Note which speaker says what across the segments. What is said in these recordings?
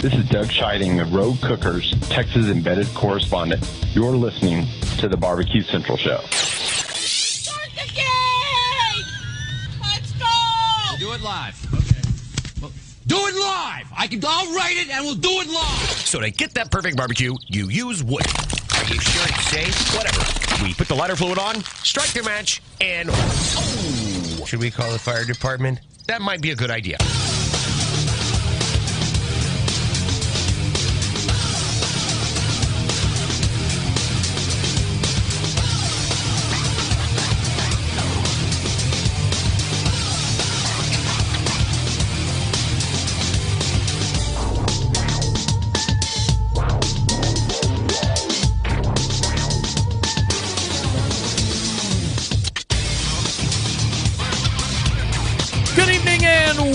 Speaker 1: This is Doug Scheiding, the Rogue Cookers, Texas embedded correspondent. You're listening to the BBQ Central Show.
Speaker 2: Start the game! Let's go!
Speaker 3: We'll do it live. Okay. Well, do it live! I'll write it and we'll do it live!
Speaker 4: So to get that perfect barbecue, you use wood. Are you sure it's safe? Whatever. We put the lighter fluid on, strike the match, and... Oh! Should we call the fire department? That might be a good idea.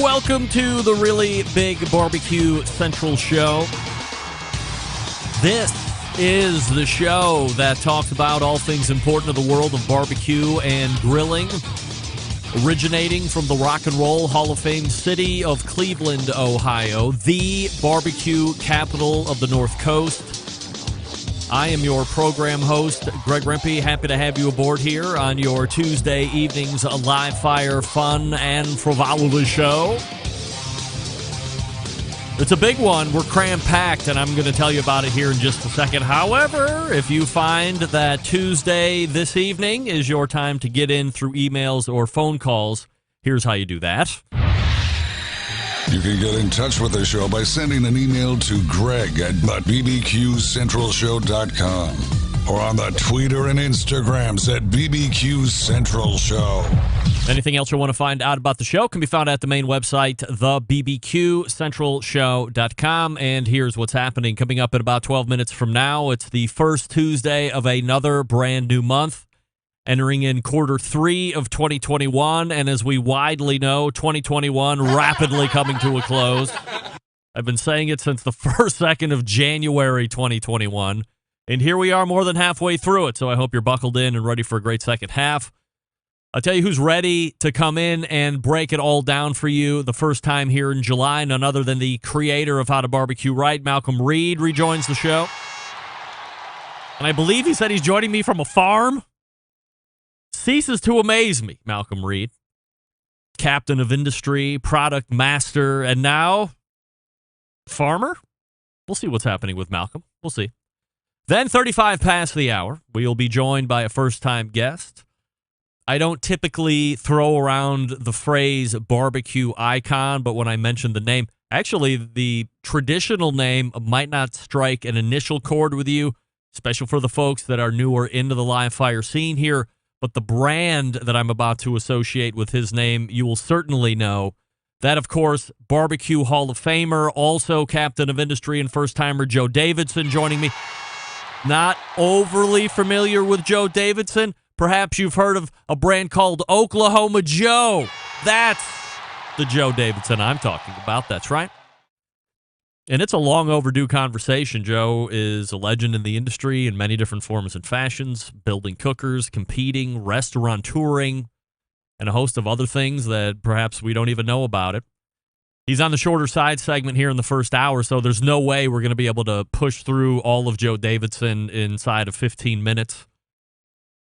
Speaker 5: Welcome to the Really Big BBQ Central Show. This is the show that talks about all things important to the world of barbecue and grilling, originating from the Rock and Roll Hall of Fame city of Cleveland, Ohio, the barbecue capital of the North Coast. I am your program host, Greg Rempe. Happy to have you aboard here on your Tuesday evening's live fire fun and frivolity show. It's a big one. We're cram-packed, and I'm going to tell you about it here in just a second. However, if you find that Tuesday this evening is your time to get in through emails or phone calls, here's how you do that.
Speaker 6: You can get in touch with the show by sending an email to Greg at bbqcentralshow.com or on the Twitter and Instagrams at BBQ Central Show.
Speaker 5: Anything else you want to find out about the show can be found at the main website, thebbqcentralshow.com. And here's what's happening. Coming up in about 12 minutes from now, it's the first Tuesday of another brand new month, entering in quarter 3 of 2021. And as we widely know, 2021 rapidly coming to a close. I've been saying it since the first second of January 2021. And here we are more than halfway through it. So I hope you're buckled in and ready for a great second half. I'll tell you who's ready to come in and break it all down for you the first time here in July. None other than the creator of How to Barbecue Right, Malcolm Reed, rejoins the show. And I believe he said he's joining me from a farm. Ceases to amaze me, Malcolm Reed. Captain of industry, product master, and now farmer? We'll see what's happening with Malcolm. We'll see. Then 35 past the hour, we'll be joined by a first-time guest. I don't typically throw around the phrase barbecue icon, but when I mention the name, actually the traditional name might not strike an initial chord with you, especially for the folks that are newer into the live fire scene here. But the brand that I'm about to associate with his name, you will certainly know. That, of course, BBQ Hall of Famer, also captain of industry and first-timer Joe Davidson joining me. Not overly familiar with Joe Davidson. Perhaps you've heard of a brand called Oklahoma Joe. That's the Joe Davidson I'm talking about. That's right. And it's a long overdue conversation. Joe is a legend in the industry in many different forms and fashions, building cookers, competing, restaurateuring, and a host of other things that perhaps we don't even know about it. He's on the shorter side segment here in the first hour, so there's no way we're going to be able to push through all of Joe Davidson inside of 15 minutes.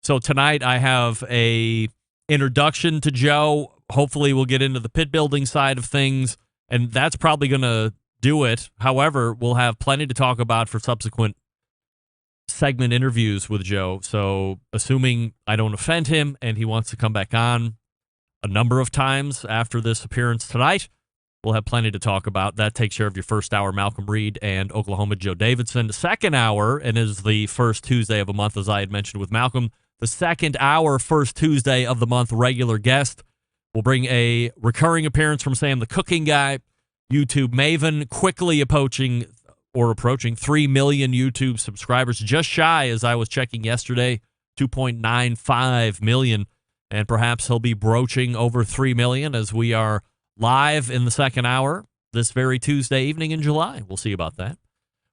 Speaker 5: So tonight I have a introduction to Joe. Hopefully we'll get into the pit building side of things, and that's probably going to do it. However, we'll have plenty to talk about for subsequent segment interviews with Joe. So assuming I don't offend him and he wants to come back on a number of times after this appearance tonight, we'll have plenty to talk about. That takes care of your first hour, Malcolm Reed and Oklahoma Joe Davidson. The second hour, and is the first Tuesday of a month, as I had mentioned with Malcolm, the second hour, first Tuesday of the month, regular guest. We'll bring a recurring appearance from Sam the Cooking Guy, YouTube maven, quickly approaching 3 million YouTube subscribers, just shy, as I was checking yesterday, 2.95 million. And perhaps he'll be broaching over 3 million as we are live in the second hour this very Tuesday evening in July. We'll see about that.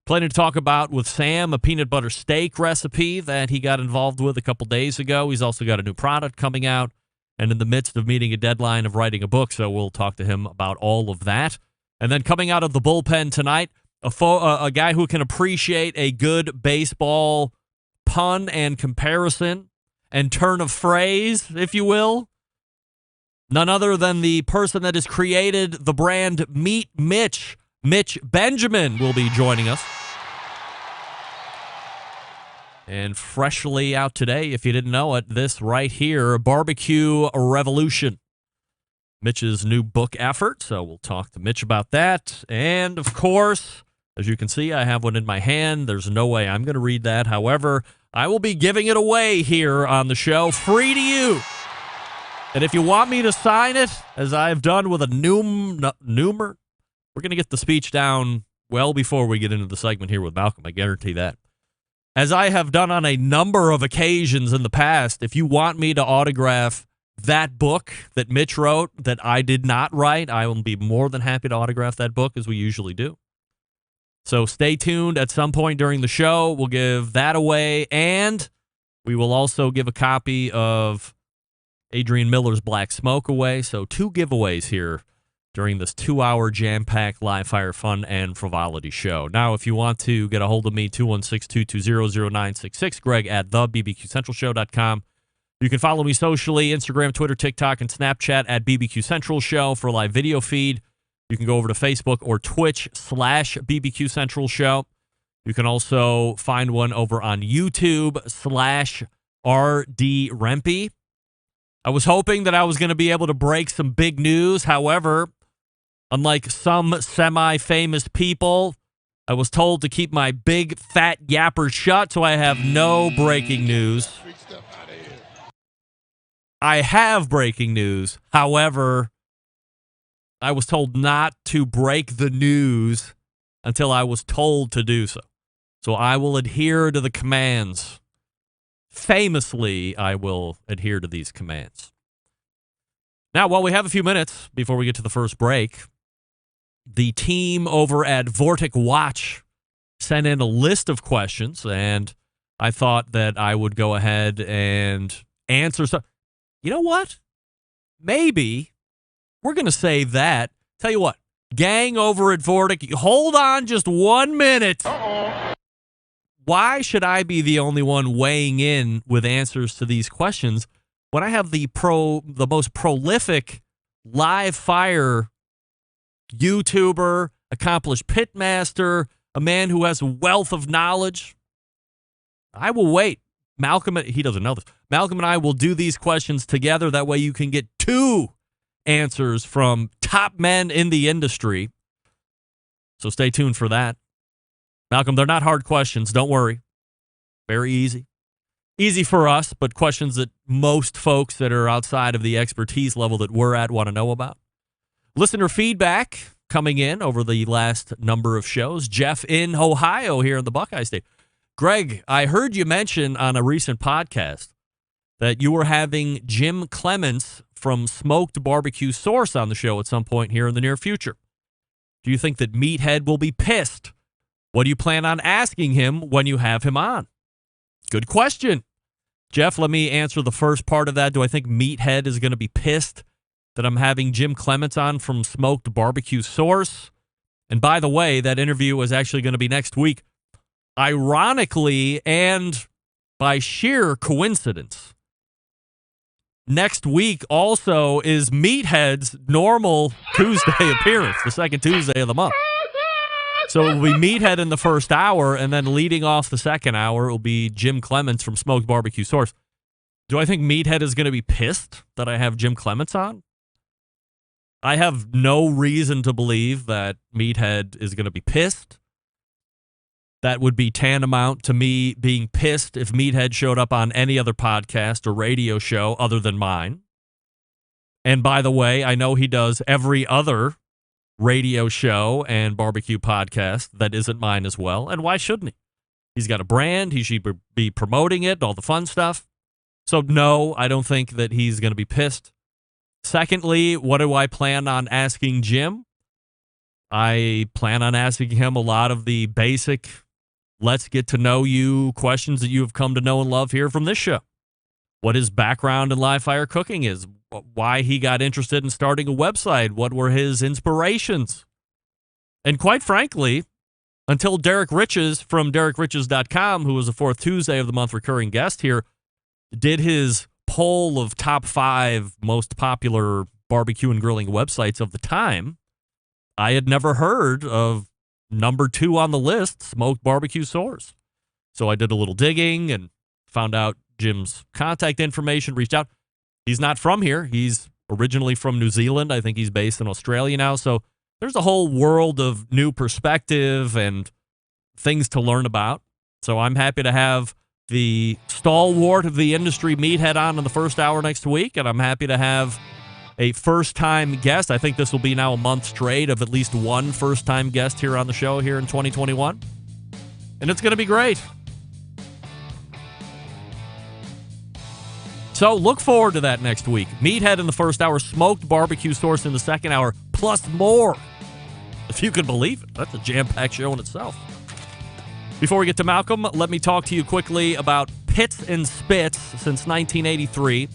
Speaker 5: Plenty to talk about with Sam, a peanut butter steak recipe that he got involved with a couple days ago. He's also got a new product coming out and in the midst of meeting a deadline of writing a book, so we'll talk to him about all of that. And then coming out of the bullpen tonight, a guy who can appreciate a good baseball pun and comparison and turn of phrase, if you will. None other than the person that has created the brand Meat Mitch. Mitch Benjamin will be joining us. And freshly out today, if you didn't know it, this right here, Barbecue Revolution. Mitch's new book effort, so we'll talk to Mitch about that. And, of course, as you can see, I have one in my hand. There's no way I'm going to read that. However, I will be giving it away here on the show, free to you. And if you want me to sign it, as I've done with a numer, we're going to get the speech down well before we get into the segment here with Malcolm. I guarantee that. As I have done on a number of occasions in the past, if you want me to autograph that book that Mitch wrote that I did not write, I will be more than happy to autograph that book as we usually do. So stay tuned. At some point during the show, we'll give that away, and we will also give a copy of Adrian Miller's Black Smoke away. So 2 giveaways here during this 2-hour jam-packed live fire fun and frivolity show. Now, if you want to get a hold of me, 216-220-0966, Greg at thebbqcentralshow.com. You can follow me socially, Instagram, Twitter, TikTok, and Snapchat at BBQ Central Show for a live video feed. You can go over to Facebook or Twitch/BBQ Central Show. You can also find one over on YouTube/RD Rempe. I was hoping that I was going to be able to break some big news. However, unlike some semi-famous people, I was told to keep my big fat yapper shut, so I have no breaking news. I have breaking news. However, I was told not to break the news until I was told to do so. So I will adhere to the commands. Famously, I will adhere to these commands. Now, while we have a few minutes before we get to the first break, the team over at Vortic Watch sent in a list of questions, and I thought that I would go ahead and answer some. You know what? Maybe we're going to say that. Tell you what, gang over at Vortic, hold on just 1 minute. Why should I be the only one weighing in with answers to these questions when I have the most prolific live fire YouTuber, accomplished pitmaster, a man who has a wealth of knowledge? I will wait. Malcolm, he doesn't know this. Malcolm and I will do these questions together. That way you can get 2 answers from top men in the industry. So stay tuned for that. Malcolm, they're not hard questions. Don't worry. Very easy. Easy for us, but questions that most folks that are outside of the expertise level that we're at want to know about. Listener feedback coming in over the last number of shows. Jeff in Ohio here in the Buckeye State. Greg, I heard you mention on a recent podcast that you were having Jim Clements from Smoked Barbecue Source on the show at some point here in the near future. Do you think that Meathead will be pissed? What do you plan on asking him when you have him on? Good question. Jeff, let me answer the first part of that. Do I think Meathead is going to be pissed that I'm having Jim Clements on from Smoked Barbecue Source? And by the way, that interview is actually going to be next week. Ironically, and by sheer coincidence, next week also is Meathead's normal Tuesday appearance, the second Tuesday of the month. So it will be Meathead in the first hour, and then leading off the second hour, it will be Jim Clements from Smoked Barbecue Source. Do I think Meathead is going to be pissed that I have Jim Clements on? I have no reason to believe that Meathead is going to be pissed. That would be tantamount to me being pissed if Meathead showed up on any other podcast or radio show other than mine. And by the way, I know he does every other radio show and barbecue podcast that isn't mine as well. And why shouldn't he? He's got a brand. He should be promoting it, all the fun stuff. So no, I don't think that he's going to be pissed. Secondly, what do I plan on asking Jim? I plan on asking him a lot of the basic let's get to know you questions that you have come to know and love here from this show. What his background in live fire cooking is, why he got interested in starting a website, what were his inspirations. And quite frankly, until Derek Riches from DerekRiches.com, who was the fourth Tuesday of the month recurring guest here, did his poll of top 5 most popular barbecue and grilling websites of the time. I had never heard of number 2 on the list, Smoked Barbecue Source. So I did a little digging and found out Jim's contact information, reached out. He's not from here. He's originally from New Zealand. I think he's based in Australia now. So there's a whole world of new perspective and things to learn about. So I'm happy to have the stalwart of the industry, Meathead, on in the first hour next week, and I'm happy to have a first-time guest. I think this will be now a month straight of at least one first-time guest here on the show here in 2021, and it's going to be great. So look forward to that next week. Meathead in the first hour, Smoked Barbecue Source in the second hour, plus more. If you can believe it, that's a jam-packed show in itself. Before we get to Malcolm, let me talk to you quickly about Pits and Spits since 1983.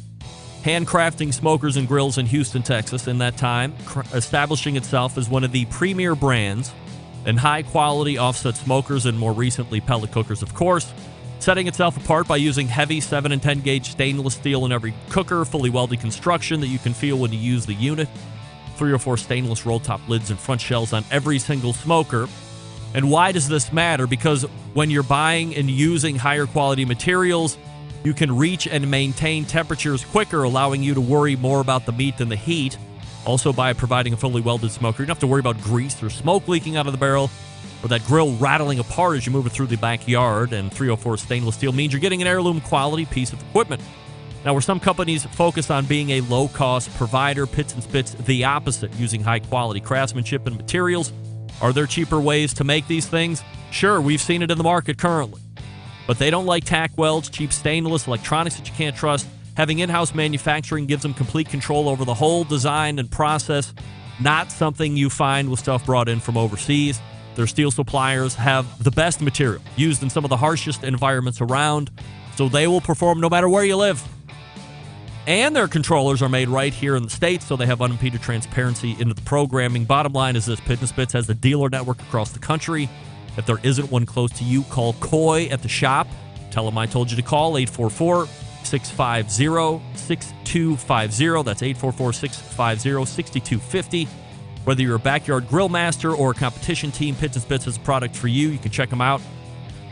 Speaker 5: Handcrafting smokers and grills in Houston, Texas in that time, establishing itself as one of the premier brands in high-quality offset smokers and more recently pellet cookers, of course. Setting itself apart by using heavy 7 and 10 gauge stainless steel in every cooker, fully welded construction that you can feel when you use the unit, 3 or 4 stainless roll-top lids and front shells on every single smoker. And why does this matter? Because when you're buying and using higher quality materials, you can reach and maintain temperatures quicker, allowing you to worry more about the meat than the heat. Also, by providing a fully welded smoker, you don't have to worry about grease or smoke leaking out of the barrel or that grill rattling apart as you move it through the backyard. And 304 stainless steel means you're getting an heirloom quality piece of equipment. Now, where some companies focus on being a low-cost provider, Pits and Spits the opposite, using high-quality craftsmanship and materials. Are there cheaper ways to make these things? Sure, we've seen it in the market currently. But they don't like tack welds, cheap stainless, electronics that you can't trust. Having in-house manufacturing gives them complete control over the whole design and process. Not something you find with stuff brought in from overseas. Their steel suppliers have the best material, used in some of the harshest environments around, so they will perform no matter where you live. And their controllers are made right here in the States, so they have unimpeded transparency into the programming. Bottom line is this: Pit and Spits has a dealer network across the country. If there isn't one close to you, call Coy at the shop. Tell them I told you to call 844-650-6250. That's 844-650-6250. Whether you're a backyard grill master or a competition team, Pits and Spits is a product for you. You can check them out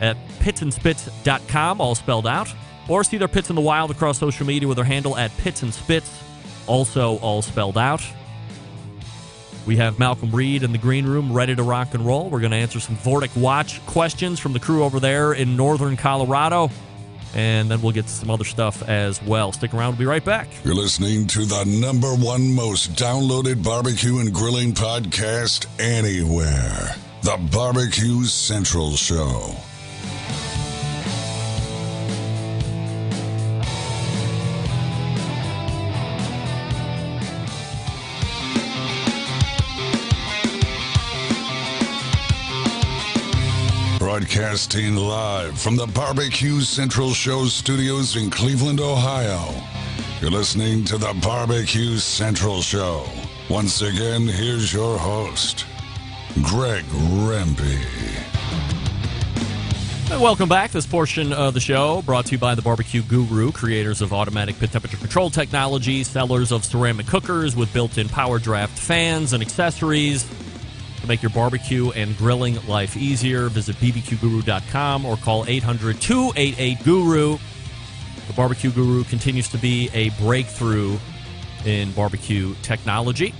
Speaker 5: at pitsandspits.com, all spelled out. Or see their Pits in the Wild across social media with their handle at Pits and Spits, also all spelled out. We have Malcolm Reed in the green room ready to rock and roll. We're going to answer some Vortic Watch questions from the crew over there in northern Colorado. And then we'll get to some other stuff as well. Stick around. We'll be right back.
Speaker 6: You're listening to the #1 most downloaded barbecue and grilling podcast anywhere. The BBQ Central Show. Broadcasting live from the BBQ Central Show studios in Cleveland, Ohio. You're listening to the BBQ Central Show. Once again, here's your host, Greg Rempe.
Speaker 5: And welcome back. This portion of the show brought to you by the BBQ Guru, creators of automatic pit temperature control technology, sellers of ceramic cookers with built-in power draft fans and accessories. To make your barbecue and grilling life easier, visit bbqguru.com or call 800-288-GURU. The BBQ Guru continues to be a breakthrough in barbecue technology.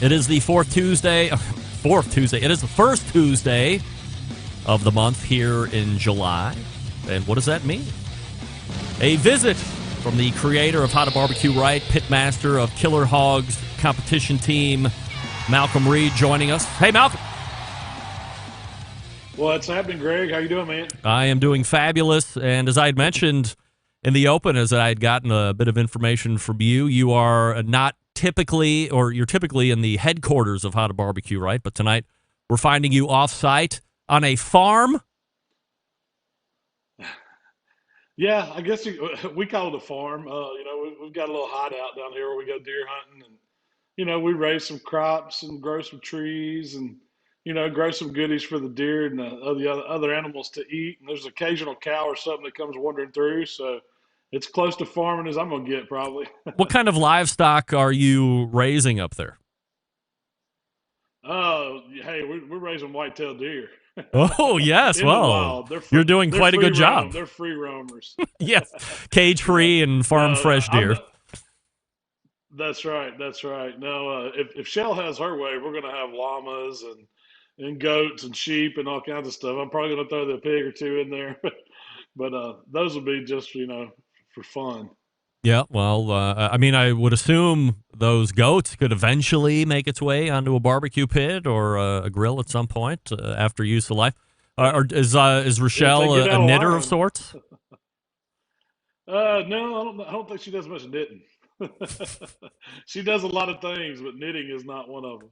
Speaker 5: It is the fourth Tuesday. It is the first Tuesday of the month here in July. And what does that mean? A visit from the creator of How to Barbecue Right, pitmaster of Killer Hogs competition team, Malcolm Reed, joining us. Hey, Malcolm.
Speaker 7: What's happening, Greg? How you doing, man?
Speaker 5: I am doing fabulous. And as I had mentioned in the open, as I had gotten a bit of information from you, you are not typically, or you're typically in the headquarters of How to Barbecue Right, but tonight we're finding you off-site on a farm.
Speaker 7: Yeah, I guess we call it a farm. We've got a little hideout down here where we go deer hunting, and we raise some crops and grow some trees, and grow some goodies for the deer and the other animals to eat. And there's an occasional cow or something that comes wandering through. So it's close to farming as I'm going to get probably.
Speaker 5: What kind of livestock are you raising up there?
Speaker 7: Hey, we're raising white-tailed deer.
Speaker 5: Oh, yes.
Speaker 7: In the
Speaker 5: Well,
Speaker 7: wild.
Speaker 5: you're doing quite a good job.
Speaker 7: They're free roamers.
Speaker 5: Yes. Cage-free and farm-fresh deer.
Speaker 7: That's right. That's right. No, if Shell has her way, we're going to have llamas and goats and sheep and all kinds of stuff. I'm probably going to throw the pig or two in there, but those will be just for fun.
Speaker 5: Yeah, well, I mean, I would assume those goats could eventually make its way onto a barbecue pit or a grill at some point after use of life. Or is Rochelle a knitter of sorts?
Speaker 7: No, I don't think she does much knitting. She does a lot of things, but knitting is not one of them.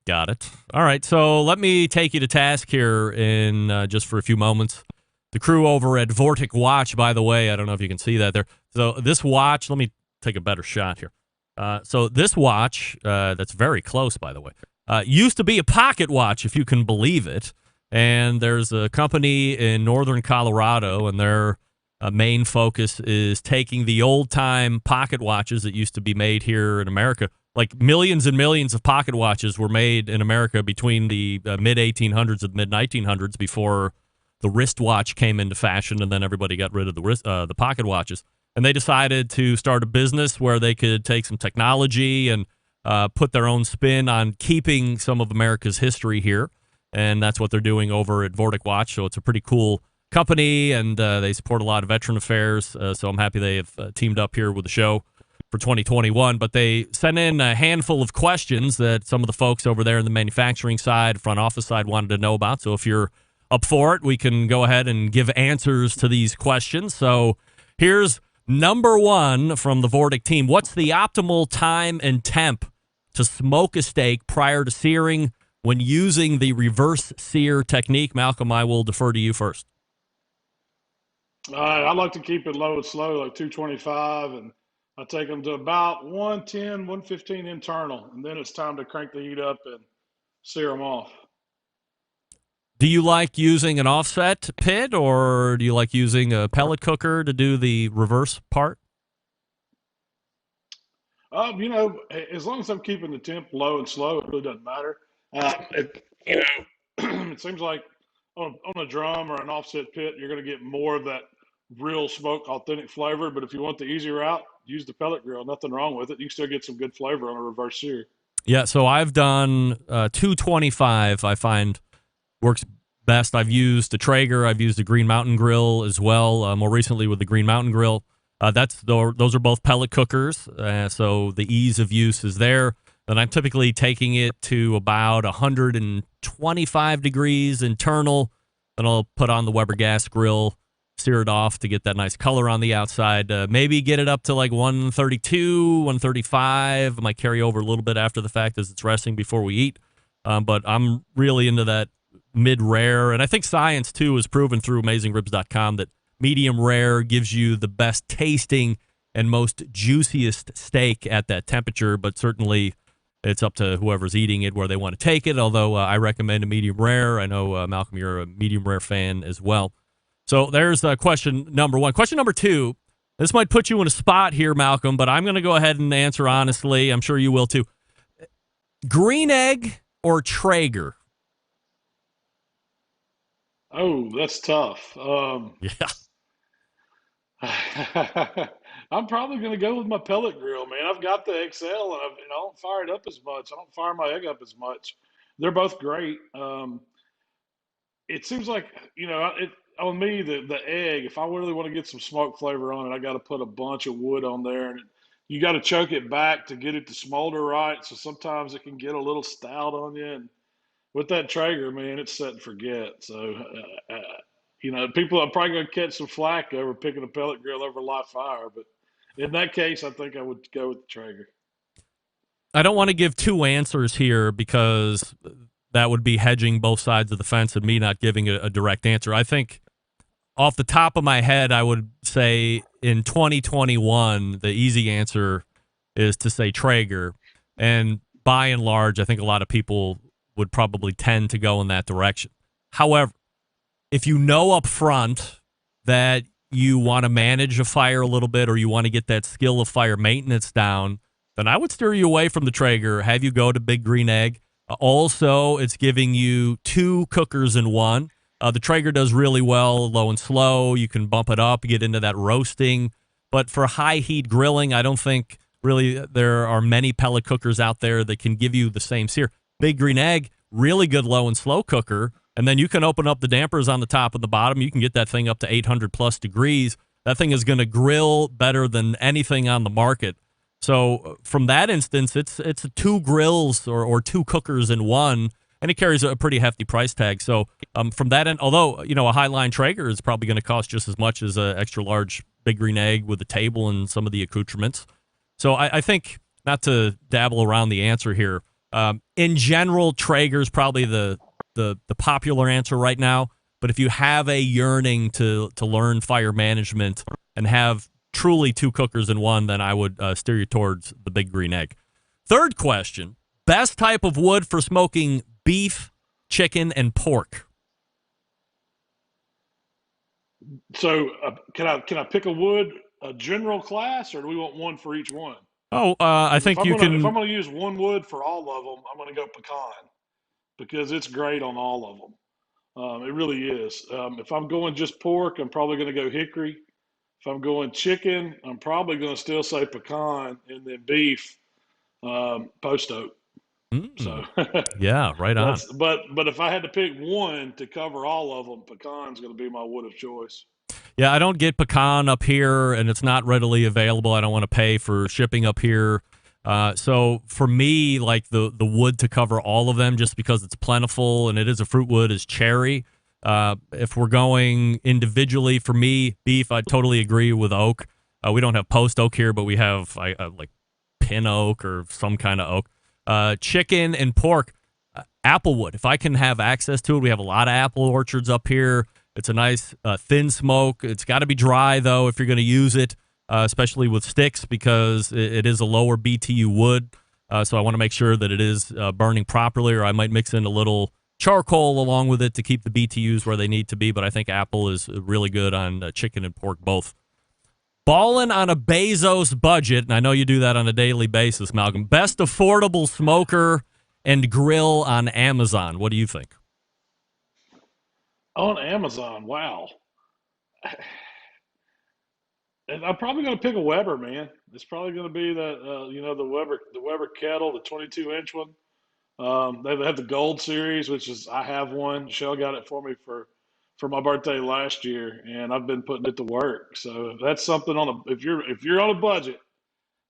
Speaker 5: Got it. All right, so let me take you to task here in just for a few moments. The crew over at Vortic Watch, by the way, I don't know if you can see that there. So this watch, let me take a better shot here. So this watch, that's very close, by the way, used to be a pocket watch, if you can believe it. And there's a company in northern Colorado, and their main focus is taking the old-time pocket watches that used to be made here in America. Like millions and millions of pocket watches were made in America between the mid-1800s and mid-1900s before the wristwatch came into fashion, and then everybody got rid of the pocket watches. And they decided to start a business where they could take some technology and put their own spin on keeping some of America's history here. And that's what they're doing over at Vortic Watch. So it's a pretty cool company, and they support a lot of veteran affairs. So I'm happy they have teamed up here with the show for 2021. But they sent in a handful of questions that some of the folks over there in the manufacturing side, front office side wanted to know about. So if you're up for it, we can go ahead and give answers to these questions. So here's number one from the Vortic team. What's the optimal time and temp to smoke a steak prior to searing when using the reverse sear technique? Malcolm, I will defer to you first.
Speaker 7: I like to keep it low and slow, like 225, and I take them to about 110, 115 internal, and then it's time to crank the heat up and sear them off.
Speaker 5: Do you like using an offset pit, or do you like using a pellet cooker to do the reverse part?
Speaker 7: As long as I'm keeping the temp low and slow, it really doesn't matter. It seems like on a drum or an offset pit, you're going to get more of that real smoke, authentic flavor. But if you want the easy route, use the pellet grill. Nothing wrong with it. You can still get some good flavor on a reverse sear.
Speaker 5: Yeah, so I've done 225, I find works best. I've used a Traeger. I've used a Green Mountain grill as well, more recently with the Green Mountain grill. Those are both pellet cookers, so the ease of use is there. Then I'm typically taking it to about 125 degrees internal. Then I'll put on the Weber gas grill, sear it off to get that nice color on the outside. Maybe get it up to like 132, 135. I might carry over a little bit after the fact as it's resting before we eat. But I'm really into that mid-rare. And I think science, too, has proven through AmazingRibs.com that medium rare gives you the best tasting and most juiciest steak at that temperature. But certainly it's up to whoever's eating it where they want to take it, although I recommend a medium rare. I know, Malcolm, you're a medium rare fan as well. So there's question number one. Question number two, this might put you in a spot here, Malcolm, but I'm going to go ahead and answer honestly. I'm sure you will, too. Green egg or Traeger?
Speaker 7: Oh, that's tough.
Speaker 5: Yeah.
Speaker 7: I'm probably going to go with my pellet grill, man. I've got the XL, and I don't fire it up as much. I don't fire my egg up as much. They're both great. It seems like, on me, the egg, if I really want to get some smoke flavor on it, I got to put a bunch of wood on there, and you got to choke it back to get it to smolder right. So sometimes it can get a little stout on you. And with that Traeger, man, it's set and forget. So, people are probably going to catch some flack over picking a pellet grill over a live fire. But in that case, I think I would go with the Traeger.
Speaker 5: I don't want to give two answers here because that would be hedging both sides of the fence and me not giving a direct answer. I think off the top of my head, I would say in 2021, the easy answer is to say Traeger. And by and large, I think a lot of people would probably tend to go in that direction. However, if you know up front that you want to manage a fire a little bit or you want to get that skill of fire maintenance down, then I would steer you away from the Traeger, have you go to Big Green Egg. Also, it's giving you 2 cookers in one. The Traeger does really well, low and slow. You can bump it up, get into that roasting. But for high heat grilling, I don't think really there are many pellet cookers out there that can give you the same sear. Big Green Egg, really good low and slow cooker. And then you can open up the dampers on the top and the bottom. You can get that thing up to 800 plus degrees. That thing is going to grill better than anything on the market. So from that instance, it's 2 grills or 2 cookers in one, and it carries a pretty hefty price tag. So from that end, although a Highline Traeger is probably going to cost just as much as an extra large Big Green Egg with a table and some of the accoutrements. So I think, not to dabble around the answer here, in general, Traeger's probably the popular answer right now. But if you have a yearning to learn fire management and have truly 2 cookers in one, then I would steer you towards the Big Green Egg. Third question, best type of wood for smoking beef, chicken, and pork.
Speaker 7: So can I pick a wood, a general class, or do we want one for each one?
Speaker 5: Oh, I think you can.
Speaker 7: If I'm going to use one wood for all of them, I'm going to go pecan because it's great on all of them. It really is. If I'm going just pork, I'm probably going to go hickory. If I'm going chicken, I'm probably going to still say pecan, and then beef, post oak. So
Speaker 5: yeah, right on.
Speaker 7: But if I had to pick one to cover all of them, pecan's going to be my wood of choice.
Speaker 5: Yeah, I don't get pecan up here, and it's not readily available. I don't want to pay for shipping up here. So for me, like the wood to cover all of them, just because it's plentiful and it is a fruit wood, is cherry. If we're going individually, for me, beef, I totally agree with oak. We don't have post oak here, but we have like pin oak or some kind of oak. Chicken and pork, applewood. If I can have access to it, we have a lot of apple orchards up here. It's a nice thin smoke. It's got to be dry, though, if you're going to use it, especially with sticks, because it is a lower BTU wood. So I want to make sure that it is burning properly, or I might mix in a little charcoal along with it to keep the BTUs where they need to be. But I think apple is really good on chicken and pork both. Ballin' on a Bezos budget, and I know you do that on a daily basis, Malcolm. Best affordable smoker and grill on Amazon. What do you think?
Speaker 7: On Amazon, wow. And I'm probably going to pick a Weber, man. It's probably going to be the Weber kettle, the 22-inch one. They have the Gold Series, which is, I have one. Shell got it for me for my birthday last year, and I've been putting it to work. So that's something if you're on a budget,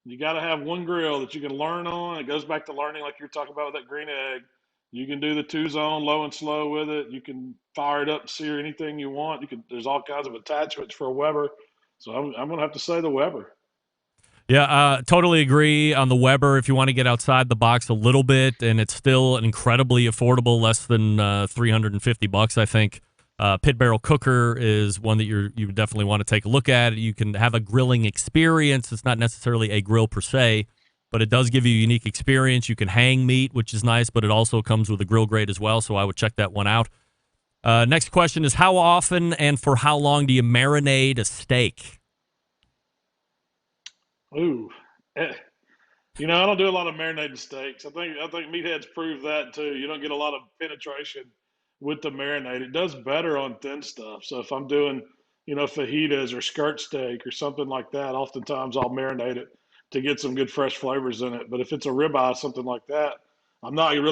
Speaker 7: you got to have one grill that you can learn on. It goes back to learning, like you're talking about with that green egg. You can do the 2-zone low and slow with it. You can fire it up, sear anything you want. There's all kinds of attachments for a Weber. So I'm going to have to say the Weber.
Speaker 5: Yeah, totally agree on the Weber. If you want to get outside the box a little bit, and it's still incredibly affordable, less than $350, I think. Pit barrel cooker is one that you definitely want to take a look at. You can have a grilling experience. It's not necessarily a grill per se, but it does give you a unique experience. You can hang meat, which is nice, but it also comes with a grill grate as well, so I would check that one out. Next question is, how often and for how long do you marinate a steak?
Speaker 7: Ooh. I don't do a lot of marinated steaks. I think Meathead's proved that too. You don't get a lot of penetration with the marinade. It does better on thin stuff. So if I'm doing, fajitas or skirt steak or something like that, oftentimes I'll marinate it to get some good fresh flavors in it. But if it's a ribeye, something like that, I'm never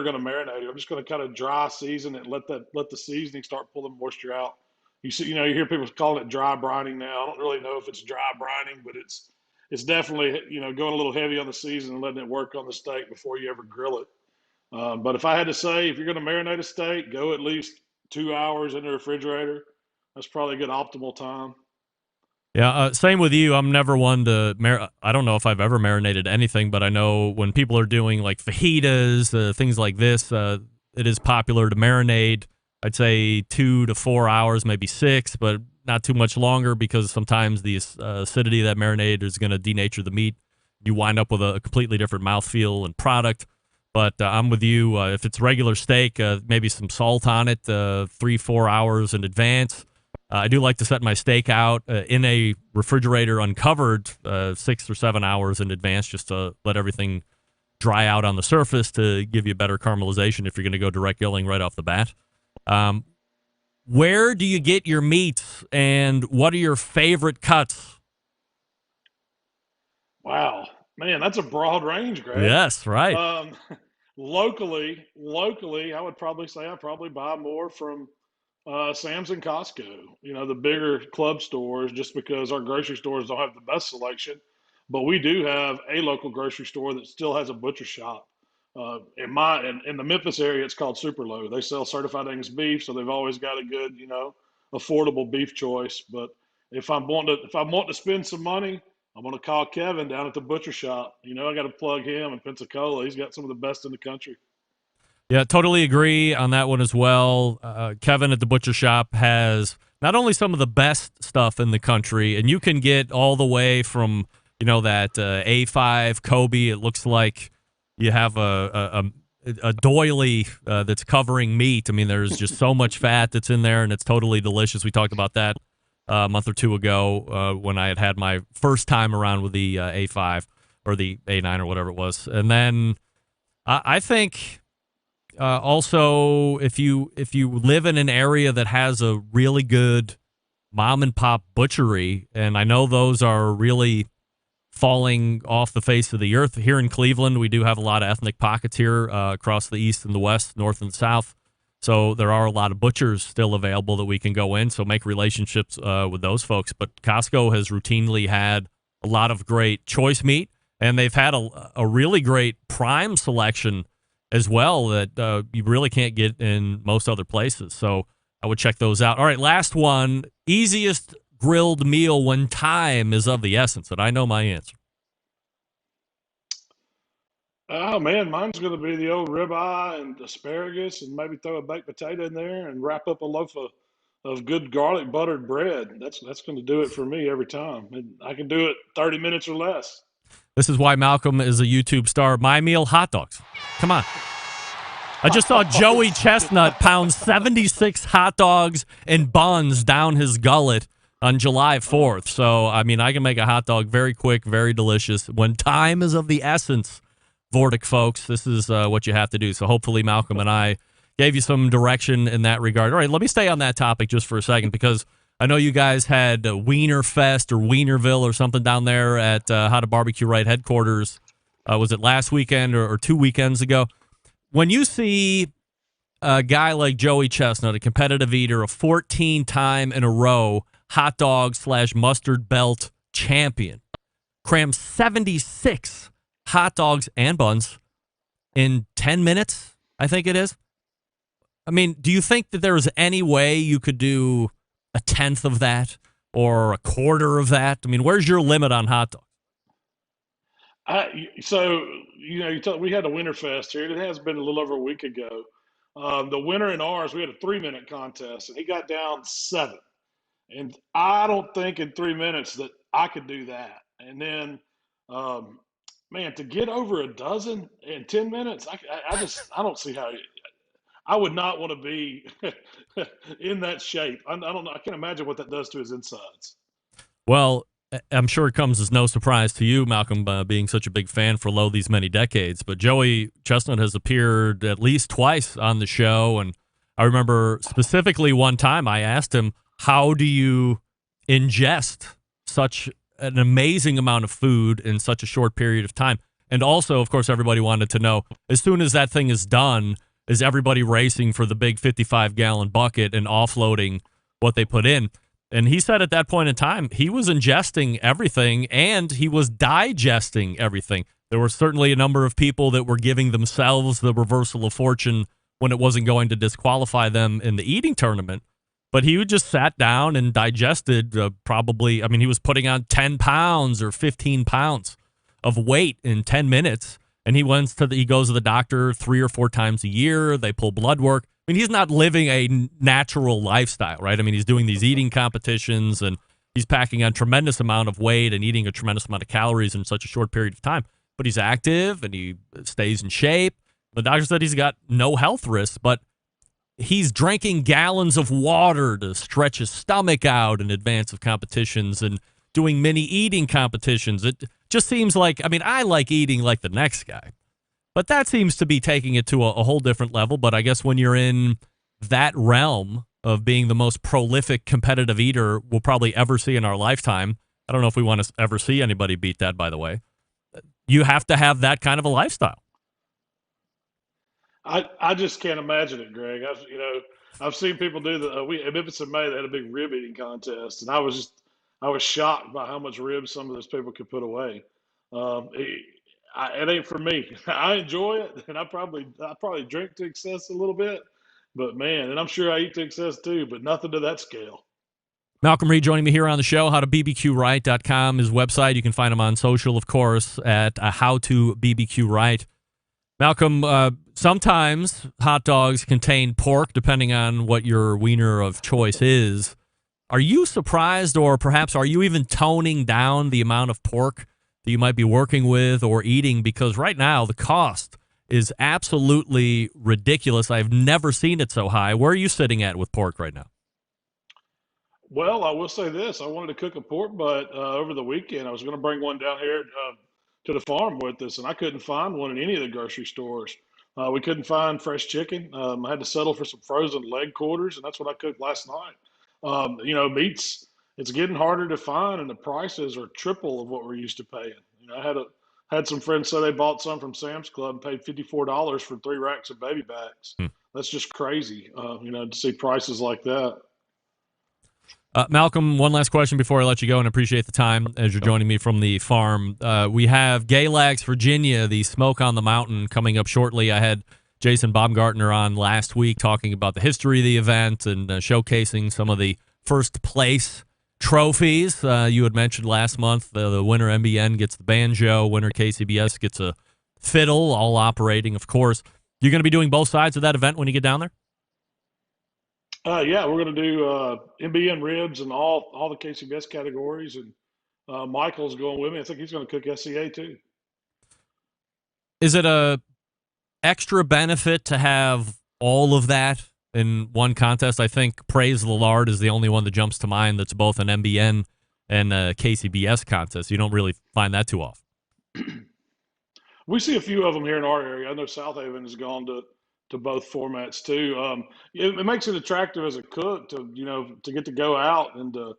Speaker 7: going to marinate it. I'm just going to kind of dry season it, let the seasoning start pulling moisture out. You hear people calling it dry brining now. I don't really know if it's dry brining, but it's definitely, going a little heavy on the season and letting it work on the steak before you ever grill it. But if I had to say, if you're going to marinate a steak, go at least 2 hours in the refrigerator. That's probably a good optimal time.
Speaker 5: Yeah, same with you. I'm never one to I don't know if I've ever marinated anything, but I know when people are doing like fajitas, things like this, it is popular to marinate. I'd say 2 to 4 hours, maybe 6, but not too much longer, because sometimes the acidity of that marinade is going to denature the meat. You wind up with a completely different mouthfeel and product. But I'm with you. If it's regular steak, maybe some salt on it 3-4 hours in advance. I do like to set my steak out in a refrigerator uncovered 6 or 7 hours in advance just to let everything dry out on the surface to give you better caramelization if you're going to go direct grilling right off the bat. Where do you get your meats, and what are your favorite cuts?
Speaker 7: Wow, man, that's a broad range, Greg.
Speaker 5: Yes, right.
Speaker 7: Locally, I would probably say I probably buy more from Sam's and Costco. You know, the bigger club stores, just because our grocery stores don't have the best selection, but we do have a local grocery store that still has a butcher shop. In the Memphis area, it's called Superlow. They sell certified Angus beef, so they've always got a good, affordable beef choice. But if I'm wanting to spend some money, I'm going to call Kevin down at the butcher shop. I got to plug him in Pensacola. He's got some of the best in the country.
Speaker 5: Yeah, totally agree on that one as well. Kevin at the butcher shop has not only some of the best stuff in the country, and you can get all the way from that A5 Kobe. It looks like you have a doily that's covering meat. I mean, there's just so much fat that's in there, and it's totally delicious. We talked about that a month or two ago when I had my first time around with the A5 or the A9 or whatever it was. And then I think also if you live in an area that has a really good mom and pop butchery, and I know those are really falling off the face of the earth. Here in Cleveland, we do have a lot of ethnic pockets here across the east and the west, north and south. So there are a lot of butchers still available that we can go in, so make relationships with those folks. But Costco has routinely had a lot of great choice meat, and they've had a really great prime selection as well that you really can't get in most other places. So I would check those out. All right, last one. Easiest grilled meal when time is of the essence, and I know my answer.
Speaker 7: Oh man, mine's going to be the old ribeye and asparagus, and maybe throw a baked potato in there and wrap up a loaf of good garlic buttered bread. That's going to do it for me every time, and I can do it 30 minutes or less.
Speaker 5: This is why Malcolm is a YouTube star. My meal, hot dogs. Come on. I just saw Joey Chestnut pound 76 hot dogs and buns down his gullet on July 4th. So, I mean, I can make a hot dog very quick, very delicious. When time is of the essence, Vortic folks, this is what you have to do. So hopefully Malcolm and I gave you some direction in that regard. All right, let me stay on that topic just for a second, because I know you guys had Wiener Fest or Wienerville or something down there at How to Barbecue Right headquarters. Was it last weekend or 2 weekends ago? When you see a guy like Joey Chestnut, a competitive eater, a 14-time in a row hot dog / mustard belt champion, cram 76 hot dogs and buns in 10 minutes, I think it is. I mean, do you think that there is any way you could do a tenth of that or a quarter of that? I mean, where's your limit on hot dogs?
Speaker 7: We had a Winterfest here. It has been a little over a week ago. The winner in ours, we had a 3-minute contest, and he got down 7. And I don't think in 3 minutes that I could do that. And then, man, to get over a dozen in 10 minutes, I don't see how. I would not want to be in that shape. I don't know. I can't imagine what that does to his insides.
Speaker 5: Well, I'm sure it comes as no surprise to you, Malcolm, being such a big fan for these many decades. But Joey Chestnut has appeared at least twice on the show. And I remember specifically one time I asked him, how do you ingest such an amazing amount of food in such a short period of time? And also, of course, everybody wanted to know, as soon as that thing is done, is everybody racing for the big 55-gallon bucket and offloading what they put in? And he said at that point in time, he was ingesting everything and he was digesting everything. There were certainly a number of people that were giving themselves the reversal of fortune when it wasn't going to disqualify them in the eating tournament. But he just sat down and digested he was putting on 10 pounds or 15 pounds of weight in 10 minutes. And he goes to the doctor 3 or 4 times a year. They pull blood work. I mean, he's not living a natural lifestyle, right? I mean, he's doing these eating competitions and he's packing on a tremendous amount of weight and eating a tremendous amount of calories in such a short period of time. But he's active and he stays in shape. The doctor said he's got no health risks, but he's drinking gallons of water to stretch his stomach out in advance of competitions and doing mini eating competitions. It just seems like, I mean, I like eating like the next guy, but that seems to be taking it to a whole different level. But I guess when you're in that realm of being the most prolific competitive eater we'll probably ever see in our lifetime, I don't know if we want to ever see anybody beat that, by the way. You have to have that kind of a lifestyle.
Speaker 7: I just can't imagine it, Greg. I've seen people do in Memphis in May, they had a big rib eating contest, and I was shocked by how much ribs some of those people could put away. It ain't for me. I enjoy it, and I probably drink to excess a little bit, but man, and I'm sure I eat to excess too, but nothing to that scale.
Speaker 5: Malcolm Reed joining me here on the show. HowToBBQRight.com, his website. You can find him on social, of course, at HowToBBQRight. Malcolm, sometimes hot dogs contain pork, depending on what your wiener of choice is. Are you surprised, or perhaps are you even toning down the amount of pork that you might be working with or eating? Because right now, the cost is absolutely ridiculous. I've never seen it so high. Where are you sitting at with pork right now?
Speaker 7: Well, I will say this. I wanted to cook a pork butt over the weekend. I was going to bring one down here to the farm with us, and I couldn't find one in any of the grocery stores. We couldn't find fresh chicken. I had to settle for some frozen leg quarters, and that's what I cooked last night. Meats, it's getting harder to find, and the prices are triple of what we're used to paying. I had some friends say they bought some from Sam's Club and paid $54 for 3 racks of baby backs. That's just crazy, to see prices like that.
Speaker 5: Malcolm, one last question before I let you go, and appreciate the time as you're joining me from the farm. We have Galax, Virginia, the Smoke on the Mountain, coming up shortly. I had Jason Baumgartner on last week talking about the history of the event and showcasing some of the first place trophies. You had mentioned last month the winner MBN gets the banjo, winner KCBS gets a fiddle, all operating, of course. You're going to be doing both sides of that event when you get down there?
Speaker 7: Yeah, we're going to do MBN ribs and all the KCBS categories, and Michael's going with me. I think he's going to cook SCA too.
Speaker 5: Is it a extra benefit to have all of that in one contest? I think Praise the Lard is the only one that jumps to mind that's both an MBN and a KCBS contest. You don't really find that too often.
Speaker 7: We see a few of them here in our area. I know South Haven has gone to both formats too. It makes it attractive as a cook to get to go out and to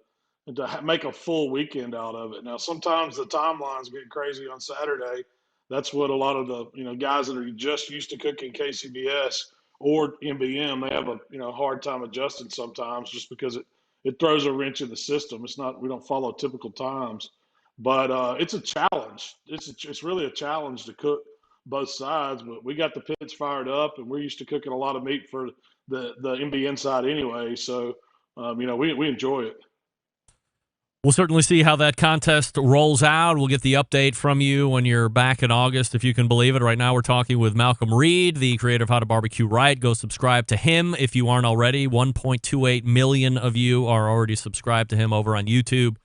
Speaker 7: make a full weekend out of it. Now sometimes the timelines get crazy on Saturday. That's what a lot of the guys that are just used to cooking KCBS or MBM, they have a hard time adjusting sometimes just because it throws a wrench in the system. We don't follow typical times, but it's a challenge. It's really a challenge to cook both sides, but we got the pits fired up, and we're used to cooking a lot of meat for the MBN side anyway. So, we enjoy it.
Speaker 5: We'll certainly see how that contest rolls out. We'll get the update from you when you're back in August, if you can believe it. Right now, we're talking with Malcolm Reed, the creator of How to BBQ Right. Go subscribe to him if you aren't already. 1.28 million of you are already subscribed to him over on YouTube.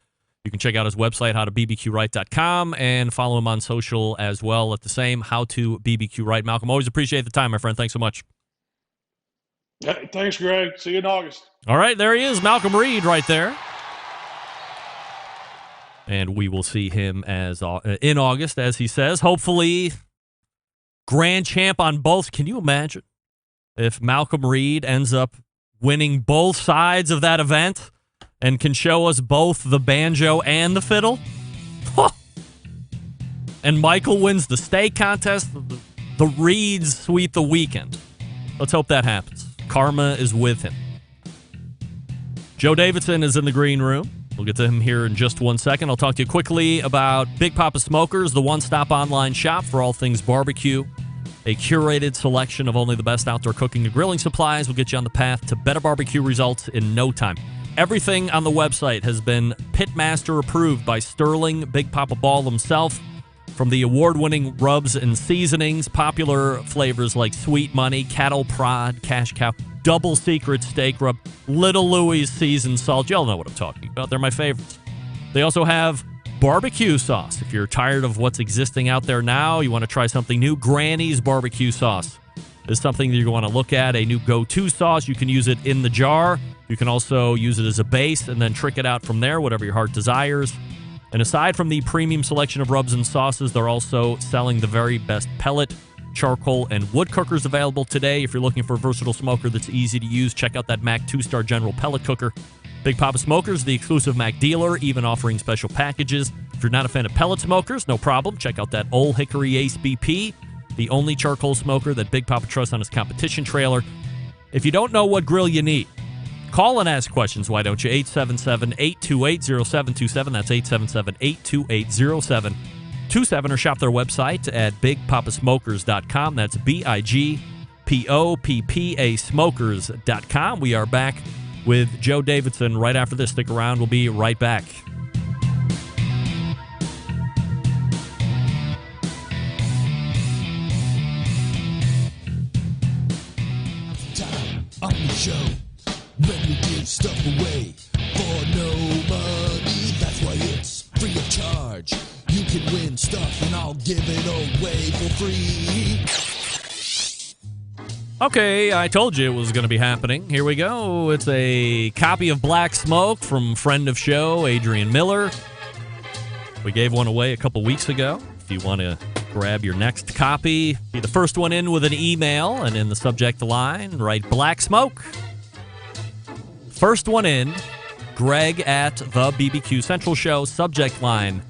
Speaker 5: You can check out his website, howtobbqright.com, and follow him on social as well at the same, HowToBBQRight. Malcolm, always appreciate the time, my friend. Thanks so much.
Speaker 7: Hey, thanks, Greg. See you in August.
Speaker 5: All right, there he is, Malcolm Reed right there. And we will see him in August, as he says. Hopefully, grand champ on both. Can you imagine if Malcolm Reed ends up winning both sides of that event and can show us both the banjo and the fiddle? And Michael wins the steak contest. The Reeds sweep the weekend. Let's hope that happens. Karma is with him. Joe Davidson is in the green room. We'll get to him here in just 1 second. I'll talk to you quickly about Big Papa Smokers, the one-stop online shop for all things barbecue. A curated selection of only the best outdoor cooking and grilling supplies will get you on the path to better barbecue results in no time. Everything on the website has been Pitmaster approved by Sterling Big Papa Ball himself. From the award-winning rubs and seasonings, popular flavors like Sweet Money, Cattle Prod, Cash Cow, Double Secret Steak Rub, Little Louie's Seasoned Salt. Y'all know what I'm talking about. They're my favorites. They also have barbecue sauce. If you're tired of what's existing out there now, you want to try something new, Granny's barbecue sauce is something that you want to look at. A new go-to sauce. You can use it in the jar. You can also use it as a base and then trick it out from there, whatever your heart desires. And aside from the premium selection of rubs and sauces, they're also selling the very best pellet, charcoal, and wood cookers available today. If you're looking for a versatile smoker that's easy to use, check out that Mac 2-Star General Pellet Cooker. Big Papa Smokers, the exclusive Mac dealer, even offering special packages. If you're not a fan of pellet smokers, no problem. Check out that Old Hickory Ace BP, the only charcoal smoker that Big Papa trusts on his competition trailer. If you don't know what grill you need, call and ask questions, why don't you? 877-828-0727. That's 877-828-0727. Or shop their website at bigpapasmokers.com. That's BIGPOPPA smokers.com. We are back with Joe Davidson right after this. Stick around. We'll be right back.
Speaker 8: Time on the show. Ready to give stuff away for no money. That's why it's free of charge. You can win stuff and I'll give it away for free.
Speaker 5: Okay, I told you it was going to be happening. Here we go. It's a copy of Black Smoke from friend of show, Adrian Miller. We gave one away a couple weeks ago. If you want to grab your next copy, be the first one in with an email, and in the subject line, write Black Smoke. First one in, Greg at the BBQ Central Show, subject line,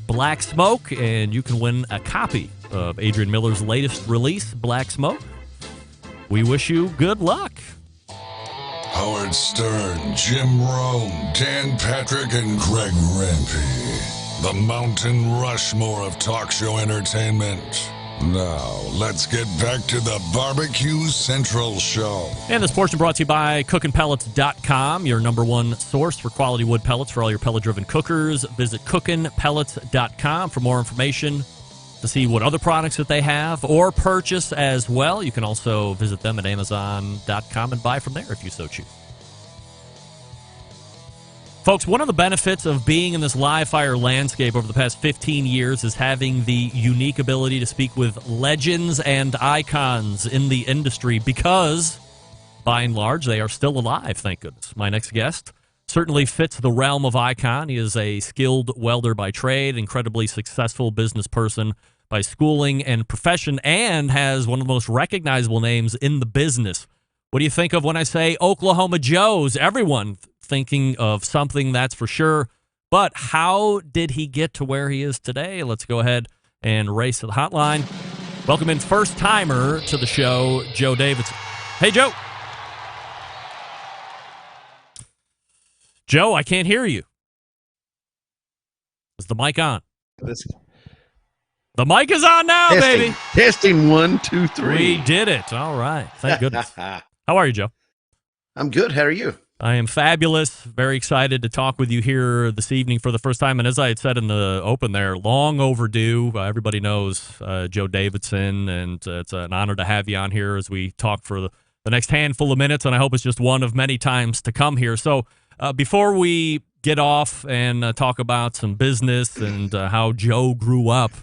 Speaker 5: Black Smoke, and you can win a copy of Adrian Miller's latest release, Black Smoke. We wish you good luck.
Speaker 6: Howard Stern, Jim Rome, Dan Patrick, and Greg Rempe. The Mountain Rushmore of talk show entertainment. Now, let's get back to the BBQ Central Show.
Speaker 5: And this portion brought to you by cookinpellets.com, your number one source for quality wood pellets for all your pellet-driven cookers. Visit cookinpellets.com for more information, to see what other products that they have or purchase as well. You can also visit them at Amazon.com and buy from there if you so choose. Folks, one of the benefits of being in this live fire landscape over the past 15 years is having the unique ability to speak with legends and icons in the industry because, by and large, they are still alive, thank goodness. My next guest certainly fits the realm of icon. He is a skilled welder by trade, incredibly successful business person by schooling and profession, and has one of the most recognizable names in the business. What do you think of when I say Oklahoma Joe's? Everyone thinking of something, that's for sure. But how did he get to where he is today? Let's go ahead and race to the hotline. Welcome in first-timer to the show, Joe Davidson. Hey, Joe. Joe, I can't hear you. Is the mic on? The mic is on now, baby.
Speaker 9: Testing 1, 2, 3.
Speaker 5: We did it. All right. Thank goodness. How are you, Joe?
Speaker 9: I'm good. How are you?
Speaker 5: I am fabulous. Very excited to talk with you here this evening for the first time. And as I had said in the open there, long overdue. Everybody knows Joe Davidson, and it's an honor to have you on here as we talk for the next handful of minutes. And I hope it's just one of many times to come here. So before we get off and talk about some business and how Joe grew up,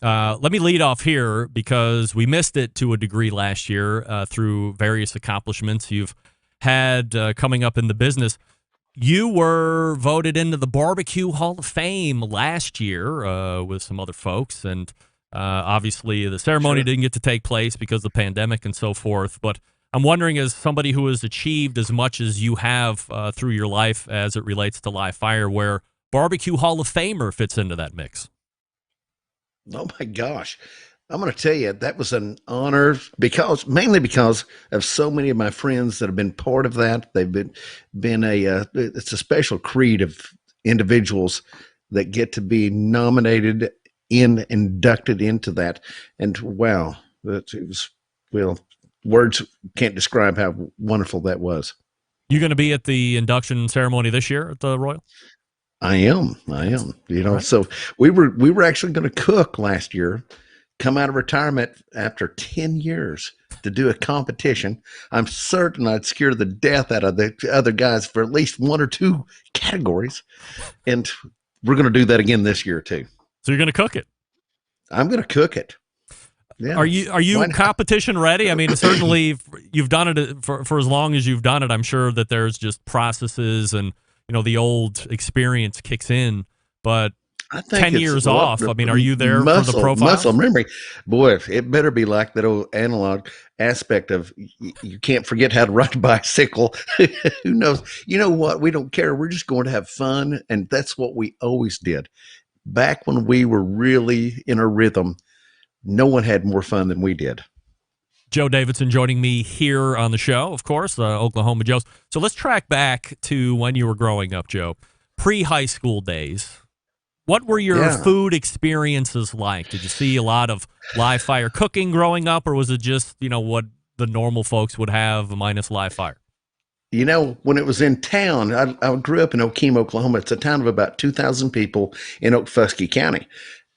Speaker 5: let me lead off here because we missed it to a degree last year through various accomplishments you've had coming up in the business. You were voted into the BBQ Hall of Fame last year with some other folks, and obviously the ceremony didn't get to take place because of the pandemic and so forth. But I'm wondering, as somebody who has achieved as much as you have through your life as it relates to live fire, where BBQ Hall of Famer fits into that mix.
Speaker 9: Oh my gosh. I'm going to tell you, that was an honor mainly because of so many of my friends that have been part of that. They've been it's a special creed of individuals that get to be nominated inducted into that. And wow, words can't describe how wonderful that was.
Speaker 5: You going to be at the induction ceremony this year at the Royal?
Speaker 9: I am. You know, right. So we were actually going to cook last year, come out of retirement after 10 years to do a competition. I'm certain I'd scare the death out of the other guys for at least one or two categories. And we're going to do that again this year too.
Speaker 5: So you're going to cook it?
Speaker 9: I'm going to cook it. Yeah.
Speaker 5: Are you
Speaker 9: Why not?
Speaker 5: competition ready? I mean, certainly you've done it for as long as you've done it. I'm sure that there's just processes and the old experience kicks in. But
Speaker 9: I think
Speaker 5: 10 years off. I mean, are you there for the profiles?
Speaker 9: Muscle memory? Boy, it better be like that old analog aspect of you can't forget how to ride a bicycle. Who knows? You know what? We don't care. We're just going to have fun. And that's what we always did. Back when we were really in a rhythm, no one had more fun than we did.
Speaker 5: Joe Davidson joining me here on the show, of course, Oklahoma Joe's. So let's track back to when you were growing up, Joe. Pre-high school days. What were your food experiences like? Did you see a lot of live fire cooking growing up, or was it just, what the normal folks would have minus live fire?
Speaker 9: When it was in town, I grew up in Okemo, Oklahoma. It's a town of about 2,000 people in Okfuskee County.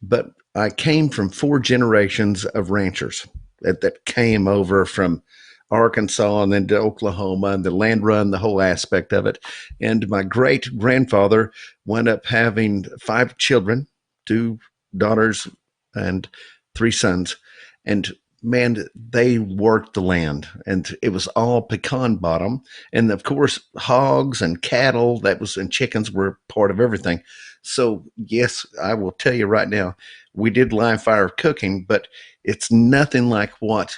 Speaker 9: But I came from 4 generations of ranchers that came over from Arkansas and then to Oklahoma, and the land run, the whole aspect of it. And my great grandfather wound up having 5 children, 2 daughters and 3 sons. And man, they worked the land, and it was all pecan bottom. And of course, hogs and cattle and chickens were part of everything. So yes, I will tell you right now, we did live fire cooking, but it's nothing like what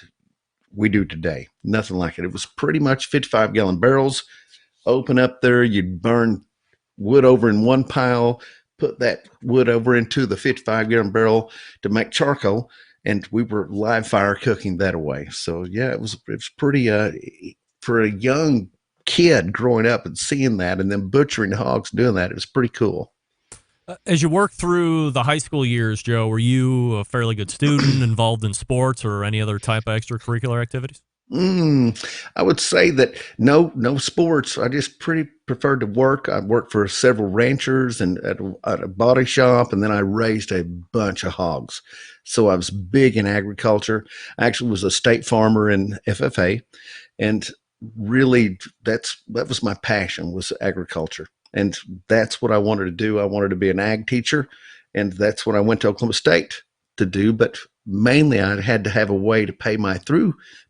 Speaker 9: we do today. Nothing like it. It was pretty much 55-gallon barrels. Open up there, you'd burn wood over in one pile, put that wood over into the 55-gallon barrel to make charcoal, and we were live fire cooking that away. So yeah, it was pretty for a young kid growing up and seeing that, and then butchering hogs doing that, it was pretty cool.
Speaker 5: As you worked through the high school years, Joe, were you a fairly good student, involved in sports or any other type of extracurricular activities?
Speaker 9: I would say that no sports. I just pretty preferred to work. I worked for several ranchers and at a body shop, and then I raised a bunch of hogs. So I was big in agriculture. I actually was a state farmer in FFA, and really that was my passion, was agriculture. And that's what I wanted to do. I wanted to be an ag teacher, and that's what I went to Oklahoma State to do. But mainly I had to have a way to pay my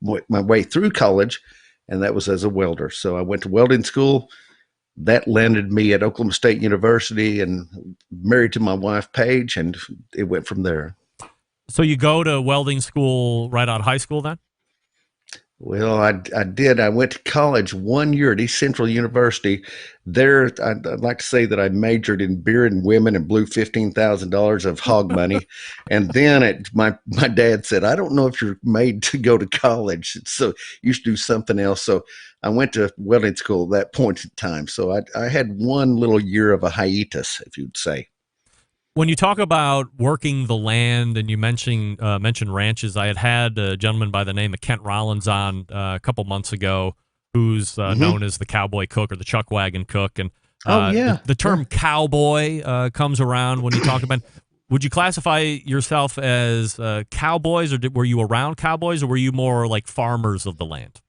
Speaker 9: way through college, and that was as a welder. So I went to welding school. That landed me at Oklahoma State University, and married to my wife, Paige, and it went from there.
Speaker 5: So you go to welding school right out of high school then?
Speaker 9: Well, I did. I went to college 1 year at East Central University. There, I'd like to say that I majored in beer and women and blew $15,000 of hog money. And then my dad said, I don't know if you're made to go to college, so you should do something else. So I went to welding school at that point in time. So I had 1 little year of a hiatus, if you'd say.
Speaker 5: When you talk about working the land, and you mentioned ranches, I had a gentleman by the name of Kent Rollins on a couple months ago, who's known as the cowboy cook or the chuck wagon cook. And the term cowboy comes around when you talk about. Would you classify yourself as cowboys, or were you around cowboys, or were you more like farmers of the land?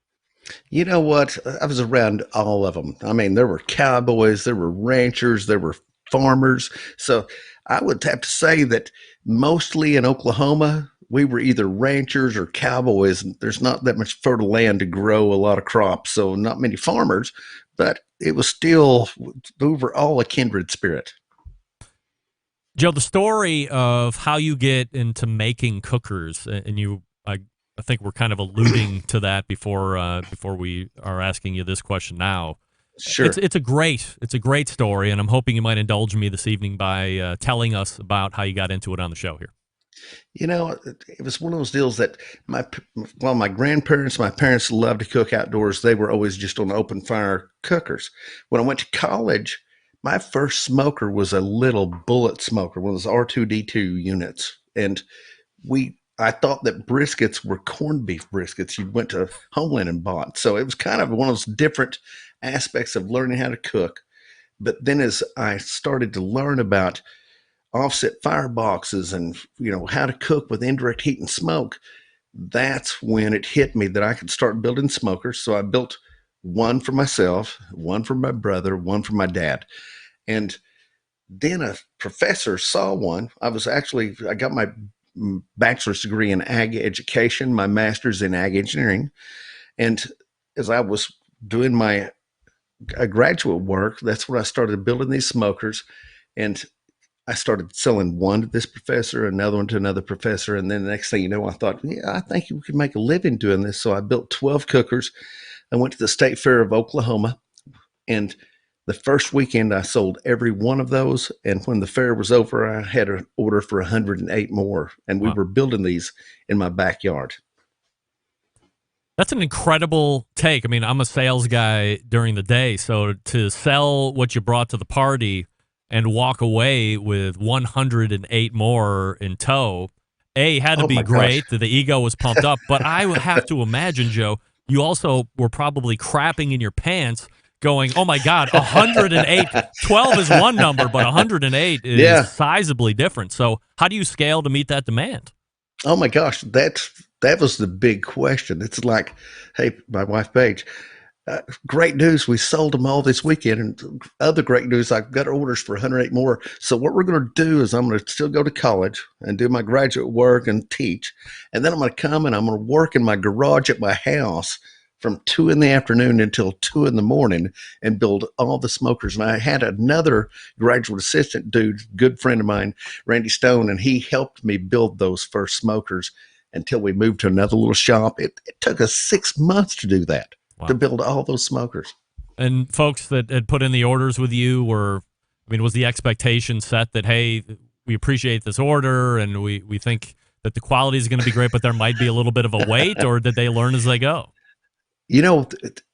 Speaker 9: You know what? I was around all of them. I mean, there were cowboys, there were ranchers, there were farmers. So I would have to say that mostly in Oklahoma, we were either ranchers or cowboys. There's not that much fertile land to grow a lot of crops, so not many farmers, but it was still, we were all a kindred spirit.
Speaker 5: Joe, the story of how you get into making cookers, and I think we're kind of alluding to that before we are asking you this question now.
Speaker 9: Sure.
Speaker 5: It's a great story, and I'm hoping you might indulge me this evening by telling us about how you got into it on the show here.
Speaker 9: You know, it was one of those deals that my grandparents, my parents loved to cook outdoors. They were always just on open fire cookers. When I went to college, my first smoker was a little bullet smoker, one of those R2D2 units. And I thought that briskets were corned beef briskets you went to Homeland and bought. So it was kind of one of those different aspects of learning how to cook. But then as I started to learn about offset fireboxes and, how to cook with indirect heat and smoke, that's when it hit me that I could start building smokers. So I built one for myself, one for my brother, one for my dad. And then a professor saw one. I got my bachelor's degree in ag education, my master's in ag engineering. And as I was doing my graduate work, that's when I started building these smokers. And I started selling one to this professor, another one to another professor. And then the next thing you know, I thought, yeah, I think we could make a living doing this. So I built 12 cookers. I went to the State Fair of Oklahoma, and the first weekend I sold every one of those. And when the fair was over, I had an order for 108 more. And we were building these in my backyard.
Speaker 5: That's an incredible take. I mean, I'm a sales guy during the day. So to sell what you brought to the party and walk away with 108 more in tow, had to be great. The ego was pumped up. But I would have to imagine, Joe, you also were probably crapping in your pants going, oh, my God, 108. 12 is one number, but 108 is sizably different. So how do you scale to meet that demand?
Speaker 9: Oh, my gosh, that was the big question. It's like, hey, my wife, Paige, great news. We sold them all this weekend. And other great news, I've got orders for 108 more. So what we're going to do is I'm going to still go to college and do my graduate work and teach. And then I'm going to come and I'm going to work in my garage at my house from 2 p.m. until 2 a.m. and build all the smokers. And I had another graduate assistant dude, good friend of mine, Randy Stone, and he helped me build those first smokers until we moved to another little shop. It took us 6 months to do that, to build all those smokers.
Speaker 5: And folks that had put in the orders with you was the expectation set that, hey, we appreciate this order and we think that the quality is going to be great, but there might be a little bit of a wait, or did they learn as they go?
Speaker 9: You know,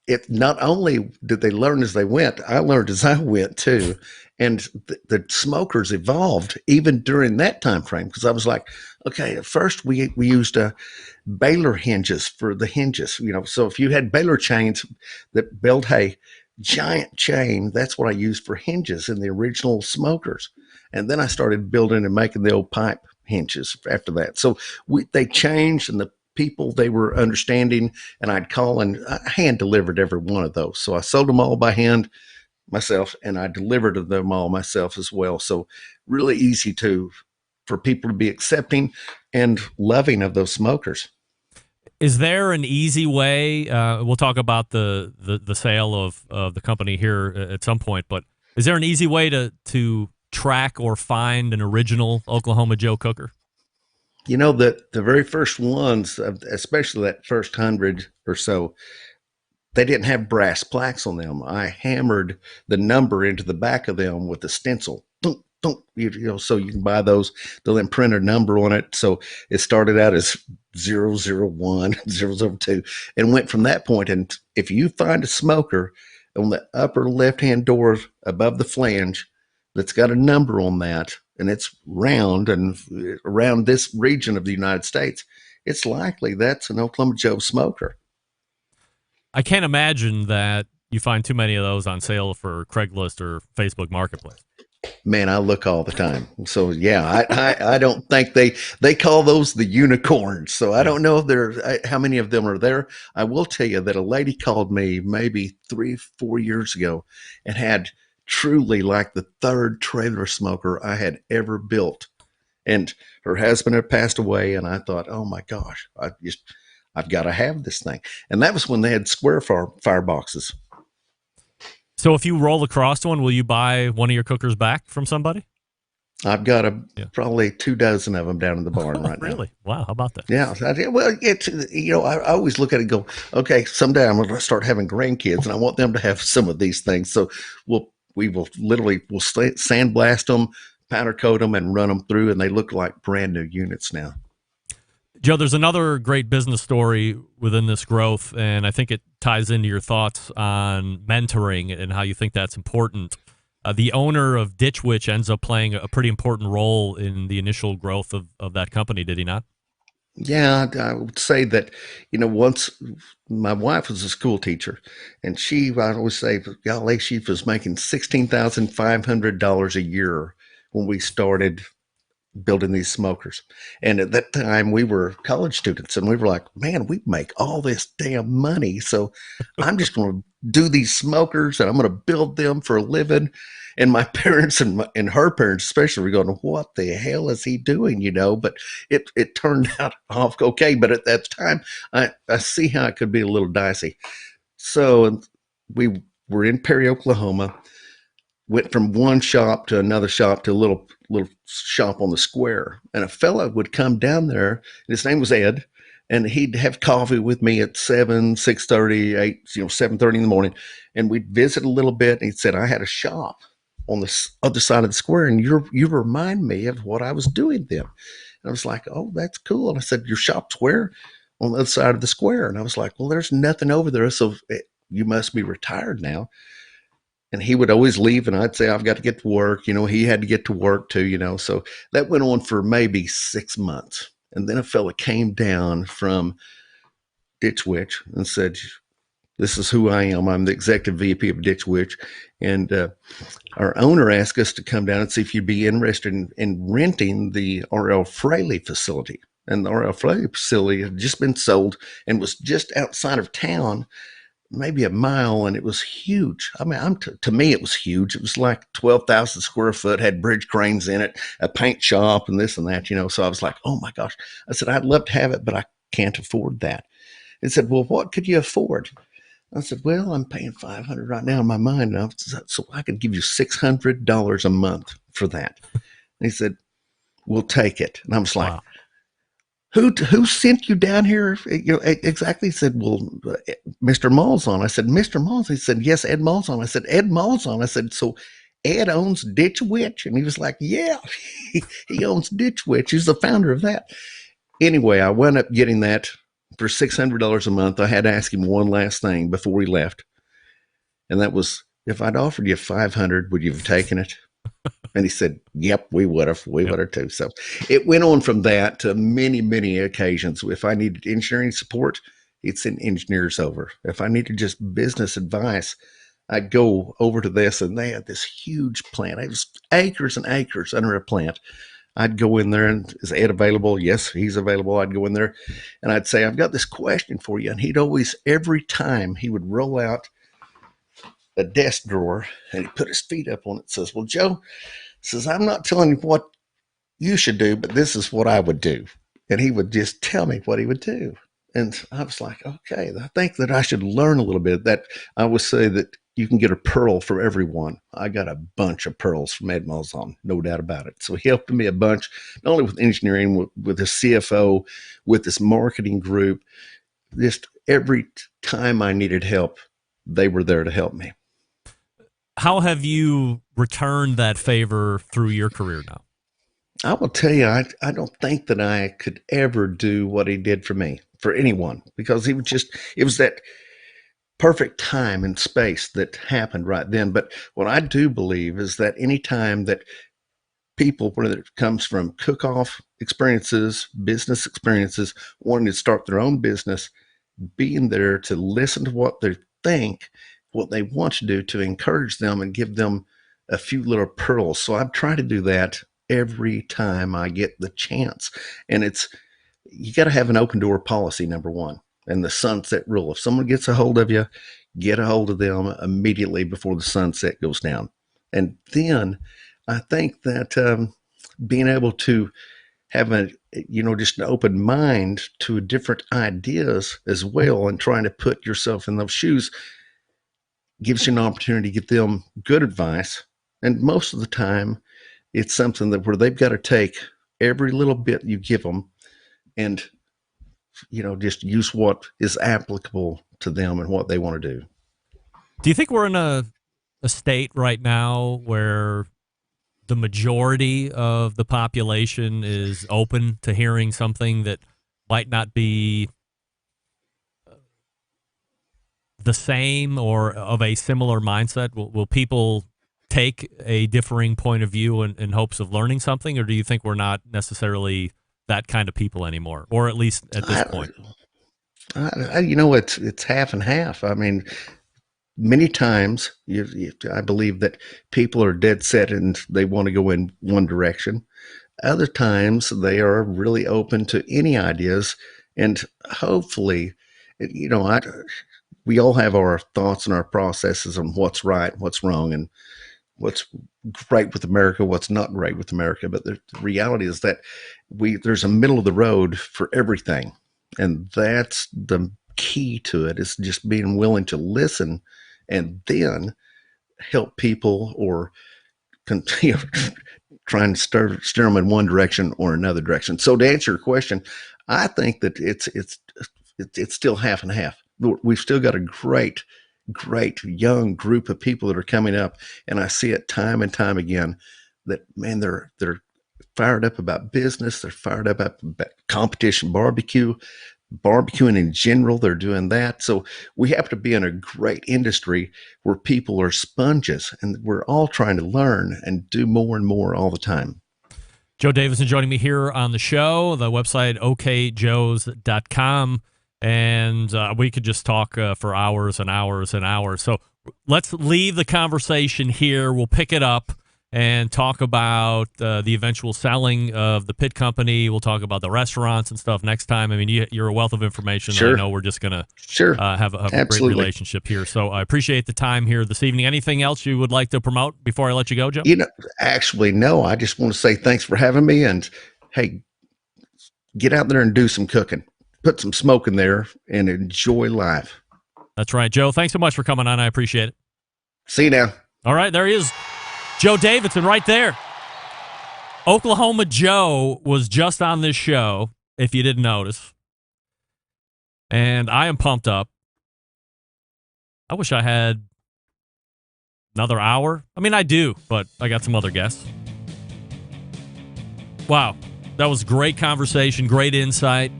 Speaker 9: it not only did they learn as they went, I learned as I went too. And the smokers evolved even during that time frame, because I was like, okay, at first we used baler hinges for the hinges. So if you had baler chains that built a giant chain, that's what I used for hinges in the original smokers. And then I started building and making the old pipe hinges after that. So they changed, and the people, they were understanding, and I'd call and I hand delivered every one of those. So I sold them all by hand myself, and I delivered them all myself as well. So really easy for people to be accepting and loving of those smokers.
Speaker 5: Is there an easy way? We'll talk about the sale of the company here at some point, but is there an easy way to track or find an original Oklahoma Joe cooker?
Speaker 9: The very first ones, especially that first 100 or so, they didn't have brass plaques on them. I hammered the number into the back of them with a stencil. So you can buy those. They'll then print a number on it. So it started out as 001, 002, and went from that point. And if you find a smoker on the upper left-hand door above the flange that's got a number on that, and it's round and around this region of the United States, it's likely that's an Oklahoma Joe smoker.
Speaker 5: I can't imagine that you find too many of those on sale for Craigslist or Facebook Marketplace.
Speaker 9: Man, I look all the time. So yeah, I don't think they call those the unicorns. So I don't know if how many of them are there. I will tell you that a lady called me maybe 3-4 years ago and had truly like the third trailer smoker I had ever built. And her husband had passed away, and I thought, oh my gosh, I've got to have this thing. And that was when they had square fireboxes.
Speaker 5: So if you roll across one, will you buy one of your cookers back from somebody?
Speaker 9: I've got probably 24 of them down in the barn right now.
Speaker 5: Really? Wow. How about that?
Speaker 9: Yeah. Well, I always look at it and go, okay, someday I'm going to start having grandkids, and I want them to have some of these things. So we'll sandblast them, powder coat them, and run them through, and they look like brand new units now.
Speaker 5: Joe, there's another great business story within this growth, and I think it ties into your thoughts on mentoring and how you think that's important. The owner of Ditch Witch ends up playing a pretty important role in the initial growth of that company, did he not?
Speaker 9: Yeah, I would say that, once my wife was a school teacher, and I always say, golly, she was making $16,500 a year when we started building these smokers. And at that time we were college students, and we were like, man, we make all this damn money. So I'm just going to do these smokers and I'm going to build them for a living. And my parents and her parents especially were going, what the hell is he doing? But it turned out off okay. But at that time, I see how it could be a little dicey. So we were in Perry, Oklahoma, went from one shop to another shop to a little shop on the square. And a fella would come down there, and his name was Ed, and he'd have coffee with me at 7, 6:30, 8, 7:30 in the morning. And we'd visit a little bit. And he said, I had a shop on the other side of the square, and you remind me of what I was doing then. And I was like, oh, that's cool. And I said, your shop's where? On the other side of the square. And I was like, well, there's nothing over there. So you must be retired now. And he would always leave, and I'd say, I've got to get to work. He had to get to work too, So that went on for maybe 6 months. And then a fella came down from Ditch Witch and said, this is who I am. I'm the executive VP of Ditch Witch. And our owner asked us to come down and see if you'd be interested in renting the R.L. Fraley facility. And the R.L. Fraley facility had just been sold and was just outside of town, maybe a mile, and it was huge. I mean, to me, it was huge. It was like 12,000 square foot, had bridge cranes in it, a paint shop, and this and that, So I was like, oh my gosh. I said, I'd love to have it, but I can't afford that. He said, well, what could you afford? I said, well, I'm paying $500 right now in my mind, so I could give you $600 a month for that. And he said, we'll take it. And I was like, wow. Who sent you down here? Exactly. He said, well, Mr. Malzahn. I said, Mr. Malzahn. He said, yes, Ed Malzahn. I said, Ed Malzahn. I said, so Ed owns Ditch Witch? And he was like, yeah, he owns Ditch Witch. He's the founder of that. Anyway, I wound up getting that for $600 a month. I had to ask him one last thing before he left. And that was, if I'd offered you $500, would you have taken it? And he said, yep, we would have. We would have too. So it went on from that to many, many occasions. If I needed engineering support, he'd send engineers over. If I needed just business advice, I'd go over to this, and they had this huge plant. It was acres and acres under a plant. I'd go in there, and is Ed available? Yes, he's available. I'd go in there, and I'd say, I've got this question for you. And he'd always, every time, he would roll out a desk drawer, and he put his feet up on it, says, well, Joe, says, I'm not telling you what you should do, but this is what I would do. And he would just tell me what he would do. And I was like, okay, I think that I should learn a little bit. That I would say that you can get a pearl for everyone. I got a bunch of pearls from Ed Malzahn, no doubt about it. So he helped me a bunch, not only with engineering, with his CFO, with this marketing group. Just every time I needed help, they were there to help me.
Speaker 5: How have you returned that favor through your career now?
Speaker 9: I will tell you, I don't think that I could ever do what he did for me, for anyone, because it was that perfect time and space that happened right then. But what I do believe is that any time that people, whether it comes from cook-off experiences, business experiences, wanting to start their own business, being there to listen to what they think, what they want to do, to encourage them and give them a few little pearls. So I try to do that every time I get the chance. And you got to have an open door policy, number one, and the sunset rule. If someone gets a hold of you, get a hold of them immediately before the sunset goes down. And then I think that being able to have just an open mind to different ideas as well, and trying to put yourself in those shoes, gives you an opportunity to get them good advice. And most of the time, it's something that where they've got to take every little bit you give them and, just use what is applicable to them and what they want to do.
Speaker 5: Do you think we're in a state right now where the majority of the population is open to hearing something that might not be the same or of a similar mindset? Will people take a differing point of view in hopes of learning something, or do you think we're not necessarily that kind of people anymore, or at least at this point?
Speaker 9: It's half and half. I mean, many times I believe that people are dead set and they want to go in one direction. Other times they are really open to any ideas, and hopefully, we all have our thoughts and our processes on what's right, what's wrong, and what's great with America, what's not great with America. But the reality is that there's a middle of the road for everything. And that's the key to it, is just being willing to listen and then help people, or continue try and steer them in one direction or another direction. So to answer your question, I think that it's still half and half. We've still got a great young group of people that are coming up, and I see it time and time again that, man, they're fired up about business. They're fired up about competition barbecuing in general. They're doing that. So we have to be in a great industry where people are sponges, and we're all trying to learn and do more and more all the time.
Speaker 5: Joe Davidson joining me here on the show, the website okjoes.com. And we could just talk for hours and hours and hours. So let's leave the conversation here. We'll pick it up and talk about the eventual selling of the pit company. We'll talk about the restaurants and stuff next time. I mean, you're a wealth of information.
Speaker 9: Sure.
Speaker 5: I know we're just going to have a great
Speaker 9: Absolutely.
Speaker 5: relationship here. So I appreciate the time here this evening. Anything else you would like to promote before I let you go, Joe?
Speaker 9: Actually, no. I just want to say thanks for having me. And, hey, get out there and do some cooking. Put some smoke in there and enjoy life.
Speaker 5: That's right, Joe. Thanks so much for coming on. I appreciate it.
Speaker 9: See you now.
Speaker 5: All right, there he is. Joe Davidson right there. Oklahoma Joe was just on this show, if you didn't notice. And I am pumped up. I wish I had another hour. I mean, I do, but I got some other guests. Wow. That was great conversation, great insight.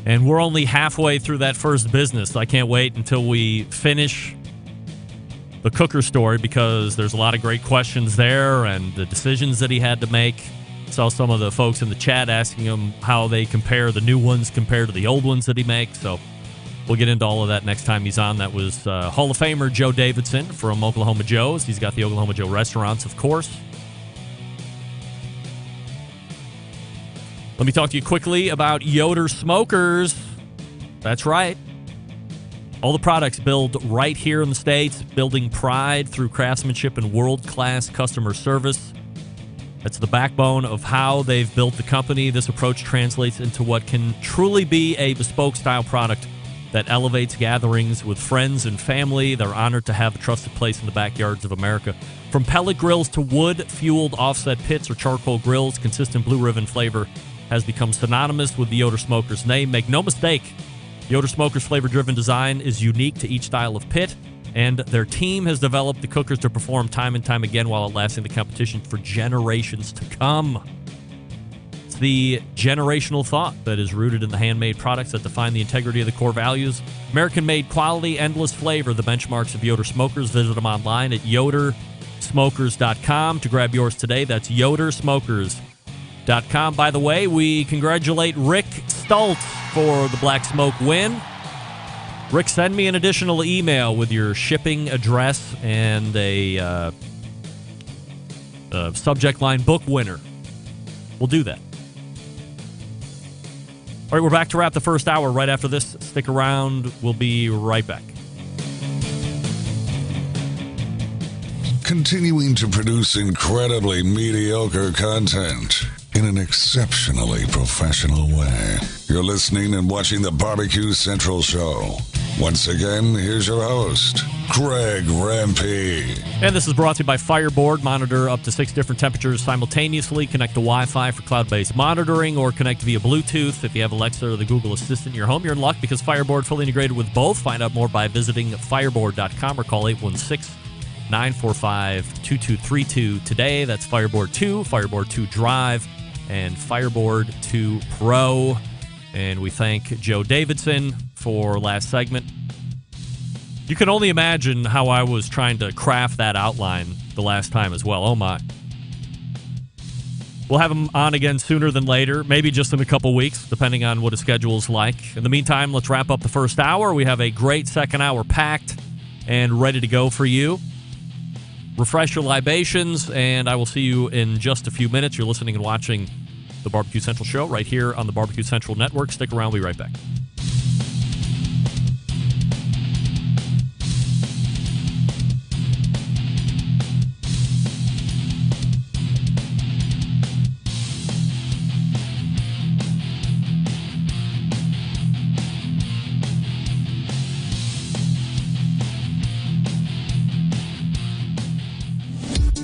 Speaker 5: And we're only halfway through that first business. I can't wait until we finish the cooker story, because there's a lot of great questions there and the decisions that he had to make. Saw some of the folks in the chat asking him how they compare the new ones compared to the old ones that he makes. So we'll get into all of that next time he's on. That was Hall of Famer Joe Davidson from Oklahoma Joe's. He's got the Oklahoma Joe restaurants, of course. Let me talk to you quickly about Yoder Smokers. That's right. All the products built right here in the States, building pride through craftsmanship and world-class customer service. That's the backbone of how they've built the company. This approach translates into what can truly be a bespoke-style product that elevates gatherings with friends and family. They're honored to have a trusted place in the backyards of America. From pellet grills to wood-fueled offset pits or charcoal grills, consistent blue ribbon flavor has become synonymous with the Yoder Smokers name. Make no mistake, Yoder Smokers flavor-driven design is unique to each style of pit, and their team has developed the cookers to perform time and time again while outlasting the competition for generations to come. It's the generational thought that is rooted in the handmade products that define the integrity of the core values. American-made quality, endless flavor, the benchmarks of Yoder Smokers. Visit them online at yodersmokers.com to grab yours today. That's yodersmokers.com. By the way, we congratulate Rick Stoltz for the Black Smoke win. Rick, send me an additional email with your shipping address and a subject line book winner. We'll do that. All right, we're back to wrap the first hour right after this. Stick around. We'll be right back.
Speaker 6: Continuing to produce incredibly mediocre content in an exceptionally professional way. You're listening and watching the BBQ Central Show. Once again, here's your host, Greg Rempe.
Speaker 5: And this is brought to you by Fireboard. Monitor up to 6 different temperatures simultaneously. Connect to Wi-Fi for cloud-based monitoring, or connect via Bluetooth. If you have Alexa or the Google Assistant in your home, you're in luck, because Fireboard fully integrated with both. Find out more by visiting fireboard.com or call 816-945-2232 today. That's Fireboard 2, Fireboard 2 Drive, and Fireboard 2 Pro. And we thank Joe Davidson for last segment. You can only imagine how I was trying to craft that outline the last time as well. Oh, my. We'll have him on again sooner than later, maybe just in a couple weeks, depending on what his schedule's like. In the meantime, let's wrap up the first hour. We have a great second hour packed and ready to go for you. Refresh your libations, and I will see you in just a few minutes. You're listening and watching the BBQ Central Show right here on the BBQ Central Network. Stick around. We'll be right back.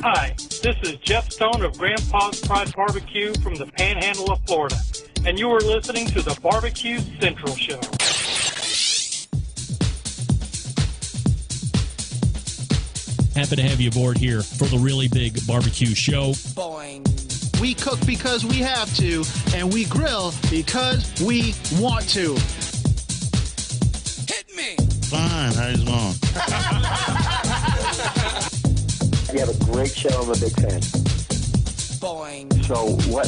Speaker 10: Hi, this is Jeff Stone of Grandpa's Pride Barbecue from the Panhandle of Florida, and you are listening to the BBQ Central Show.
Speaker 11: Happy to have you aboard here for the really big barbecue show.
Speaker 12: Boing. We cook because we have to, and we grill because we want to.
Speaker 2: Hit me.
Speaker 13: Fine, how's it going?
Speaker 14: You have a great show. I'm a big fan.
Speaker 2: Boing.
Speaker 14: So what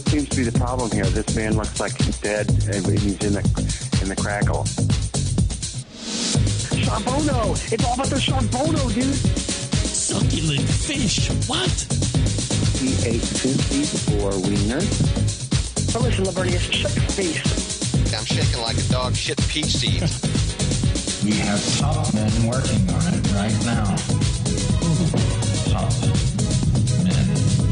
Speaker 14: seems to be the problem here? This man looks like he's dead, and he's in the crackle.
Speaker 12: Charbono! It's all about the charbono, dude!
Speaker 11: Succulent fish. What?
Speaker 14: He ate sushi or wiener.
Speaker 12: Oh, listen, Lavernius, shut your face.
Speaker 15: I'm shaking like a dog shit peach seeds.
Speaker 16: We have top men working on it right now. Top men.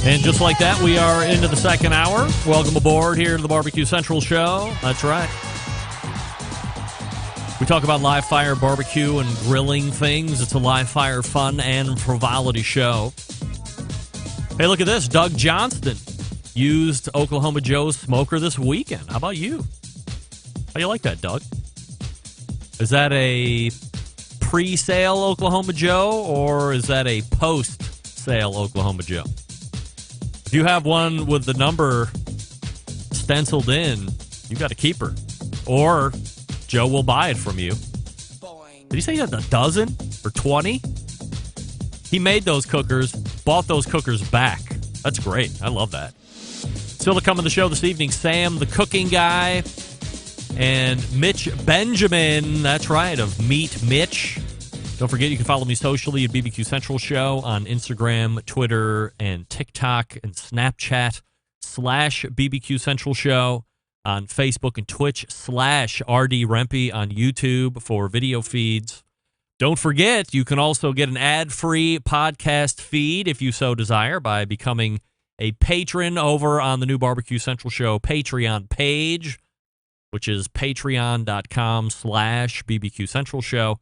Speaker 5: And just like that, we are into the second hour. Welcome aboard here to the BBQ Central Show. That's right. We talk about live fire barbecue and grilling things. It's a live fire fun and frivolity show. Hey, look at this. Doug Johnston used Oklahoma Joe's smoker this weekend. How about you? How do you like that, Doug? Is that a pre-sale Oklahoma Joe, or is that a post-sale Oklahoma Joe? If you have one with the number stenciled in, you got to keep her. Or Joe will buy it from you. Did he say he had a dozen or 20? He made those cookers, bought those cookers back. That's great. I love that. Still to come on the show this evening, Sam, the cooking guy, and Mitch Benjamin. That's right, of Meet Mitch. Don't forget, you can follow me socially at BBQ Central Show on Instagram, Twitter, and TikTok, and Snapchat /BBQ Central Show. On Facebook and Twitch /RD Rempe on YouTube for video feeds. Don't forget, you can also get an ad-free podcast feed if you so desire by becoming a patron over on the new BBQ Central Show Patreon page, which is patreon.com/BBQ Central Show.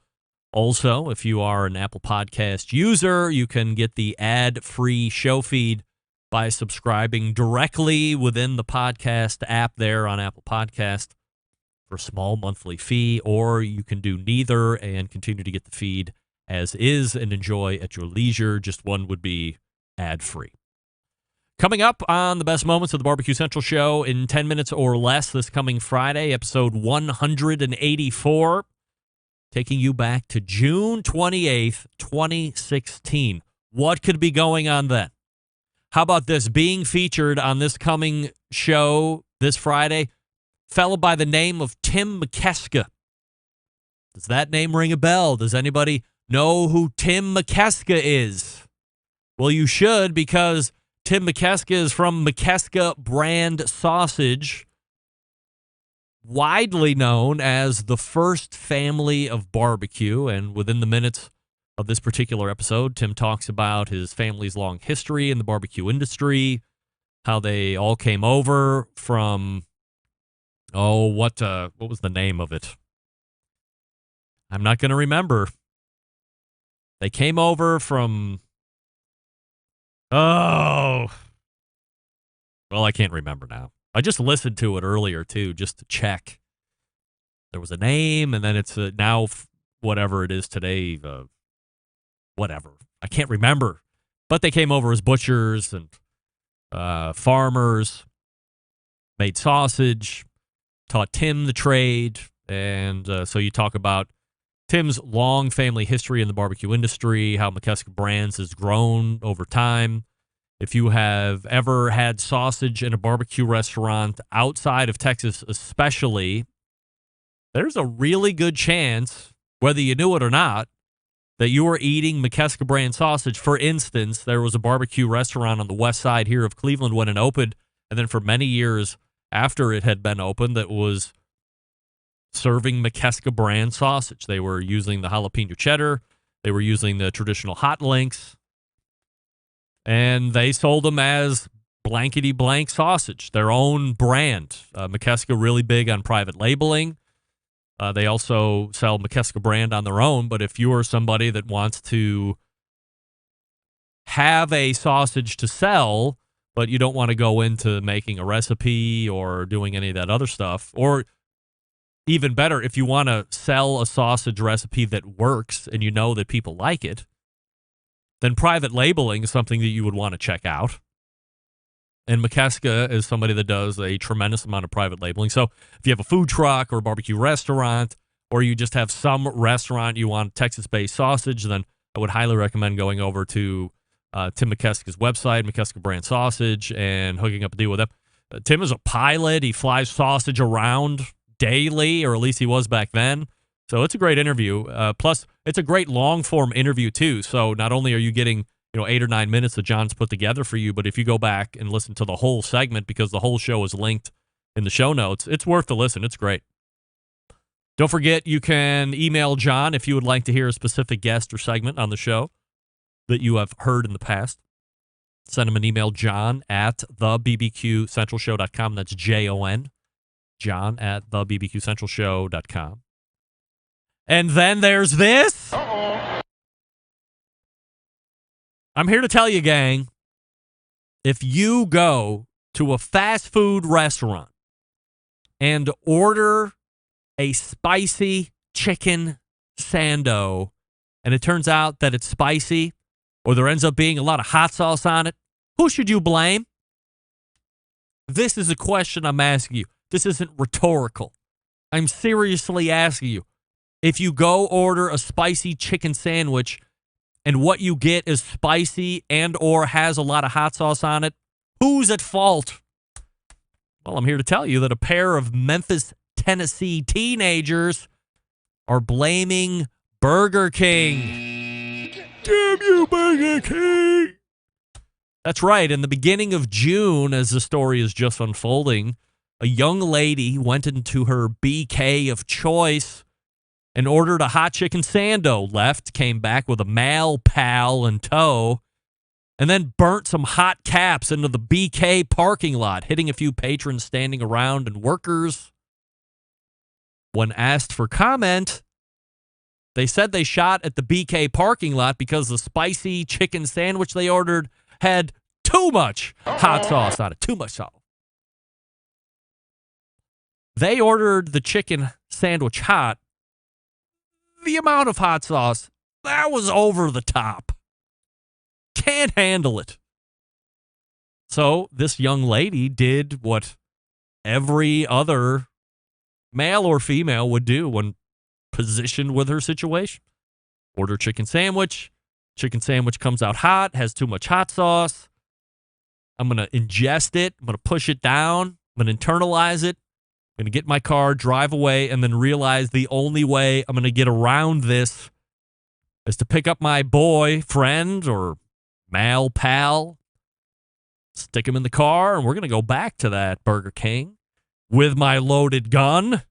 Speaker 5: Also, if you are an Apple Podcast user, you can get the ad-free show feed by subscribing directly within the podcast app there on Apple Podcast for a small monthly fee, or you can do neither and continue to get the feed as is and enjoy at your leisure. Just one would be ad-free. Coming up on the best moments of the BBQ Central Show in 10 minutes or less this coming Friday, episode 184, taking you back to June 28th, 2016. What could be going on then? How about this? Being featured on this coming show this Friday, fellow by the name of Tim McKeska. Does that name ring a bell? Does anybody know who Tim McKeska is? Well, you should, because Tim McKeska is from McKeska brand sausage, widely known as the first family of barbecue. And within the minutes of this particular episode, Tim talks about his family's long history in the barbecue industry, how they all came over from, what was the name of it? I'm not going to remember. They came over from, well, I can't remember now. I just listened to it earlier, too, just to check. There was a name, and then it's now whatever it is today, whatever. I can't remember. But they came over as butchers and farmers, made sausage, taught Tim the trade. And so you talk about Tim's long family history in the barbecue industry, how McKeska Brands has grown over time. If you have ever had sausage in a barbecue restaurant outside of Texas especially, there's a really good chance, whether you knew it or not, that you were eating McKeska brand sausage. For instance, there was a barbecue restaurant on the west side here of Cleveland when it opened, and then for many years after it had been opened, that was serving McKeska brand sausage. They were using the jalapeno cheddar. They were using the traditional hot links, and they sold them as blankety blank sausage, their own brand. McKeska really big on private labeling. They also sell McKeska brand on their own, but if you are somebody that wants to have a sausage to sell, but you don't want to go into making a recipe or doing any of that other stuff. Or even better, if you want to sell a sausage recipe that works and you know that people like it, then private labeling is something that you would want to check out. And McKeska is somebody that does a tremendous amount of private labeling. So if you have a food truck or a barbecue restaurant, or you just have some restaurant you want Texas-based sausage, then I would highly recommend going over to Tim McKeska's website, McKeska Brand Sausage, and hooking up a deal with them. Tim is a pilot. He flies sausage around daily, or at least he was back then. So it's a great interview. Plus, it's a great long-form interview, too. So not only are you getting 8 or 9 minutes that John's put together for you, but if you go back and listen to the whole segment, because the whole show is linked in the show notes, it's worth the listen. It's great. Don't forget, you can email John if you would like to hear a specific guest or segment on the show that you have heard in the past. Send him an email, john@thebbqcentralshow.com. That's Jon, john@thebbqcentralshow.com. And then there's this. I'm here to tell you, gang, if you go to a fast food restaurant and order a spicy chicken sando, and it turns out that it's spicy, or there ends up being a lot of hot sauce on it, who should you blame? This is a question I'm asking you. This isn't rhetorical. I'm seriously asking you. If you go order a spicy chicken sandwich and what you get is spicy and or has a lot of hot sauce on it, who's at fault? Well, I'm here to tell you that a pair of Memphis, Tennessee teenagers are blaming Burger King. Damn you, Burger King! That's right. In the beginning of June, as the story is just unfolding, a young lady went into her BK of choice and ordered a hot chicken sando, left, came back with a male pal in tow, and then burnt some hot caps into the BK parking lot, hitting a few patrons standing around and workers. When asked for comment, they said they shot at the BK parking lot because the spicy chicken sandwich they ordered had too much hot sauce on it, too much sauce. They ordered the chicken sandwich hot. The amount of hot sauce, that was over the top. Can't handle it. So this young lady did what every other male or female would do when positioned with her situation. Order chicken sandwich. Chicken sandwich comes out hot, has too much hot sauce. I'm going to ingest it. I'm going to push it down. I'm going to internalize it. I'm going to get in my car, drive away, and then realize the only way I'm going to get around this is to pick up my boyfriend or male pal, stick him in the car, and we're going to go back to that Burger King with my loaded gun.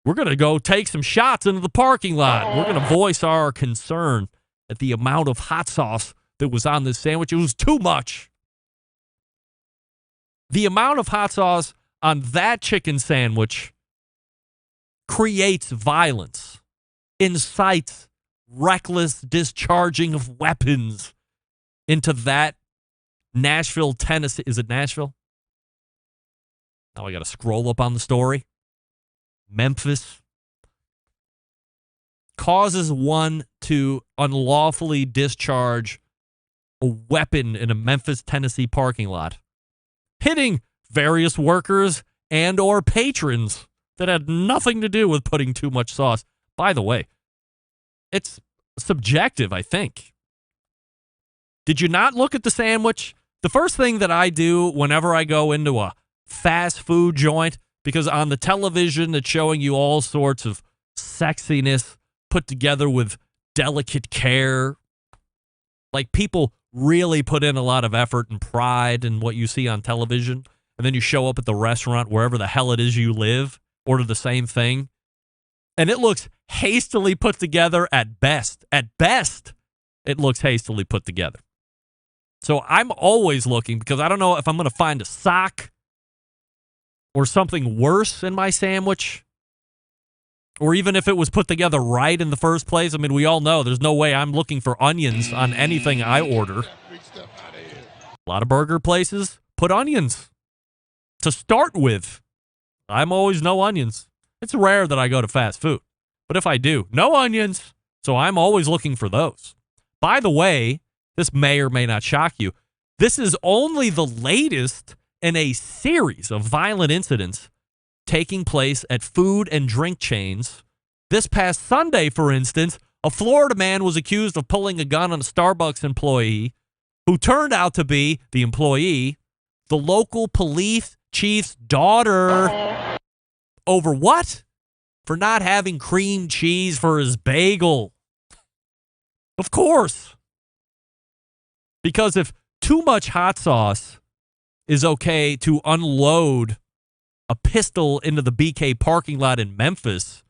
Speaker 5: We're going to go take some shots into the parking lot. We're going to voice our concern at the amount of hot sauce that was on this sandwich. It was too much. The amount of hot sauce on that chicken sandwich creates violence, incites reckless discharging of weapons into that Nashville, Tennessee. Is it Nashville? Now I got to scroll up on the story. Memphis. Causes one to unlawfully discharge a weapon in a Memphis, Tennessee parking lot, hitting various workers and or patrons that had nothing to do with putting too much sauce. By the way, it's subjective, I think. Did you not look at the sandwich? The first thing that I do whenever I go into a fast food joint, because on the television it's showing you all sorts of sexiness put together with delicate care. Like, people really put in a lot of effort and pride in what you see on television. And then you show up at the restaurant, wherever the hell it is you live, order the same thing, and it looks hastily put together at best. At best, it looks hastily put together. So I'm always looking, because I don't know if I'm going to find a sock or something worse in my sandwich, or even if it was put together right in the first place. I mean, we all know there's no way I'm looking for onions on anything I order. A lot of burger places put onions to start with. I'm always no onions. It's rare that I go to fast food. But if I do, no onions. So I'm always looking for those. By the way, this may or may not shock you. This is only the latest in a series of violent incidents taking place at food and drink chains. This past Sunday, for instance, a Florida man was accused of pulling a gun on a Starbucks employee who turned out to be the employee, the local police chief's daughter. Over what? For not having cream cheese for his bagel. Of course. Because if too much hot sauce is okay to unload a pistol into the BK parking lot in Memphis,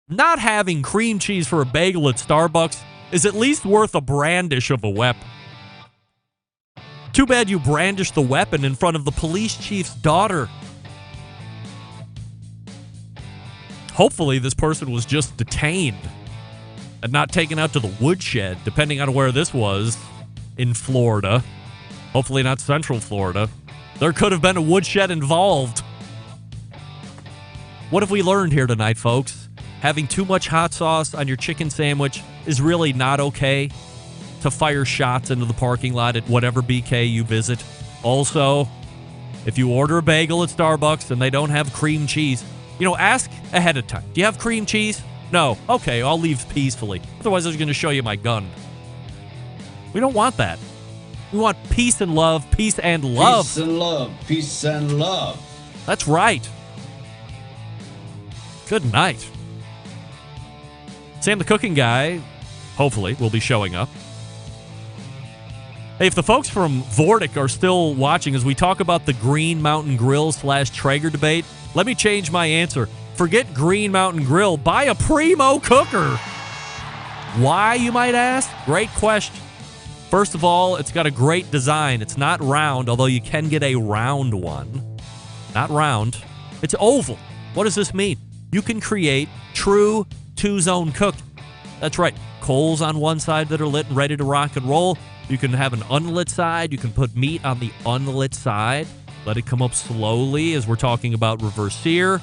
Speaker 5: not having cream cheese for a bagel at Starbucks is at least worth a brandish of a weapon. Too bad you brandish the weapon in front of the police chief's daughter. Hopefully this person was just detained and not taken out to the woodshed, depending on where this was in Florida. Hopefully not Central Florida. There could have been a woodshed involved. What have we learned here tonight, folks? Having too much hot sauce on your chicken sandwich is really not okay. To fire shots into the parking lot at whatever BK you visit. Also, if you order a bagel at Starbucks and they don't have cream cheese, ask ahead of time. Do you have cream cheese? No. Okay, I'll leave peacefully. Otherwise, I was going to show you my gun. We don't want that. We want peace and love. Peace and love.
Speaker 16: Peace and love. Peace and love.
Speaker 5: That's right. Good night. Sam the Cooking Guy, hopefully, will be showing up. Hey, if the folks from Vortic are still watching as we talk about the Green Mountain Grill / Traeger debate, let me change my answer. Forget Green Mountain Grill. Buy a Primo cooker. Why, you might ask? Great question. First of all, it's got a great design. It's not round, although you can get a round one. Not round. It's oval. What does this mean? You can create true two-zone cooking. That's right. Coals on one side that are lit and ready to rock and roll. You can have an unlit side. You can put meat on the unlit side. Let it come up slowly as we're talking about reverse sear.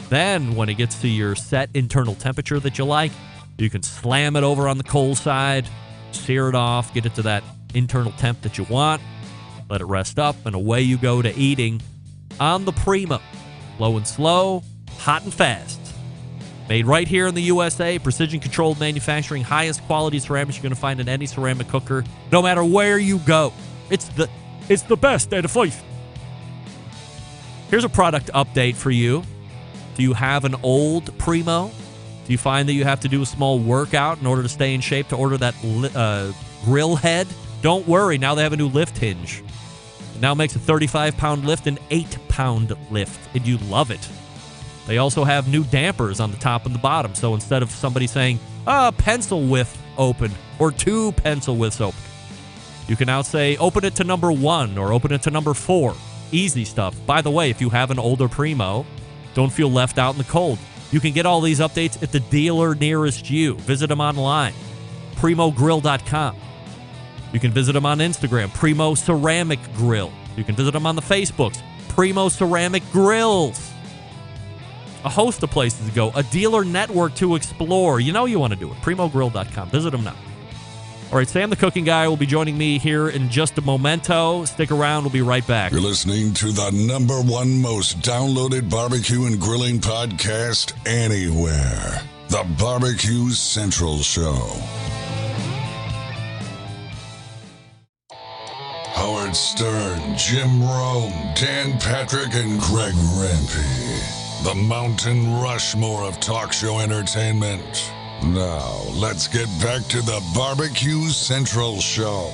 Speaker 5: Then, when it gets to your set internal temperature that you like, you can slam it over on the coal side, sear it off, get it to that internal temp that you want, let it rest up, and away you go to eating on the Primo. Low and slow, hot and fast. Made right here in the USA, precision-controlled manufacturing, highest quality ceramics you're going to find in any ceramic cooker, no matter where you go. It's the best at a fight. Here's a product update for you. Do you have an old Primo? Do you find that you have to do a small workout in order to stay in shape to order that grill head? Don't worry, now they have a new lift hinge. It now makes a 35-pound lift an 8-pound lift, and you love it. They also have new dampers on the top and the bottom, so instead of somebody saying, pencil width open, or 2 pencil widths open, you can now say, open it to number 1, or open it to number 4. Easy stuff. By the way, if you have an older Primo, don't feel left out in the cold. You can get all these updates at the dealer nearest you. Visit them online, primogrill.com. You can visit them on Instagram, Primo Ceramic Grill. You can visit them on the Facebooks, Primo Ceramic Grills. A host of places to go, a dealer network to explore. You know you want to do it. primogrill.com. Visit them now. All right, Sam the Cooking Guy will be joining me here in just a momento. Stick around. We'll be right back.
Speaker 6: You're listening to the #1 most downloaded barbecue and grilling podcast anywhere. The BBQ Central Show. Howard Stern, Jim Rome, Dan Patrick, and Greg Rempe. The Mountain Rushmore of talk show entertainment. Now, let's get back to the BBQ Central Show.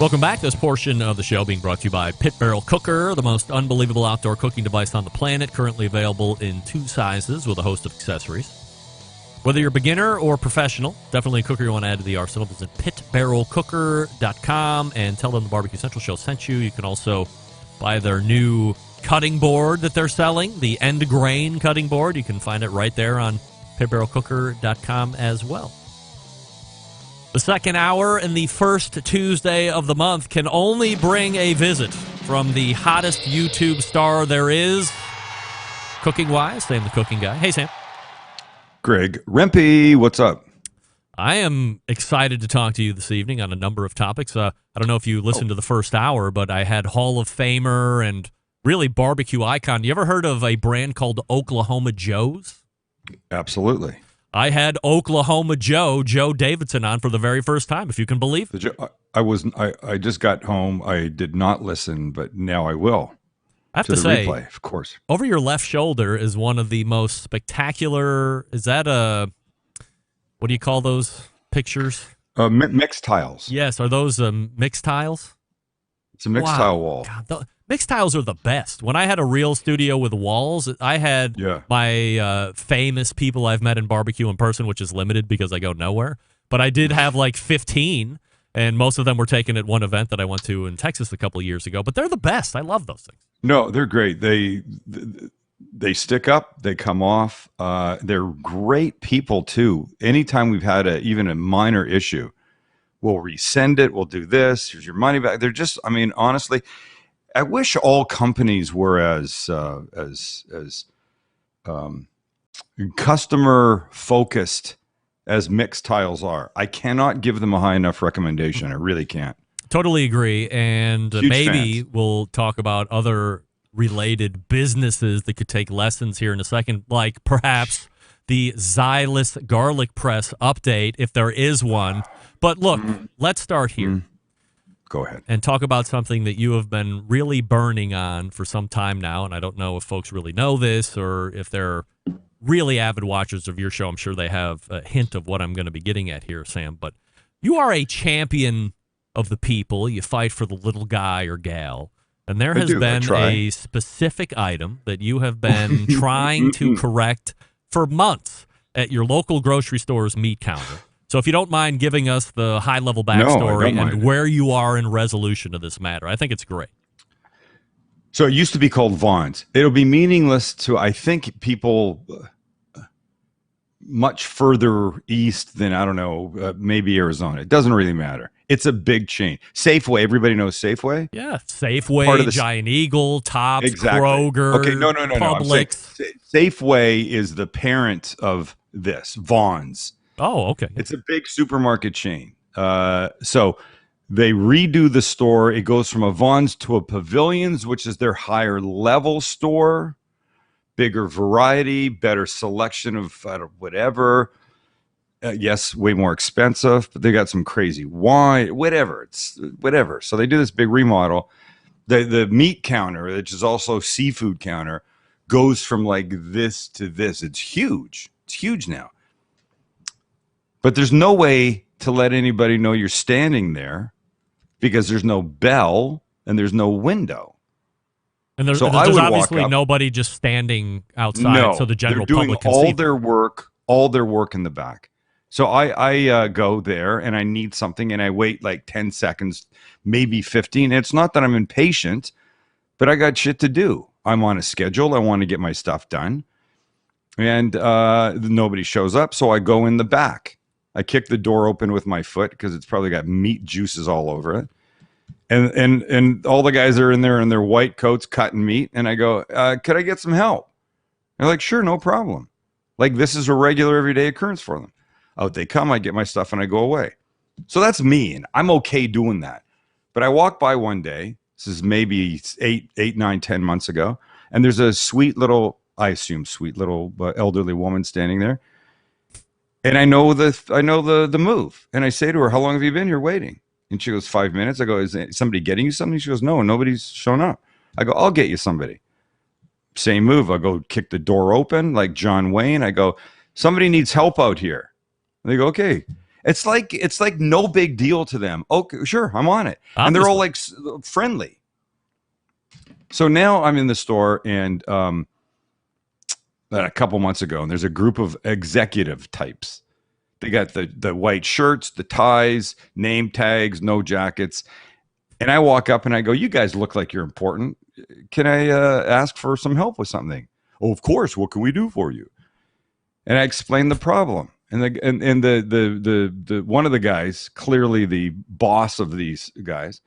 Speaker 5: Welcome back. This portion of the show being brought to you by Pit Barrel Cooker, the most unbelievable outdoor cooking device on the planet, currently available in 2 sizes with a host of accessories. Whether you're a beginner or professional, definitely a cooker you want to add to the arsenal, visit pitbarrelcooker.com and tell them the BBQ Central Show sent you. You can also buy their new cutting board that they're selling, the end grain cutting board. You can find it right there on pitbarrelcooker.com as well. The second hour and the first Tuesday of the month can only bring a visit from the hottest YouTube star there is, cooking-wise. Sam, the cooking guy. Hey, Sam.
Speaker 13: Greg Rempe, what's up?
Speaker 5: I am excited to talk to you this evening on a number of topics. I don't know if you listened to the first hour, but I had Hall of Famer and really barbecue icon. You ever heard of a brand called Oklahoma Joe's?
Speaker 13: Absolutely.
Speaker 5: I had Oklahoma Joe Davidson on for the very first time, if you can believe.
Speaker 13: I just got home. I did not listen, but now I will.
Speaker 5: I have to say,
Speaker 13: replay, of course.
Speaker 5: Over your left shoulder is one of the most spectacular. Is that a, what do you call those pictures?
Speaker 13: Mixed tiles.
Speaker 5: Yes. Are those mixed tiles?
Speaker 13: It's a mixed tile wall.
Speaker 5: God, mixed tiles are the best. When I had a real studio with walls, I had my famous people I've met in barbecue in person, which is limited because I go nowhere. But I did have like 15, and most of them were taken at one event that I went to in Texas a couple of years ago. But they're the best. I love those things.
Speaker 13: No, they're great. They stick up. They come off. They're great people, too. Anytime we've had even a minor issue, we'll resend it. We'll do this. Here's your money back. They're just, I mean, honestly, I wish all companies were as customer focused as mixed tiles are. I cannot give them a high enough recommendation. I really can't.
Speaker 5: Totally agree. And maybe we'll talk about other related businesses that could take lessons here in a second, like perhaps the Xylus garlic press update, if there is one. But look, let's start here.
Speaker 13: Go ahead.
Speaker 5: And talk about something that you have been really burning on for some time now. And I don't know if folks really know this or if they're really avid watchers of your show. I'm sure they have a hint of what I'm going to be getting at here, Sam. But you are a champion of the people. You fight for the little guy or gal. And there has been a specific item that you have been trying to correct for months at your local grocery store's meat counter. So if you don't mind giving us the high-level backstory and where you are in resolution of this matter, I think it's great.
Speaker 13: So it used to be called Vaughn's. It'll be meaningless to, I think, people much further east than, I don't know, maybe Arizona. It doesn't really matter. It's a big chain. Safeway, everybody knows Safeway?
Speaker 5: Yeah, Safeway, Giant Eagle, Tops, Kroger,
Speaker 13: Okay, no.
Speaker 5: Publix.
Speaker 13: Safeway is the parent of this, Vaughn's.
Speaker 5: Oh, okay.
Speaker 13: It's a big supermarket chain. So they redo the store. It goes from a Vaughn's to a Pavilions, which is their higher level store. Bigger variety, better selection of whatever. Yes, way more expensive, but they got some crazy wine, whatever. It's whatever. So they do this big remodel. The meat counter, which is also seafood counter, goes from like this to this. It's huge. It's huge now. But there's no way to let anybody know you're standing there because there's no bell and there's no window.
Speaker 5: And there's obviously nobody just standing outside, so the general public can see.
Speaker 13: They're doing all their work in the back. So I go there and I need something and I wait like 10 seconds, maybe 15. It's not that I'm impatient, but I got shit to do. I'm on a schedule. I want to get my stuff done. And nobody shows up, so I go in the back. I kick the door open with my foot because it's probably got meat juices all over it. And all the guys are in there in their white coats cutting meat. And I go, could I get some help? They're like, sure, no problem. Like this is a regular everyday occurrence for them. Out they come, I get my stuff and I go away. So that's me. And I'm okay doing that. But I walked by one day. This is maybe 8, 9, 10 months ago. And there's a sweet little, I assume sweet little elderly woman standing there. And I know the move. And I say to her, how long have you been here waiting? And she goes, 5 minutes. I go, is somebody getting you something? She goes, no, nobody's shown up. I go, I'll get you somebody. Same move. I go kick the door open like John Wayne. I go, somebody needs help out here. And they go, okay. It's like no big deal to them. Okay, sure, I'm on it. And they're all like friendly. So now I'm in the store and a couple months ago, and there's a group of executive types. They got the white shirts, the ties, name tags, no jackets. And I walk up and I go, you guys look like you're important. Can I ask for some help with something? Oh, of course. What can we do for you? And I explained the problem. And the one of the guys, clearly the boss of these guys,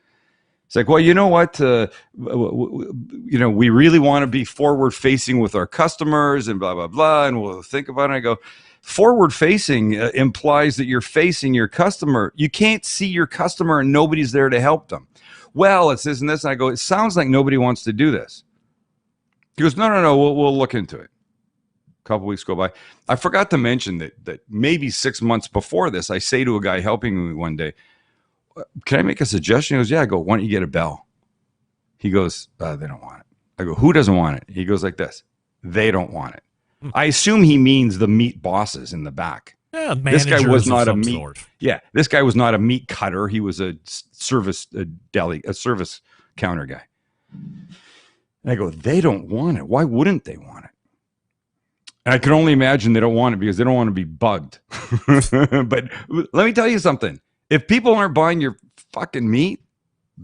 Speaker 13: it's like, well, you know what? We really want to be forward facing with our customers and blah, blah, blah. And we'll think about it. And I go, forward facing implies that you're facing your customer. You can't see your customer and nobody's there to help them. Well, it's this and this. And I go, it sounds like nobody wants to do this. He goes, no, we'll look into it. A couple weeks go by. I forgot to mention that maybe 6 months before this, I say to a guy helping me one day, can I make a suggestion? He goes, yeah. I go, why don't you get a bell? He goes, they don't want it. I go, who doesn't want it? He goes like this, they don't want it. I assume he means the meat bosses in the back.
Speaker 5: Yeah,
Speaker 13: this guy was not a meat.
Speaker 5: Sort.
Speaker 13: Yeah, this guy was not a meat cutter. He was a service counter guy. And I go, they don't want it. Why wouldn't they want it? And I can only imagine they don't want it because they don't want to be bugged. But let me tell you something. If people aren't buying your fucking meat,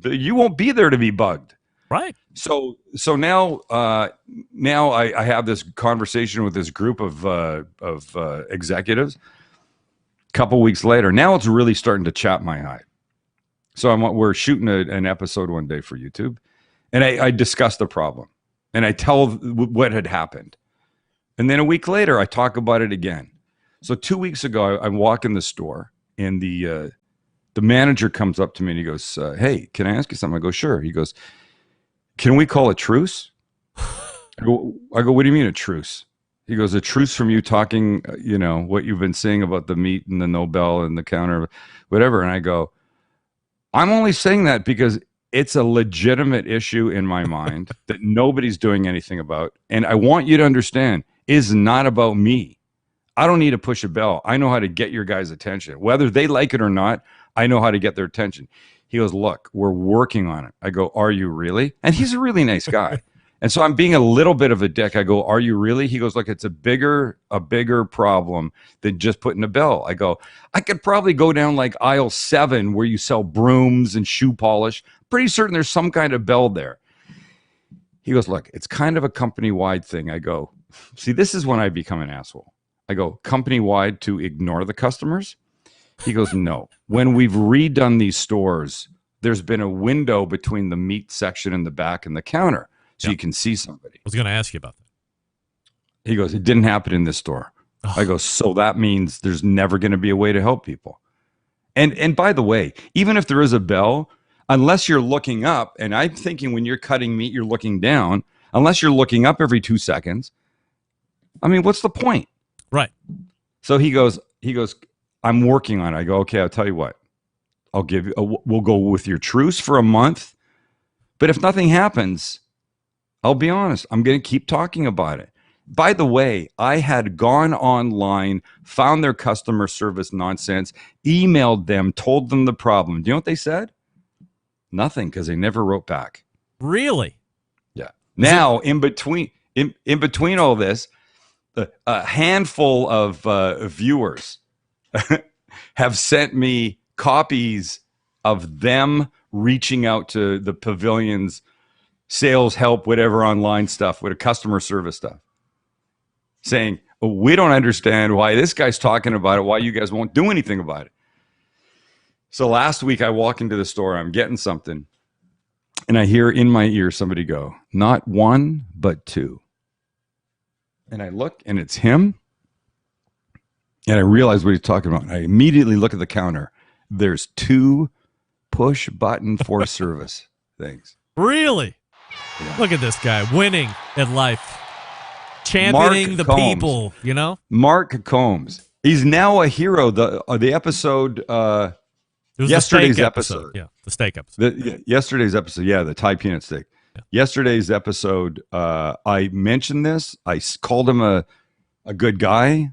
Speaker 13: you won't be there to be bugged.
Speaker 5: Right.
Speaker 13: So now I have this conversation with this group of executives. A couple weeks later, now it's really starting to chap my hide. So we're shooting an episode one day for YouTube, and I discuss the problem, and I tell what had happened, and then a week later I talk about it again. So 2 weeks ago, I walk in the store, and the manager comes up to me and he goes, "Hey, can I ask you something?" I go, "Sure." He goes, "Can we call a truce?" I go, "What do you mean a truce?" He goes, "A truce from you talking, what you've been saying about the meat and the Nobel and the counter, whatever." And I go, "I'm only saying that because it's a legitimate issue in my mind that nobody's doing anything about. And I want you to understand, it's not about me. I don't need to push a bell. I know how to get your guys' attention. Whether they like it or not, I know how to get their attention." He goes, "Look, we're working on it." I go, "Are you really?" And he's a really nice guy. And so I'm being a little bit of a dick. I go, "Are you really?" He goes, "Look, it's a bigger problem than just putting a bell." I go, "I could probably go down like aisle 7 where you sell brooms and shoe polish. Pretty certain there's some kind of bell there." He goes, "Look, it's kind of a company-wide thing." I go, "See, this is when I become an asshole." I go, "Company-wide to ignore the customers?" He goes, "No. When we've redone these stores, there's been a window between the meat section in the back and the counter, so you can see somebody."
Speaker 5: I was going to ask you about that.
Speaker 13: He goes, "It didn't happen in this store." I go, "So that means there's never going to be a way to help people." And by the way, even if there is a bell, unless you're looking up, and I'm thinking when you're cutting meat, you're looking down, unless you're looking up every 2 seconds, I mean, what's the point?
Speaker 5: Right.
Speaker 13: So he goes, "I'm working on it." I go, "Okay, I'll tell you what. We'll go with your truce for a month. But if nothing happens, I'll be honest, I'm going to keep talking about it." By the way, I had gone online, found their customer service nonsense, emailed them, told them the problem. Do you know what they said? Nothing, because they never wrote back.
Speaker 5: Really?
Speaker 13: Yeah. Now, in between all this, a handful of viewers have sent me copies of them reaching out to the pavilion's sales help, whatever online stuff, with a customer service stuff, saying, "We don't understand why this guy's talking about it, why you guys won't do anything about it." So last week I walk into the store, I'm getting something, and I hear in my ear somebody go, "Not one, but two." And I look, and it's him. And I realize what he's talking about. I immediately look at the counter. There's 2 push button for service things.
Speaker 5: Really? Yeah. Look at this guy winning at life. Championing the people,
Speaker 13: Mark Combs. He's now a hero. The episode, yesterday's episode.
Speaker 5: Yeah, the steak episode.
Speaker 13: Yesterday's episode. Yeah, the Thai peanut steak. Yeah. Yesterday's episode, I mentioned this. I called him a good guy.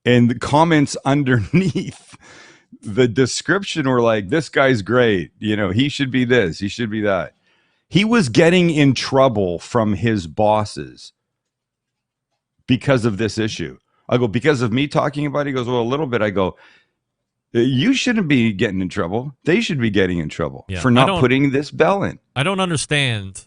Speaker 13: And the comments underneath the description were like, "This guy's great. He should be this. He should be that." He was getting in trouble from his bosses because of this issue. I go, "Because of me talking about it?" He goes, "Well, a little bit." I go, "You shouldn't be getting in trouble. They should be getting in trouble for not putting this bell in."
Speaker 5: I don't understand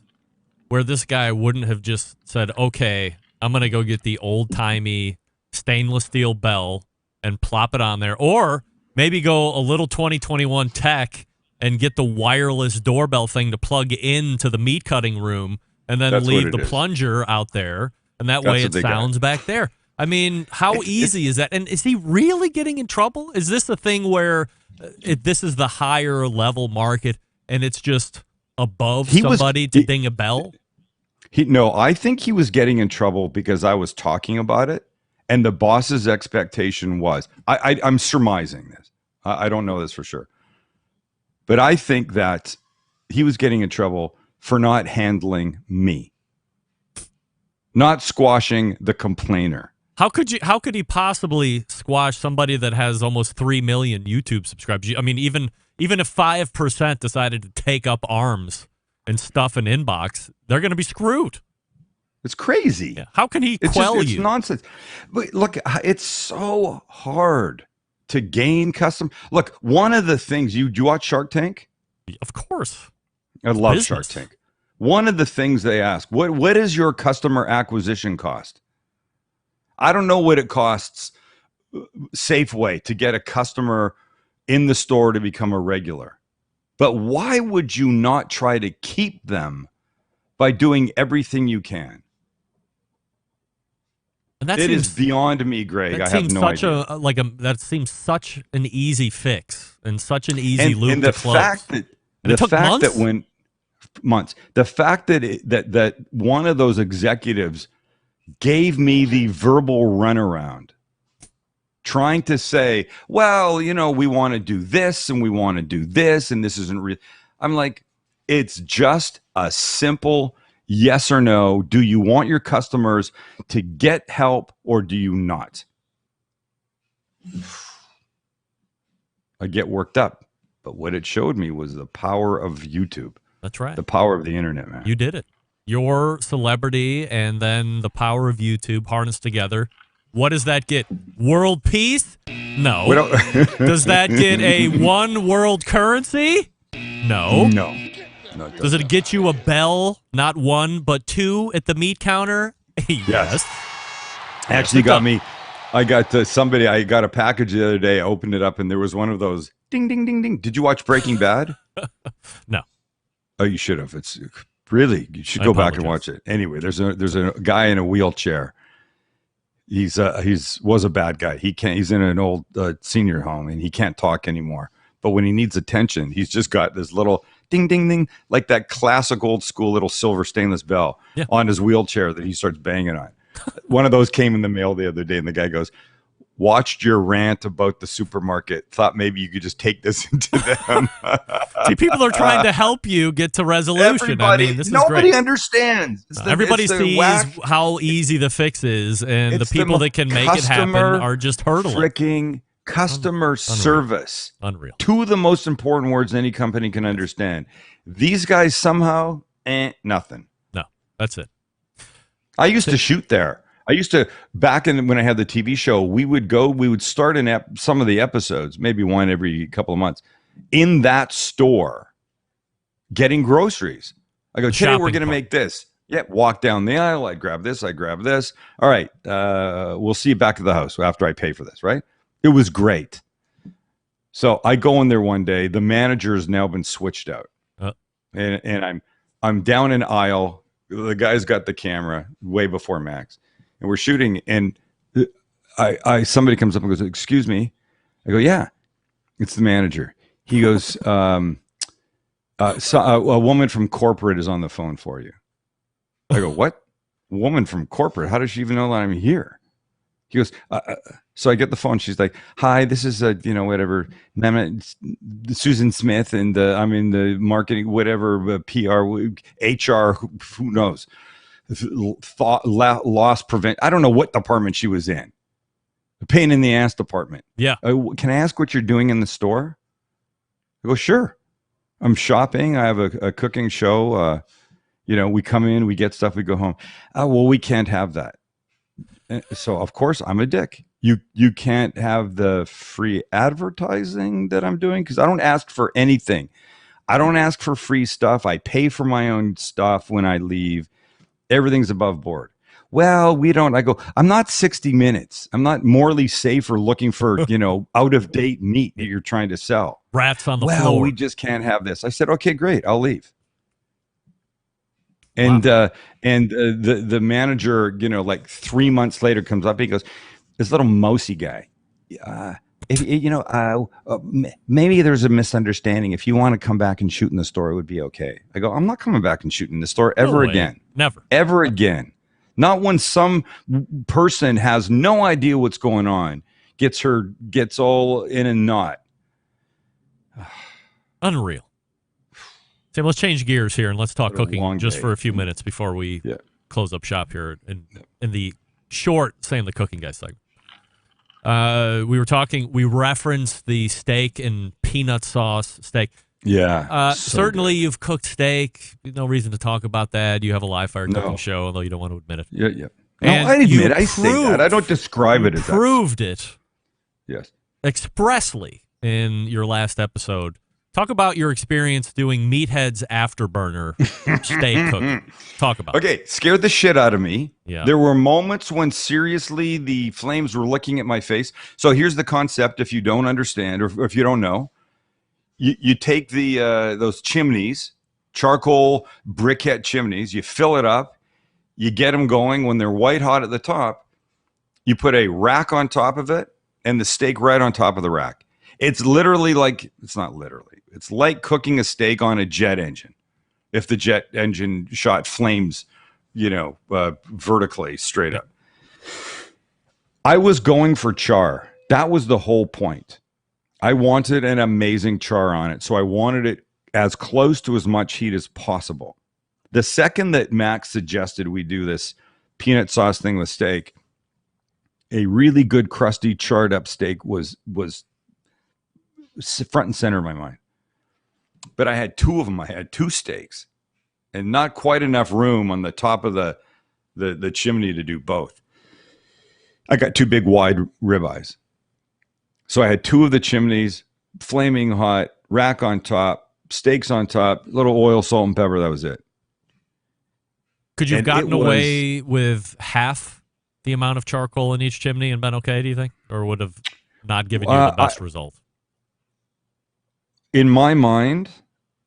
Speaker 5: where this guy wouldn't have just said, "Okay, I'm going to go get the old-timey stainless steel bell and plop it on there. Or maybe go a little 2021 tech and get the wireless doorbell thing to plug into the meat cutting room and then leave the plunger out there. And that way it sounds back there. I mean, how easy is that? And is he really getting in trouble? Is this a thing where this is the higher level market and it's just above somebody to ding a bell?
Speaker 13: No, I think he was getting in trouble because I was talking about it. And the boss's expectation was, I'm surmising this. I don't know this for sure. But I think that he was getting in trouble for not handling me. Not squashing the complainer.
Speaker 5: How could he possibly squash somebody that has almost 3 million YouTube subscribers? I mean, even if 5% decided to take up arms and stuff an inbox, they're going to be screwed.
Speaker 13: It's crazy.
Speaker 5: Yeah. How can he quell you?
Speaker 13: It's nonsense. But look, it's so hard to gain custom. Look, one of the things you watch Shark Tank?
Speaker 5: Of course.
Speaker 13: I love Shark Tank. One of the things they ask, what is your customer acquisition cost? I don't know what it costs Safeway to get a customer in the store to become a regular. But why would you not try to keep them by doing everything you can?
Speaker 5: And that
Speaker 13: is beyond me, Greg. I have no idea.
Speaker 5: That seems such an easy fix and such an easy loop
Speaker 13: and the
Speaker 5: to close.
Speaker 13: Fact that the fact that when months, the fact that that one of those executives gave me the verbal runaround, trying to say, well, we want to do this and we want to do this and this isn't real. I'm like, it's just a simple yes or no. Do you want your customers to get help or do you not? I get worked up. But what it showed me was the power of YouTube.
Speaker 5: That's right.
Speaker 13: The power of the internet, man.
Speaker 5: You did it. Your celebrity and then the power of YouTube harnessed together. What does that get? World peace? No. Does that get a one world currency? No.
Speaker 13: No.
Speaker 5: Does it get you a bell, not one, but two at the meat counter? Yes.
Speaker 13: Actually got me. I got somebody, I got a package the other day. I opened it up and there was one of those ding, ding, ding, ding. Did you watch Breaking Bad?
Speaker 5: No.
Speaker 13: Oh, you should have. It's really, you should go back and watch it. Anyway, there's a guy in a wheelchair. He's was a bad guy. He's in an old senior home and he can't talk anymore. But when he needs attention, he's just got this little ding, ding, ding, like that classic old school little silver stainless bell on his wheelchair that he starts banging on. One of those came in the mail the other day and the guy goes, watched your rant about the supermarket, thought maybe you could just take this into them.
Speaker 5: See, people are trying to help you get to resolution.
Speaker 13: Nobody understands.
Speaker 5: Everybody sees how easy the fix is, and the people that can make it happen are just hurdling.
Speaker 13: Freaking customer service.
Speaker 5: Unreal.
Speaker 13: Two of the most important words any company can understand. These guys somehow, nothing.
Speaker 5: No, that's it.
Speaker 13: I used to shoot there. I used to, back in when I had the TV show, we would start some of the episodes, maybe one every couple of months, in that store, getting groceries. I go, today we're going to make this. Yeah, walk down the aisle. I grab this. All right, we'll see you back at the house after I pay for this, right? It was great. So I go in there one day. The manager has now been switched out. And I'm down an aisle. The guy's got the camera way before Max. And we're shooting, and somebody comes up and goes, "Excuse me." I go, "Yeah, it's the manager." He goes, "A woman from corporate is on the phone for you." I go, "What? Woman from corporate? How does she even know that I'm here?" He goes, so I get the phone. She's like, "Hi, this is whatever, Susan Smith, and I'm in the marketing, whatever, PR, HR, who knows." Loss prevent. I don't know what department she was in. The pain in the ass department.
Speaker 5: Yeah.
Speaker 13: Can I ask what you're doing in the store? I go, sure. I'm shopping. I have a cooking show. We come in, we get stuff, we go home. Well, we can't have that. So of course I'm a dick. You can't have the free advertising that I'm doing because I don't ask for anything. I don't ask for free stuff. I pay for my own stuff when I leave. Everything's above board. well, we don't. I go, I'm not 60 Minutes. I'm not morally safe or looking for, out of date meat that you're trying to sell.
Speaker 5: Rats on the
Speaker 13: Well,
Speaker 5: floor.
Speaker 13: we just can't have this. I said, okay, great. I'll leave. And the manager, like 3 months later comes up. He goes, this little mousy guy. Maybe there's a misunderstanding. If you want to come back and shoot in the store, it would be okay. I go, I'm not coming back and shooting in the store ever again.
Speaker 5: Never.
Speaker 13: Ever again. Not when some person has no idea what's going on, gets all in a knot.
Speaker 5: Unreal. Tim, let's change gears here and let's talk cooking just for a few minutes before we close up shop here in the short Sam the Cooking Guy segment. We referenced the steak and peanut sauce steak.
Speaker 13: Yeah.
Speaker 5: Certainly you've cooked steak. No reason to talk about that. You have a live fire cooking show, although you don't want to admit it.
Speaker 13: Yeah. No, I admit I say that. I don't describe it as that.
Speaker 5: Proved it.
Speaker 13: Yes.
Speaker 5: Expressly in your last episode. Talk about your experience doing Meathead's afterburner steak cooking. Talk about it.
Speaker 13: Okay, scared the shit out of me.
Speaker 5: Yeah.
Speaker 13: There were moments when seriously the flames were licking at my face. So here's the concept if you don't understand or if you don't know. You take those chimneys, charcoal briquette chimneys, you fill it up, you get them going. When they're white hot at the top, you put a rack on top of it and the steak right on top of the rack. It's literally like, it's not literally, it's like cooking a steak on a jet engine. If the jet engine shot flames, vertically straight up. I was going for char. That was the whole point. I wanted an amazing char on it. So I wanted it as close to as much heat as possible. The second that Max suggested we do this peanut sauce thing with steak, a really good crusty charred up steak was front and center of my mind. But I had two of them. I had two steaks and not quite enough room on the top of the chimney to do both. I got two big wide ribeyes. So I had two of the chimneys, flaming hot, rack on top, steaks on top, little oil, salt, and pepper. That was it.
Speaker 5: Could you have gotten away with half the amount of charcoal in each chimney and been okay, do you think? Or would have not given you the best result?
Speaker 13: In my mind,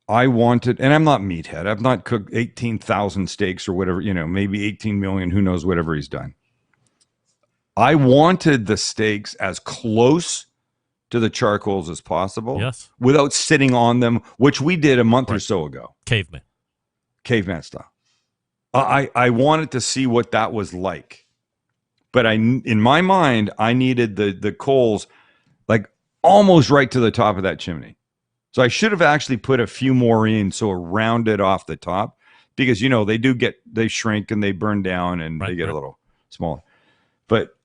Speaker 13: I wanted, and I'm not Meathead. I've not cooked 18,000 steaks or whatever, maybe 18 million, who knows, whatever he's done. I wanted the steaks as close to the charcoals as possible.
Speaker 5: Yes.
Speaker 13: Without sitting on them, which we did a month or so ago. Caveman style. I wanted to see what that was like. But in my mind, I needed the coals like almost right to the top of that chimney. So I should have actually put a few more in so it rounded off the top because, they shrink and they burn down and they get a little smaller. But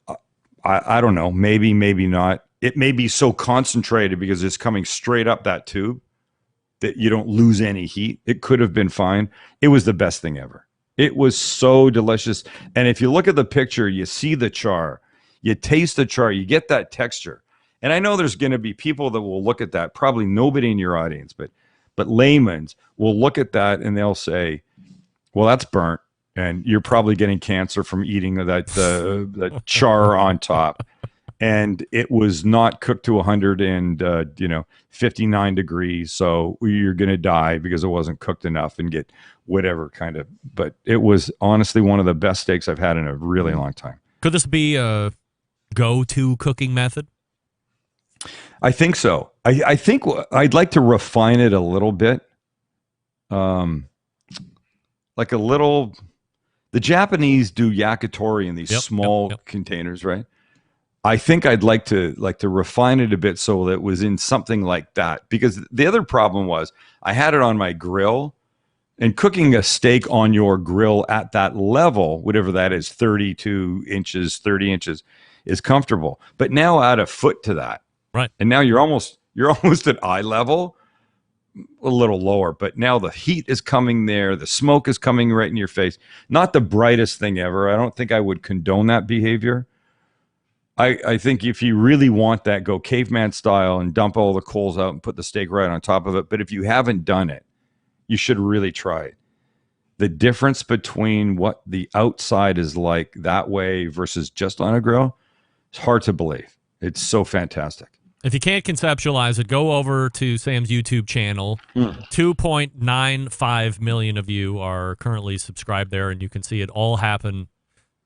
Speaker 13: I don't know, maybe not. It may be so concentrated because it's coming straight up that tube that you don't lose any heat. It could have been fine. It was the best thing ever. It was so delicious. And if you look at the picture, you see the char, you taste the char, you get that texture. And I know there's going to be people that will look at that, probably nobody in your audience, but layman's will look at that and they'll say, well, that's burnt. And you're probably getting cancer from eating the char on top. And it was not cooked to 59 degrees. So you're going to die because it wasn't cooked enough and get whatever kind of, but it was honestly one of the best steaks I've had in a really long time.
Speaker 5: Could this be a go-to cooking method?
Speaker 13: I think so. I think I'd like to refine it a little bit. Like a little, the Japanese do yakitori in these small containers, right? I think I'd like to refine it a bit so that it was in something like that. Because the other problem was I had it on my grill, and cooking a steak on your grill at that level, whatever that is, 32 inches, 30 inches, is comfortable. But now add a foot to that.
Speaker 5: Right.
Speaker 13: And now you're almost at eye level, a little lower, but now the heat is coming there. The smoke is coming right in your face. Not the brightest thing ever. I don't think I would condone that behavior. I think if you really want that, go caveman style and dump all the coals out and put the steak right on top of it. But if you haven't done it, you should really try it. the difference between what the outside is like that way versus just on a grill, it's hard to believe. It's so fantastic.
Speaker 5: If you can't conceptualize it, go over to Sam's YouTube channel. 2.95 million of you are currently subscribed there, and you can see it all happen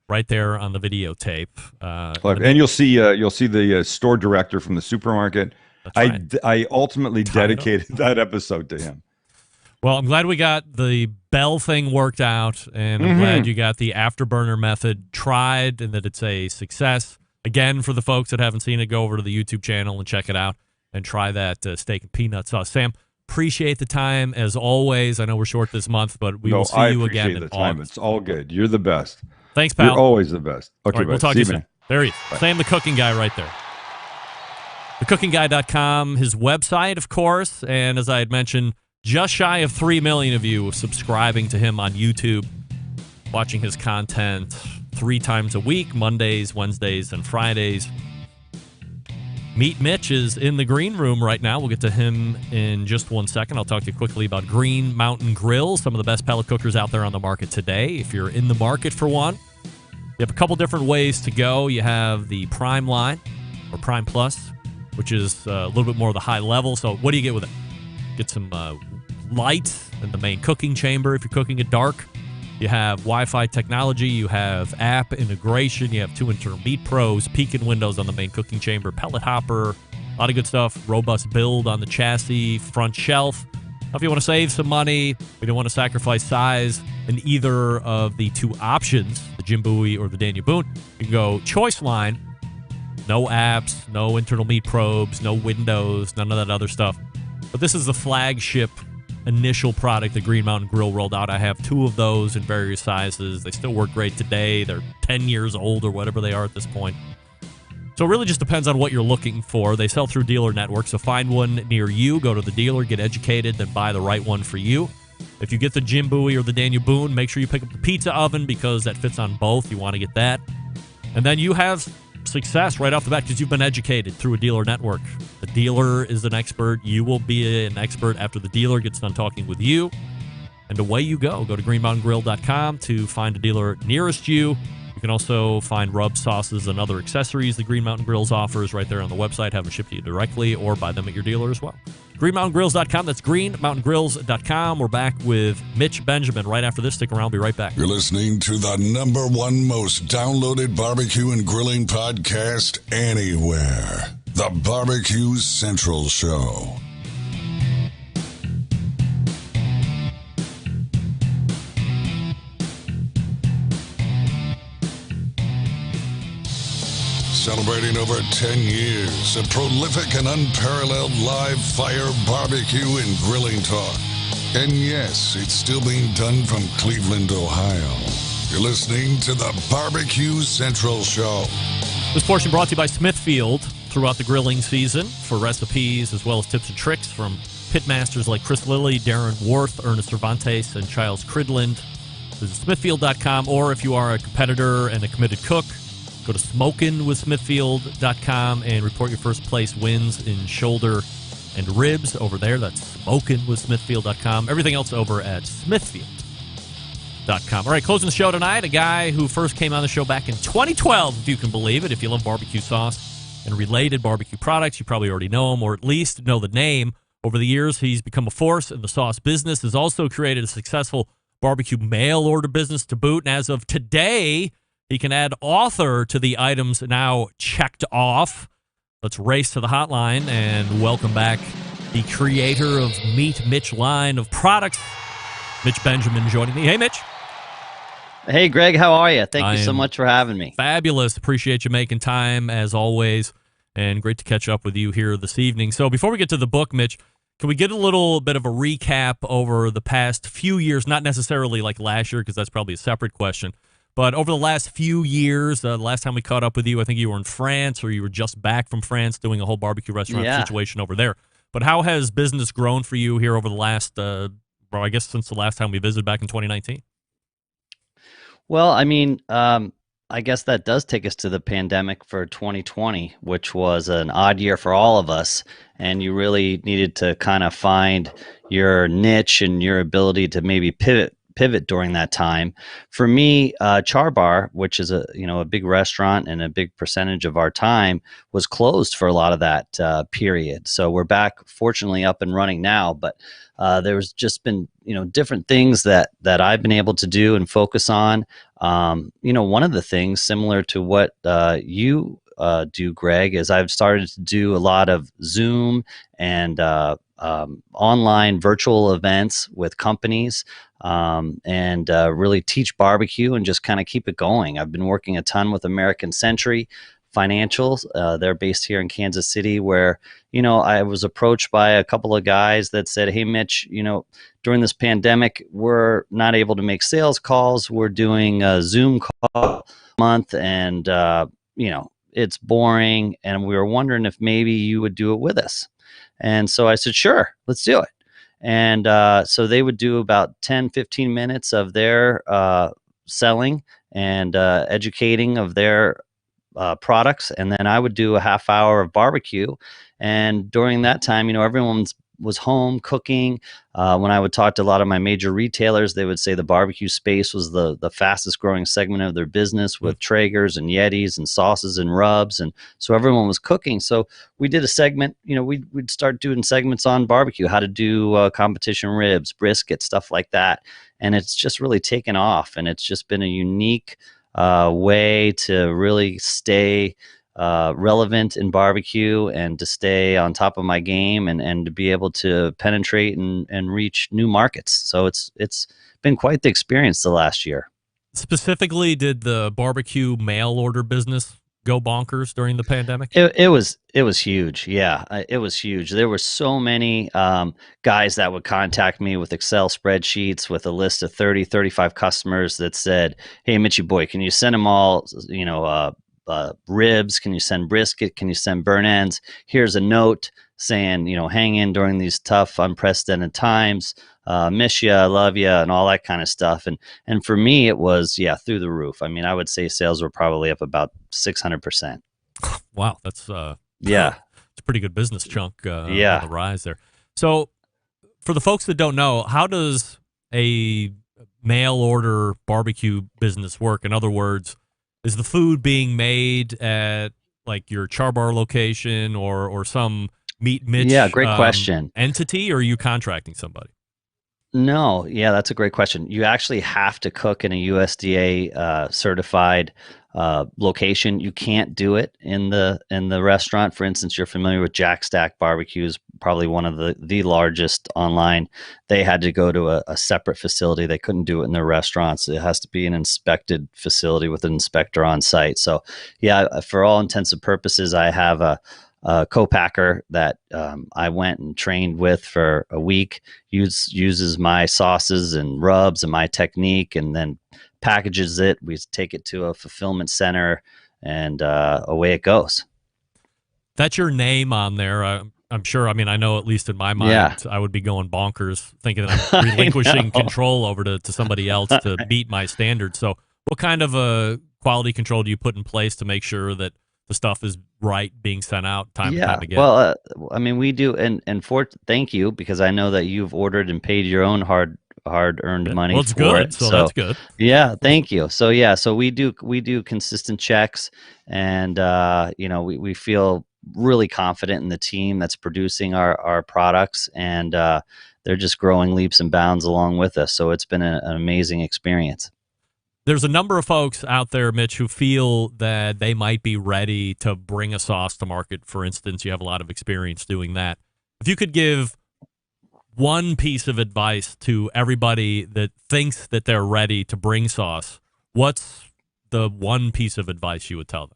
Speaker 5: right there on the videotape.
Speaker 13: And you'll see the store director from the supermarket. I ultimately dedicated that episode to him.
Speaker 5: Well, I'm glad we got the bell thing worked out, and I'm glad you got the afterburner method tried and that it's a success. Again, for the folks that haven't seen it, go over to the YouTube channel and check it out and try that steak and peanut sauce. Sam, appreciate the time as always. I know we're short this month, but we will see you again in August.
Speaker 13: It's all good. You're the best.
Speaker 5: Thanks, pal.
Speaker 13: You're always the best. Okay,
Speaker 5: all right, we'll talk to you soon. There he is. Bye. Sam, the cooking guy right there. TheCookingGuy.com, his website, of course. And as I had mentioned, just shy of 3 million of you subscribing to him on YouTube, watching his content 3 times a week, Mondays, Wednesdays, and Fridays. Meet Mitch is in the green room right now. We'll get to him in just 1 second. I'll talk to you quickly about Green Mountain Grill, some of the best pellet cookers out there on the market today. If you're in the market for one, you have a couple different ways to go. You have the Prime line or Prime Plus, which is a little bit more of the high level. So what do you get with it? Get some light in the main cooking chamber if you're cooking it dark. You have Wi-Fi technology. You have app integration. You have 2 internal meat pros, peeking windows on the main cooking chamber, pellet hopper, a lot of good stuff. Robust build on the chassis, front shelf. If you want to save some money, you don't want to sacrifice size in either of the 2 options, the Jim Bowie or the Daniel Boone, you can go choice line. No apps, no internal meat probes, no windows, none of that other stuff. But this is the flagship initial product that Green Mountain Grill rolled out. I have 2 of those in various sizes. They still work great today. They're 10 years old or whatever they are at this point. So it really just depends on what you're looking for. They sell through dealer networks, so find one near you. Go to the dealer, get educated, then buy the right one for you. If you get the Jim Bowie or the Daniel Boone, make sure you pick up the pizza oven because that fits on both. You want to get that. And then you have success right off the bat because you've been educated through a dealer network. The dealer is an expert. You will be an expert after the dealer gets done talking with you. And away you go. Go to greenmountaingrill.com to find a dealer nearest you. You can also find rub sauces and other accessories the Green Mountain Grills offers right there on the website. Have them shipped to you directly or buy them at your dealer as well. greenmountaingrills.com. That's greenmountaingrills.com. We're back with Mitch Benjamin right after this. Stick around. I'll be right back.
Speaker 6: You're listening to the #1 most downloaded barbecue and grilling podcast anywhere. The BBQ Central Show. Celebrating over 10 years of prolific and unparalleled live fire barbecue and grilling talk. And yes, it's still being done from Cleveland, Ohio. You're listening to the BBQ Central Show.
Speaker 5: This portion brought to you by Smithfield throughout the grilling season for recipes as well as tips and tricks from pitmasters like Chris Lilly, Darren Worth, Ernest Cervantes, and Giles Cridland. Visit Smithfield.com, or if you are a competitor and a committed cook, go to smokinwithsmithfield.com and report your first place wins in shoulder and ribs over there. That's smokinwithsmithfield.com. Everything else over at smithfield.com. All right, closing the show tonight, a guy who first came on the show back in 2012, if you can believe it. If you love barbecue sauce and related barbecue products, you probably already know him or at least know the name. Over the years, he's become a force in the sauce business, has also created a successful barbecue mail order business to boot, and as of today, he can add author to the items now checked off. Let's race to the hotline and welcome back the creator of Meet Mitch line of products, Mitch Benjamin, joining me. Hey, Mitch.
Speaker 17: Hey, Greg. How are you? Thank you so much for having me.
Speaker 5: Fabulous. Appreciate you making time, as always, and great to catch up with you here this evening. So before we get to the book, Mitch, can we get a little bit of a recap over the past few years, not necessarily like last year because that's probably a separate question, but over the last few years, the last time we caught up with you, I think you were in France or you were just back from France doing a whole barbecue restaurant situation over there. But how has business grown for you here over the last, I guess since the last time we visited back in 2019?
Speaker 17: Well, I mean, I guess that does take us to the pandemic for 2020, which was an odd year for all of us. And you really needed to kind of find your niche and your ability to maybe pivot pivot during that time. For me, Char Bar, which is a big restaurant and a big percentage of our time, was closed for a lot of that period. So we're back, fortunately, up and running now. But there's just been different things that I've been able to do and focus on. One of the things similar to what you do, Greg, is I've started to do a lot of Zoom and online virtual events with companies and really teach barbecue and just kind of keep it going. I've been working a ton with American Century Financials. They're based here in Kansas City, where I was approached by a couple of guys that said, "Hey, Mitch, during this pandemic, we're not able to make sales calls. We're doing a Zoom call a month, and it's boring. And we were wondering if maybe you would do it with us." And so I said, "Sure, let's do it." And so they would do about 10, 15 minutes of their selling and educating of their products, and then I would do a half hour of barbecue. And during that time, everyone was home cooking. When I would talk to a lot of my major retailers, they would say the barbecue space was the fastest growing segment of their business, with Traegers and Yetis and sauces and rubs, and so everyone was cooking. So we did a segment. We'd start doing segments on barbecue, how to do competition ribs, brisket, stuff like that, and it's just really taken off. And it's just been a unique way to really stay relevant in barbecue and to stay on top of my game and to be able to penetrate and reach new markets. So it's been quite the experience the last year.
Speaker 5: Specifically, did the barbecue mail order business go bonkers during the pandemic?
Speaker 17: It was huge. Yeah, it was huge. There were so many guys that would contact me with Excel spreadsheets with a list of 30, 35 customers that said, "Hey, Mitchie boy, can you send them all, ribs? Can you send brisket? Can you send burn ends? Here's a note saying, hang in during these tough, unprecedented times. Miss ya, love ya," and all that kind of stuff. And for me, it was, through the roof. I mean, I would say sales were probably up about 600%.
Speaker 5: Wow, that's it's a pretty good business chunk. On the rise there. So, for the folks that don't know, how does a mail order barbecue business work? In other words, is the food being made at like your Char Bar location or some Meat Mitch
Speaker 17: great question.
Speaker 5: entity, or are you contracting somebody?
Speaker 17: No, that's a great question. You actually have to cook in a USDA certified location. You can't do it in the restaurant. For instance, you're familiar with Jack Stack Barbecues, probably one of the largest online. They had to go to a separate facility. They couldn't do it in their restaurants. It has to be an inspected facility with an inspector on site. So, for all intents and purposes, I have a co-packer that I went and trained with for a week, uses my sauces and rubs and my technique, and then packages it. We take it to a fulfillment center, and away it goes.
Speaker 5: That's your name on there. I'm sure. I mean, I know at least in my mind, I would be going bonkers thinking that I'm relinquishing control over to somebody else to meet my standards. So what kind of a quality control do you put in place to make sure that the stuff is right being sent out time and time again?
Speaker 17: Well, I mean, we do, and thank you, because I know that you've ordered and paid your own hard-earned money.
Speaker 5: Well, it's
Speaker 17: for
Speaker 5: good,
Speaker 17: it.
Speaker 5: so that's good.
Speaker 17: Yeah, thank you. So we do consistent checks, and we feel really confident in the team that's producing our products, and they're just growing leaps and bounds along with us. So it's been an amazing experience.
Speaker 5: There's a number of folks out there, Mitch, who feel that they might be ready to bring a sauce to market. For instance, you have a lot of experience doing that. If you could give one piece of advice to everybody that thinks that they're ready to bring sauce, what's the one piece of advice you would tell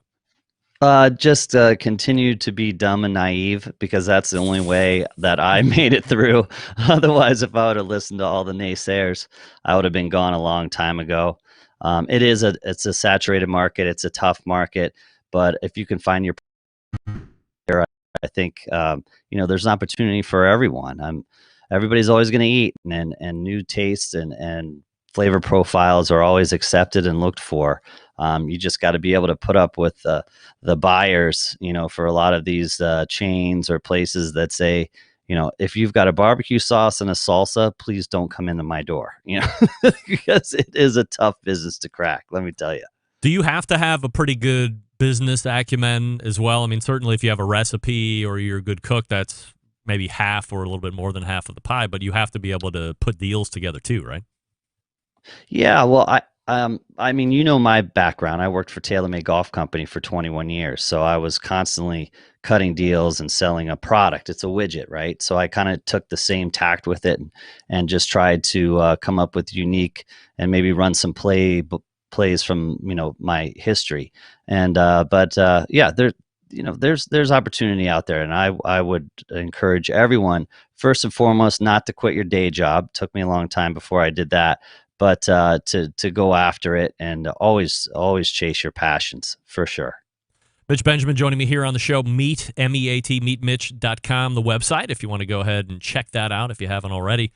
Speaker 5: them?
Speaker 17: Just continue to be dumb and naive, because that's the only way that I made it through. Otherwise, if I would have listened to all the naysayers, I would have been gone a long time ago. It's a saturated market. It's a tough market, but if you can find your, I think there's an opportunity for everyone. Everybody's always going to eat, and new tastes and flavor profiles are always accepted and looked for. You just got to be able to put up with the buyers, for a lot of these chains or places that say, if you've got a barbecue sauce and a salsa, please don't come into my door, because it is a tough business to crack. Let me tell you.
Speaker 5: Do you have to have a pretty good business acumen as well? I mean, certainly if you have a recipe or you're a good cook, that's maybe half or a little bit more than half of the pie, but you have to be able to put deals together too, right?
Speaker 17: Yeah, well, I mean, my background. I worked for TaylorMade Golf Company for 21 years, so I was constantly cutting deals and selling a product. It's a widget, right? So I kind of took the same tact with it and just tried to come up with unique and maybe run some plays from my history. And there's opportunity out there, and I would encourage everyone, first and foremost, not to quit your day job. Took me a long time before I did that, but to go after it and always chase your passions, for sure.
Speaker 5: Mitch Benjamin joining me here on the show. meetmitch.com, the website, if you want to go ahead and check that out if you haven't already.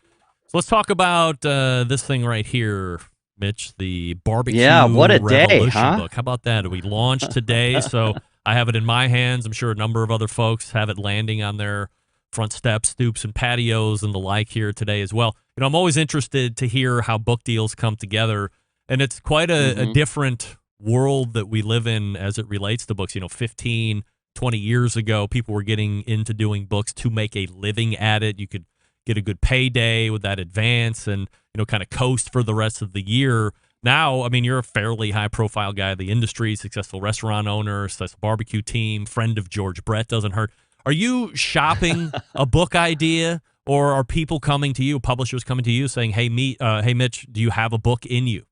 Speaker 5: So let's talk about this thing right here, Mitch, the Barbecue
Speaker 17: what a day,
Speaker 5: Revolution
Speaker 17: huh?
Speaker 5: book. How about that? We launched today, so I have it in my hands. I'm sure a number of other folks have it landing on their front steps, stoops, and patios and the like here today as well. I'm always interested to hear how book deals come together, and it's quite a different world that we live in as it relates to books. 15, 20 years ago, people were getting into doing books to make a living at it. You could get a good payday with that advance and, kind of coast for the rest of the year. Now, I mean, you're a fairly high-profile guy in the industry, successful restaurant owner, successful barbecue team, friend of George Brett, doesn't hurt. Are you shopping a book idea, or are people coming to you, publishers coming to you saying, hey, Mitch, do you have a book in you?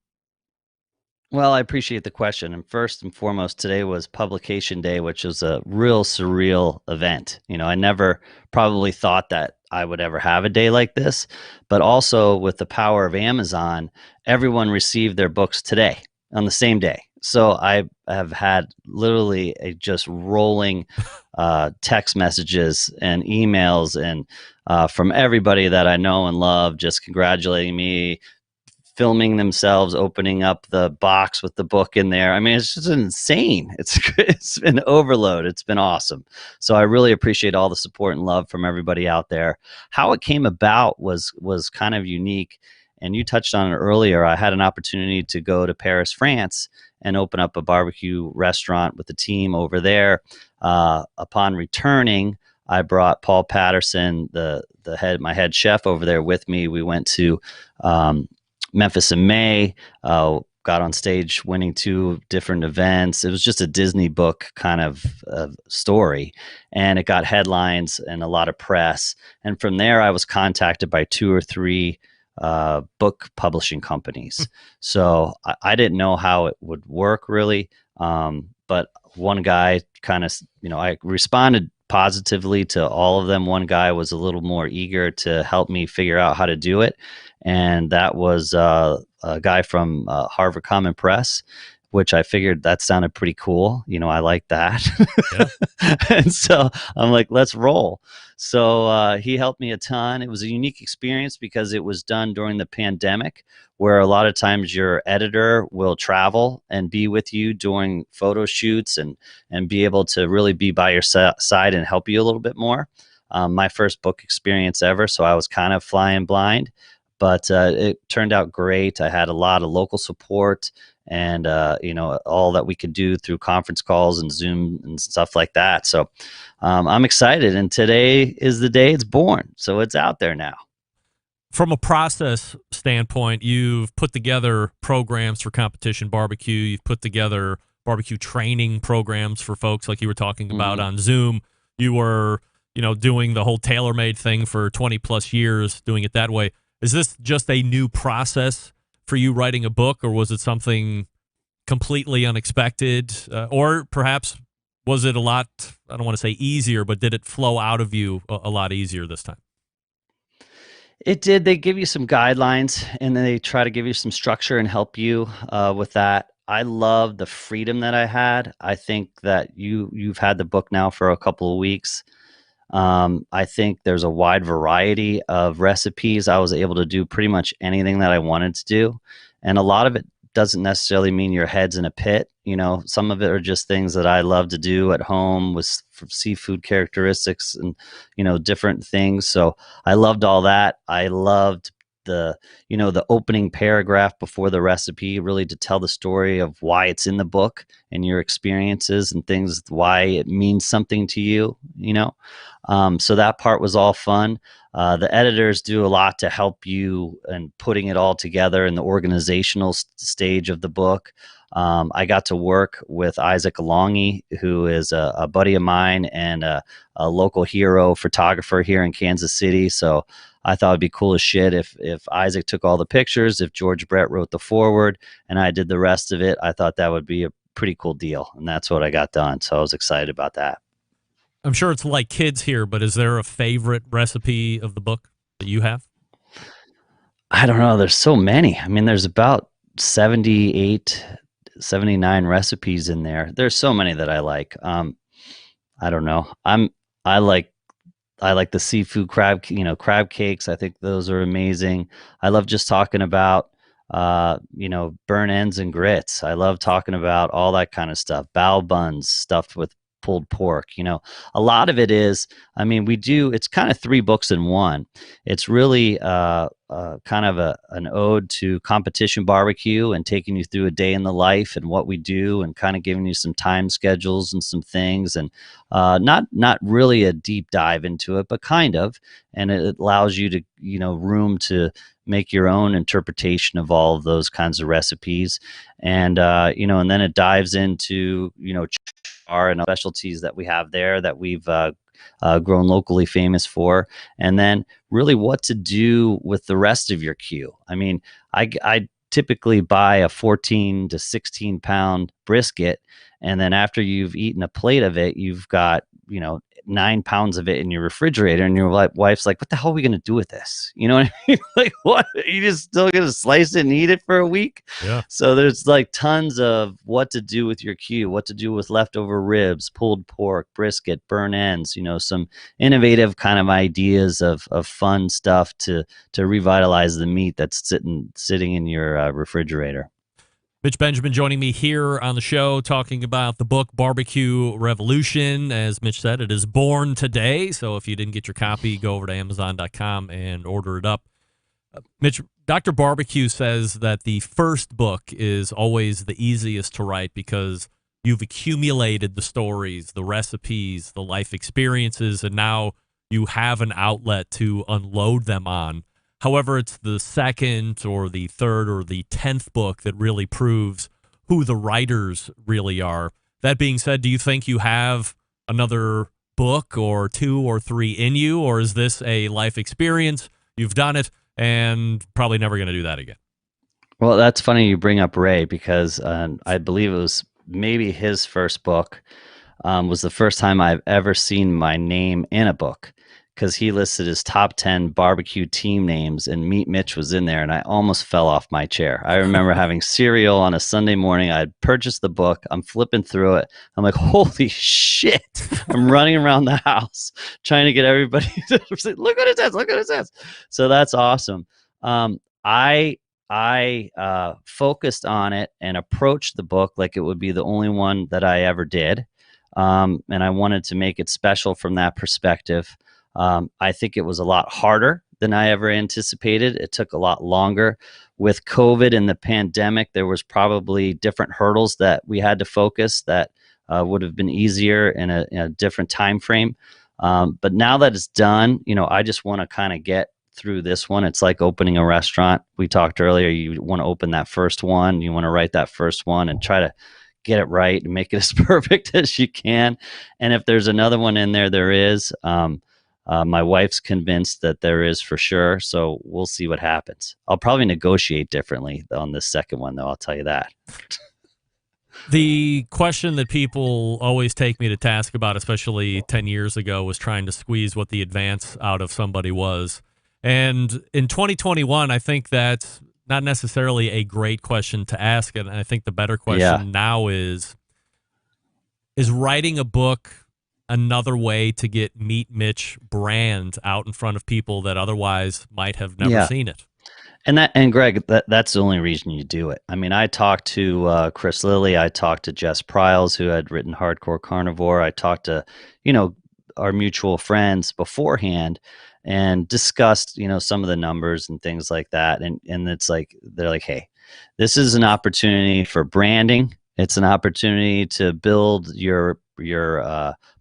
Speaker 17: Well, I appreciate the question. And first and foremost, today was publication day, which was a real surreal event. I never probably thought that I would ever have a day like this, but also with the power of Amazon, everyone received their books today on the same day. So I have had literally a just rolling text messages and emails and from everybody that I know and love, just congratulating me, filming themselves opening up the box with the book in there. I mean, it's just insane. It's been overload. It's been awesome. So I really appreciate all the support and love from everybody out there. How it came about was kind of unique, and you touched on it earlier. I had an opportunity to go to Paris, France, and open up a barbecue restaurant with the team over there. Upon returning, I brought Paul Patterson, my head chef over there with me. We went to Memphis in May, got on stage winning 2 different events. It was just a Disney book kind of story, and it got headlines and a lot of press. And from there, I was contacted by 2 or 3 book publishing companies. So I didn't know how it would work really. But one guy kind of, I responded positively to all of them. One guy was a little more eager to help me figure out how to do it. And that was a guy from Harvard Common Press, which I figured that sounded pretty cool. I like that. Yeah. And so I'm like, let's roll. So he helped me a ton. It was a unique experience because it was done during the pandemic, where a lot of times your editor will travel and be with you during photo shoots and be able to really be by your side and help you a little bit more. My first book experience ever, so I was kind of flying blind. But it turned out great. I had a lot of local support and, all that we could do through conference calls and Zoom and stuff like that. So I'm excited. And today is the day it's born. So it's out there now.
Speaker 5: From a process standpoint, you've put together programs for competition barbecue. You've put together barbecue training programs for folks like you were talking about on Zoom. You were, doing the whole TaylorMade thing for 20 plus years, doing it that way. Is this just a new process for you writing a book, or was it something completely unexpected? Or perhaps was it a lot, I don't want to say easier, but did it flow out of you a lot easier this time?
Speaker 17: It did. They give you some guidelines and they try to give you some structure and help you with that. I love the freedom that I had. I think that you've had the book now for a couple of weeks. I think there's a wide variety of recipes. I was able to do pretty much anything that I wanted to do. And a lot of it doesn't necessarily mean your head's in a pit. Some of it are just things that I love to do at home with seafood characteristics and, different things. So I loved all that. I loved the opening paragraph before the recipe, really to tell the story of why it's in the book and your experiences and things, why it means something to you, so that part was all fun. The editors do a lot to help you in putting it all together in the organizational stage of the book. I got to work with Isaac Alongi, who is a buddy of mine and a local hero photographer here in Kansas City. So I thought it'd be cool as shit if Isaac took all the pictures, if George Brett wrote the foreword, and I did the rest of it. I thought that would be a pretty cool deal, and that's what I got done. So I was excited about that.
Speaker 5: I'm sure it's like kids here, but is there a favorite recipe of the book that you have?
Speaker 17: I don't know. There's so many. I mean, there's about 78, 79 recipes in there. There's so many that I like. I don't know. I like the seafood crab cakes. I think those are amazing. I love just talking about, burn ends and grits. I love talking about all that kind of stuff. Bao buns stuffed with pulled pork. A lot of it is, it's kind of 3 books in one. It's really kind of an ode to competition barbecue and taking you through a day in the life and what we do and kind of giving you some time schedules and some things, and not really a deep dive into it, but kind of, and it allows you to, room to make your own interpretation of all of those kinds of recipes. And, and then it dives into, and specialties that we have there that we've grown locally famous for, and then really what to do with the rest of your queue. I typically buy a 14 to 16 pound brisket, and then after you've eaten a plate of it, you've got 9 pounds of it in your refrigerator, and your wife's like, what the hell are we going to do with this? You know what I mean? Like, what? Are you just still going to slice it and eat it for a week?
Speaker 5: Yeah.
Speaker 17: So there's like tons of what to do with your queue, what to do with leftover ribs, pulled pork, brisket, burn ends, some innovative kind of ideas of fun stuff to revitalize the meat that's sitting in your refrigerator.
Speaker 5: Mitch Benjamin joining me here on the show talking about the book Barbecue Revolution. As Mitch said, it is born today, so if you didn't get your copy, go over to Amazon.com and order it up. Mitch, Dr. Barbecue says that the first book is always the easiest to write because you've accumulated the stories, the recipes, the life experiences, and now you have an outlet to unload them on. However, it's the second or the third or the 10th book that really proves who the writers really are. That being said, do you think you have another book or 2 or 3 in you, or is this a life experience? You've done it and probably never going to do that again.
Speaker 17: Well, that's funny you bring up Ray, because I believe it was maybe his first book was the first time I've ever seen my name in a book, because he listed his top 10 barbecue team names, and Meat Mitch was in there, and I almost fell off my chair. I remember having cereal on a Sunday morning. I had purchased the book. I'm flipping through it. I'm like, holy shit. I'm running around the house trying to get everybody to say, look what it says, look what it says. So that's awesome. I focused on it and approached the book like it would be the only one that I ever did. And I wanted to make it special from that perspective. I think it was a lot harder than I ever anticipated. It took a lot longer. With COVID and the pandemic, there was probably different hurdles that we had to focus that would have been easier in a different time frame. But now that it's done, I just want to kind of get through this one. It's like opening a restaurant. We talked earlier, you want to open that first one. You want to write that first one and try to get it right and make it as perfect as you can. And if there's another one in there, there is. My wife's convinced that there is for sure. So we'll see what happens. I'll probably negotiate differently on this second one, though. I'll tell you that.
Speaker 5: The question that people always take me to task about, especially 10 years ago, was trying to squeeze what the advance out of somebody was. And in 2021, I think that's not necessarily a great question to ask. And I think the better question now is writing a book another way to get Meat Mitch brand out in front of people that otherwise might have never seen it?
Speaker 17: And Greg, that's the only reason you do it. I mean, I talked to Chris Lilly, I talked to Jess Pryles, who had written Hardcore Carnivore. I talked to, our mutual friends beforehand and discussed, some of the numbers and things like that. And it's like, they're like, hey, this is an opportunity for branding. It's an opportunity to build your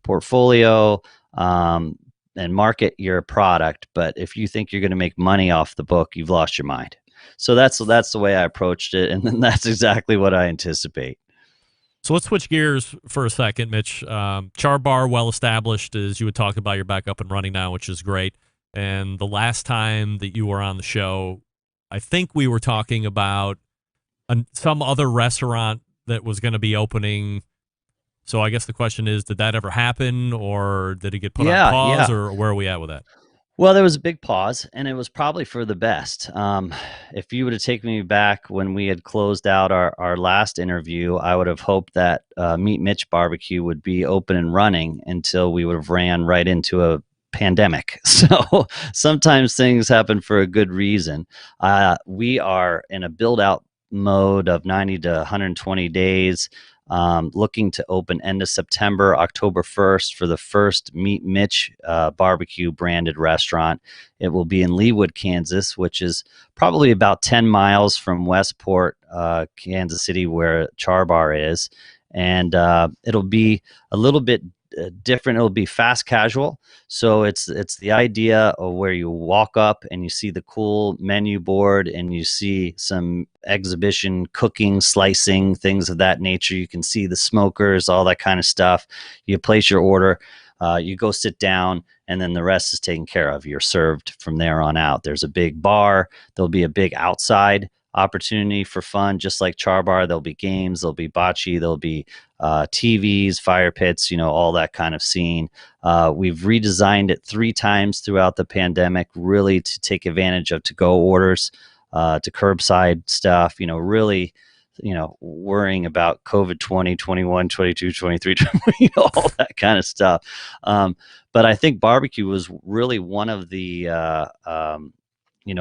Speaker 17: portfolio, and market your product. But if you think you're going to make money off the book, you've lost your mind. So that's the way I approached it. And then that's exactly what I anticipate.
Speaker 5: So let's switch gears for a second, Mitch. Char Bar, well established, as you would talk about. You're back up and running now, which is great. And the last time that you were on the show, I think we were talking about some other restaurant that was going to be opening. So I guess the question is, did that ever happen, or did it get put on pause, or where are we at with that?
Speaker 17: Well, there was a big pause, and it was probably for the best. If you would have taken me back when we had closed out our last interview, I would have hoped that Meat Mitch Barbecue would be open and running until we would have ran right into a pandemic. So sometimes things happen for a good reason. We are in a build-out mode of 90 to 120 days. Looking to open end of September, October 1st for the first Meat Mitch barbecue branded restaurant. It will be in Leawood, Kansas, which is probably about 10 miles from Westport, Kansas City, where Char Bar is. And it'll be a little bit different. It'll be fast casual. So it's the idea of where you walk up and you see the cool menu board and you see some exhibition cooking, slicing, things of that nature. You can see the smokers, all that kind of stuff. You place your order, you go sit down, and then the rest is taken care of. You're served from there on out. There's a big bar. There'll be a big outside opportunity for fun, just like Char Bar. There'll be games, there'll be bocce, there'll be TVs, fire pits, all that kind of scene. We've redesigned it 3 times throughout the pandemic, really to take advantage of to-go orders, to curbside stuff, really, worrying about COVID 20, 21, 22, 23, all that kind of stuff. But I think barbecue was really one of the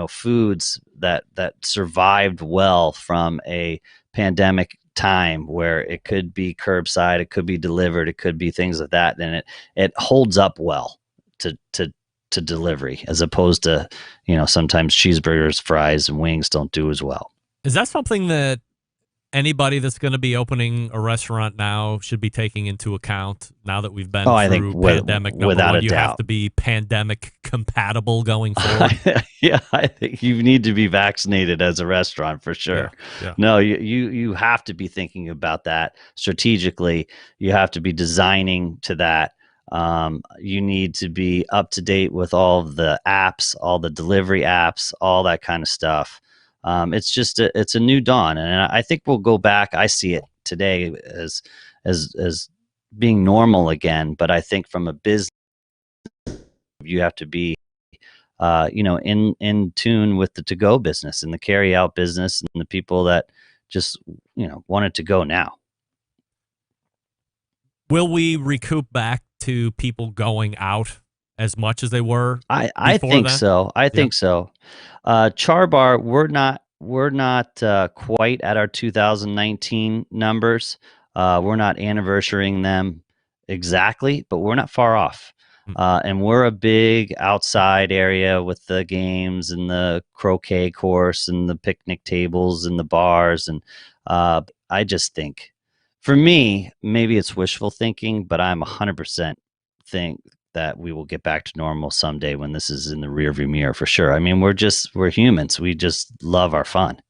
Speaker 17: foods that survived well from a pandemic time, where it could be curbside, it could be delivered, it could be things like that, and it holds up well to delivery, as opposed to sometimes cheeseburgers, fries, and wings don't do as well.
Speaker 5: Is that something that anybody that's going to be opening a restaurant now should be taking into account, now that we've been through pandemic?
Speaker 17: Without a doubt,
Speaker 5: you have to be pandemic compatible going forward.
Speaker 17: Yeah, I think you need to be vaccinated as a restaurant for sure.
Speaker 5: Yeah.
Speaker 17: No, you have to be thinking about that strategically. You have to be designing to that. You need to be up to date with all of the apps, all the delivery apps, all that kind of stuff. It's just it's a new dawn, and I think we'll go back. I see it today as being normal again. But I think from a business, you have to be, in tune with the to-go business and the carry-out business and the people that just want it to go now.
Speaker 5: Will we recoup back to people going out as much as they were?
Speaker 17: I think so. I think so. Char Bar, we're not quite at our 2019 numbers. We're not anniversarying them exactly, but we're not far off. And we're a big outside area with the games and the croquet course and the picnic tables and the bars. And I just think, for me, maybe it's wishful thinking, but I'm 100% think that we will get back to normal someday when this is in the rearview mirror for sure. I mean, we're humans. We just love our fun.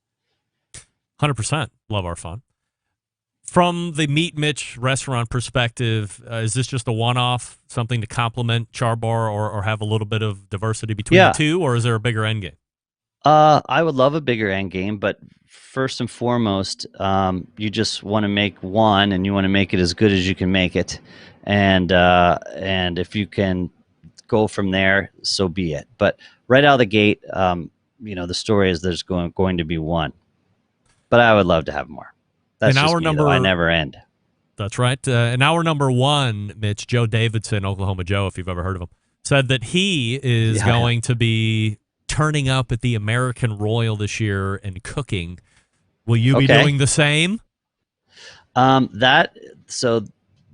Speaker 5: 100% love our fun. From the Meat Mitch restaurant perspective, is this just a one-off, something to complement Char Bar or have a little bit of diversity between the two, or is there a bigger end game?
Speaker 17: I would love a bigger end game, but first and foremost, you just want to make one, and you want to make it as good as you can make it. And if you can go from there, so be it. But right out of the gate, the story is there's going to be one, but I would love to have more. That's just me, though. I never end.
Speaker 5: That's right. In hour number 1, Mitch, Joe Davidson, Oklahoma Joe, if you've ever heard of him, said that he is going to be turning up at the American Royal this year and cooking. Will you be doing the same?
Speaker 17: So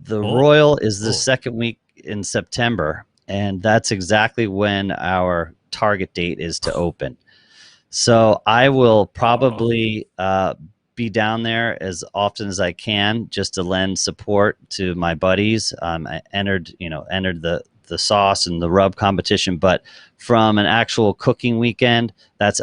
Speaker 17: the Royal is the second week in September, and that's exactly when our target date is to open. So I will probably be down there as often as I can just to lend support to my buddies. I entered the sauce and the rub competition, but from an actual cooking weekend, that's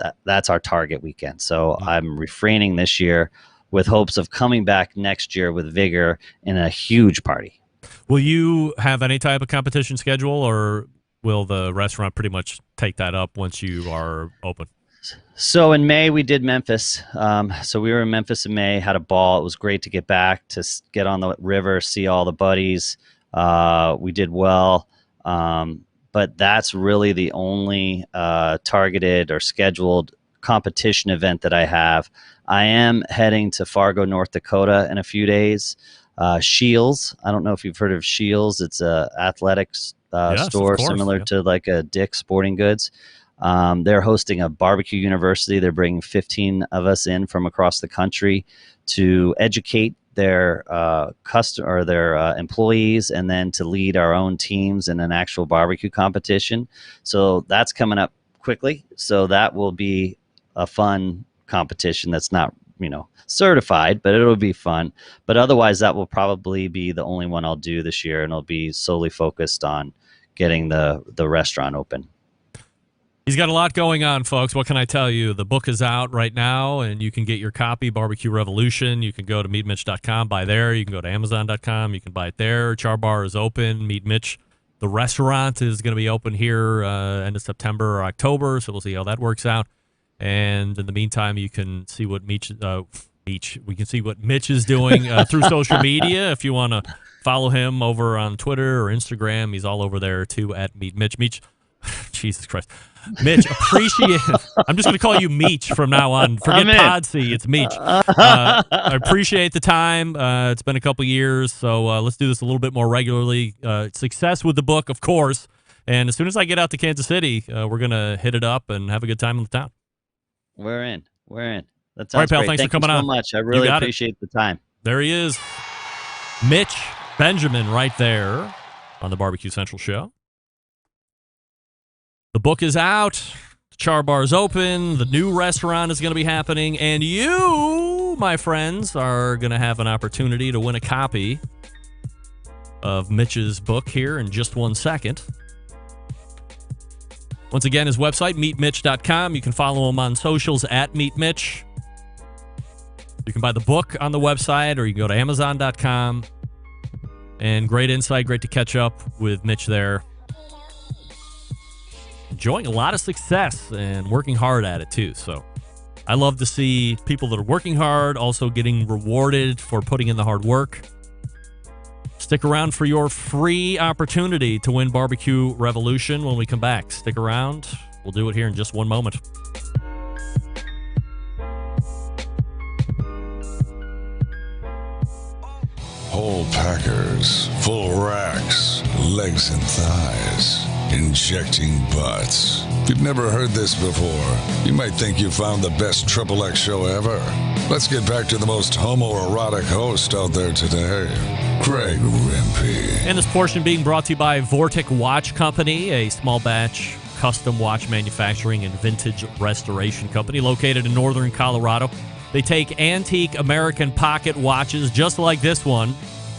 Speaker 17: our target weekend. So I'm refraining this year with hopes of coming back next year with vigor in a huge party.
Speaker 5: Will you have any type of competition schedule, or will the restaurant pretty much take that up once you are open?
Speaker 17: So in May, we did Memphis. So we were in Memphis in May, had a ball. It was great to get back, to get on the river, see all the buddies. We did well. But that's really the only targeted or scheduled competition event that I have. I am heading to Fargo, North Dakota in a few days. Shields. I don't know if you've heard of Shields. It's a athletics store similar to like a Dick's Sporting Goods. They're hosting a barbecue university. They're bringing 15 of us in from across the country to educate their employees, and then to lead our own teams in an actual barbecue competition. So that's coming up quickly. So that will be a fun competition that's not, certified, but it'll be fun. But otherwise, that will probably be the only one I'll do this year, and it'll be solely focused on getting the restaurant open.
Speaker 5: He's got a lot going on, folks. What can I tell you? The book is out right now, and you can get your copy, BBQ Revolution. You can go to meetmitch.com, buy there. You can go to amazon.com. You can buy it there. Char Bar is open. Meet Mitch. The restaurant is going to be open here end of September or October, so we'll see how that works out. And in the meantime, you can see what we can see what Mitch is doing through social media. If you want to follow him over on Twitter or Instagram, he's all over there too at Meet Mitch. Mitch, Jesus Christ. Mitch, appreciate I'm just going to call you Meech from now on. Forget Podsy. It's Meech. I appreciate the time. It's been a couple years, so let's do this a little bit more regularly. Success with the book, of course. And as soon as I get out to Kansas City, we're going to hit it up and have a good time in the town.
Speaker 17: We're in. That sounds
Speaker 5: all right, pal.
Speaker 17: great.
Speaker 5: Thanks
Speaker 17: Thank
Speaker 5: for coming
Speaker 17: you so
Speaker 5: on.
Speaker 17: much. I really appreciate the time.
Speaker 5: There he is. Mitch Benjamin right there on the Barbecue Central show. The book is out. The Char Bar is open. The new restaurant is going to be happening. And you, my friends, are going to have an opportunity to win a copy of Mitch's book here in just 1 second. Once again, his website, meetmitch.com. You can follow him on socials at meetmitch. You can buy the book on the website, or you can go to amazon.com. And great insight. Great to catch up with Mitch there. Enjoying a lot of success and working hard at it too. So I love to see people that are working hard also getting rewarded for putting in the hard work. Stick around for your free opportunity to win BBQ Revolution when we come back. Stick around. We'll do it here in just one moment.
Speaker 6: Whole packers, full racks, legs and thighs, injecting butts. If you've never heard this before, you might think you found the best XXX show ever. Let's get back to the most homoerotic host out there today, Greg Rempe.
Speaker 5: And this portion being brought to you by Vortic Watch Company, a small batch custom watch manufacturing and vintage restoration company located in northern Colorado. They take antique American pocket watches just like this one,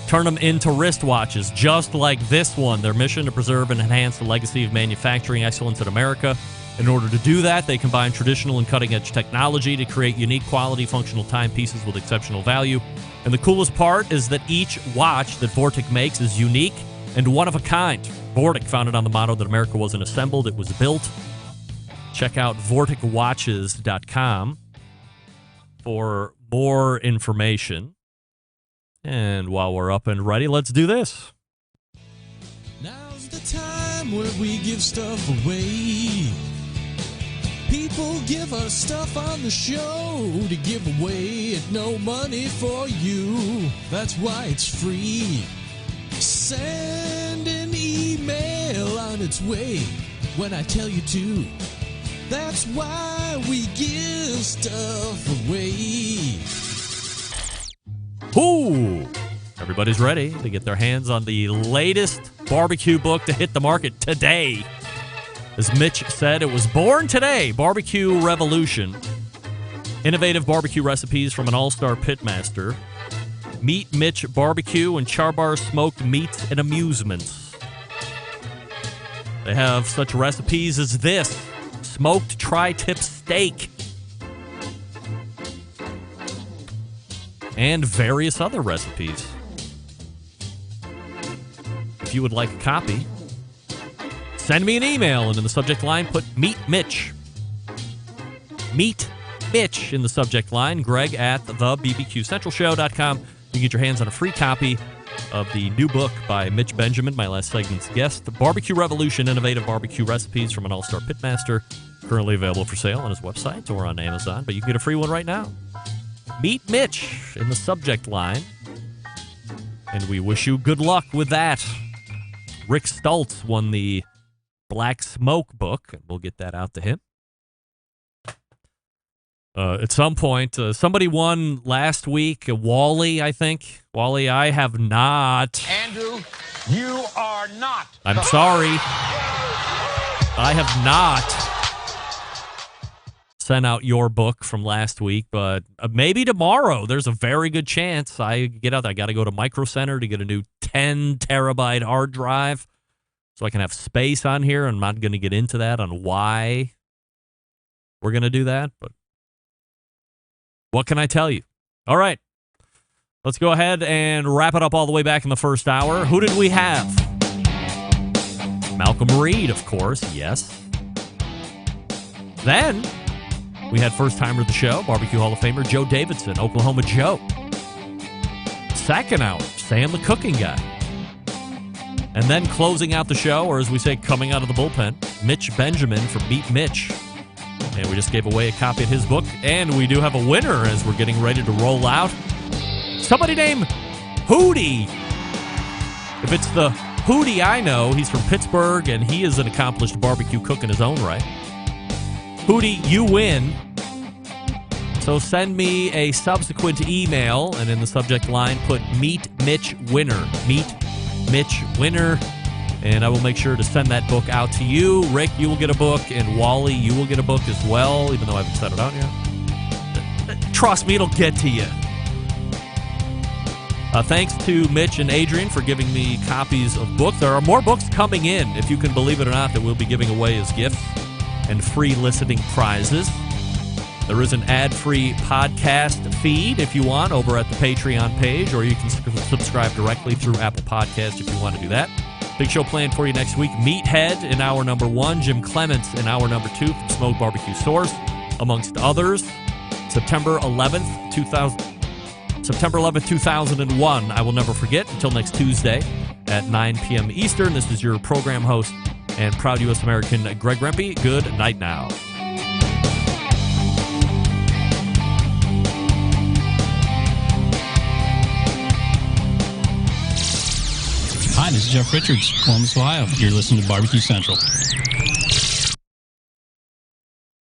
Speaker 5: turn them into wristwatches just like this one. Their mission to preserve and enhance the legacy of manufacturing excellence in America. In order to do that, they combine traditional and cutting-edge technology to create unique quality functional timepieces with exceptional value. And the coolest part is that each watch that Vortic makes is unique and one of a kind. Vortic, founded on the motto that America wasn't assembled, it was built. Check out vorticwatches.com for more information. And while we're up and ready, let's do this.
Speaker 8: Now's the time where we give stuff away. People give us stuff on the show to give away at no money for you. That's why it's free. Send an email on its way when I tell you to. That's why we give stuff away.
Speaker 5: Ooh. Everybody's ready to get their hands on the latest barbecue book to hit the market today. As Mitch said, it was born today. Barbecue Revolution. Innovative barbecue recipes from an all-star pitmaster. Meet Mitch Barbecue and Char Bar Smoked Meats and Amusements. They have such recipes as this. Smoked tri-tip steak. And various other recipes. If you would like a copy, send me an email and in the subject line put Meet Mitch. Meet Mitch in the subject line. Greg at thebbqcentralshow.com. You can get your hands on a free copy of the new book by Mitch Benjamin, my last segment's guest, The Barbecue Revolution, Innovative Barbecue Recipes from an All-Star Pitmaster. Currently available for sale on his website or on Amazon, but you can get a free one right now. Meet Mitch in the subject line. And we wish you good luck with that. Rick Stoltz won the Black Smoke book, and we'll get that out to him. At some point, somebody won last week, Wally, I think. Wally, I have not.
Speaker 3: Andrew, you are not.
Speaker 5: I'm sorry. I have not sent out your book from last week, but maybe tomorrow. There's a very good chance I get out there. I got to go to Micro Center to get a new 10 terabyte hard drive so I can have space on here. I'm not going to get into that on why we're going to do that, but what can I tell you? All right. Let's go ahead and wrap it up all the way back in the first hour. Who did we have? Malcolm Reed, of course. Yes. Then we had first-timer of the show, BBQ Hall of Famer Joe Davidson, Oklahoma Joe. Second hour, Sam the Cooking Guy. And then closing out the show, or as we say, coming out of the bullpen, Mitch Benjamin from Meet Mitch. And we just gave away a copy of his book. And we do have a winner as we're getting ready to roll out. Somebody named Hootie. If it's the Hootie I know, he's from Pittsburgh, and he is an accomplished barbecue cook in his own right. Hootie, you win. So send me a subsequent email, and in the subject line, put Meet Mitch Winner. Meet Mitch Winner. And I will make sure to send that book out to you. Rick, you will get a book, and Wally, you will get a book as well, even though I haven't sent it out yet. Trust me, it'll get to you. Thanks to Mitch and Adrian for giving me copies of books. There are more books coming in, if you can believe it or not, that we'll be giving away as gifts and free listening prizes. There is an ad-free podcast feed, if you want, over at the Patreon page, or you can subscribe directly through Apple Podcasts if you want to do that. Big show planned for you next week. Meathead in hour number 1, Jim Clements in hour number 2 from Smoke Barbecue Source, amongst others. September 11th, 2001. I will never forget. Until next Tuesday at 9 p.m. Eastern. This is your program host and proud U.S. American Greg Rempe. Good night now.
Speaker 11: Hi, this is Jeff Richards, Columbus, Ohio. You're listening to BBQ Central.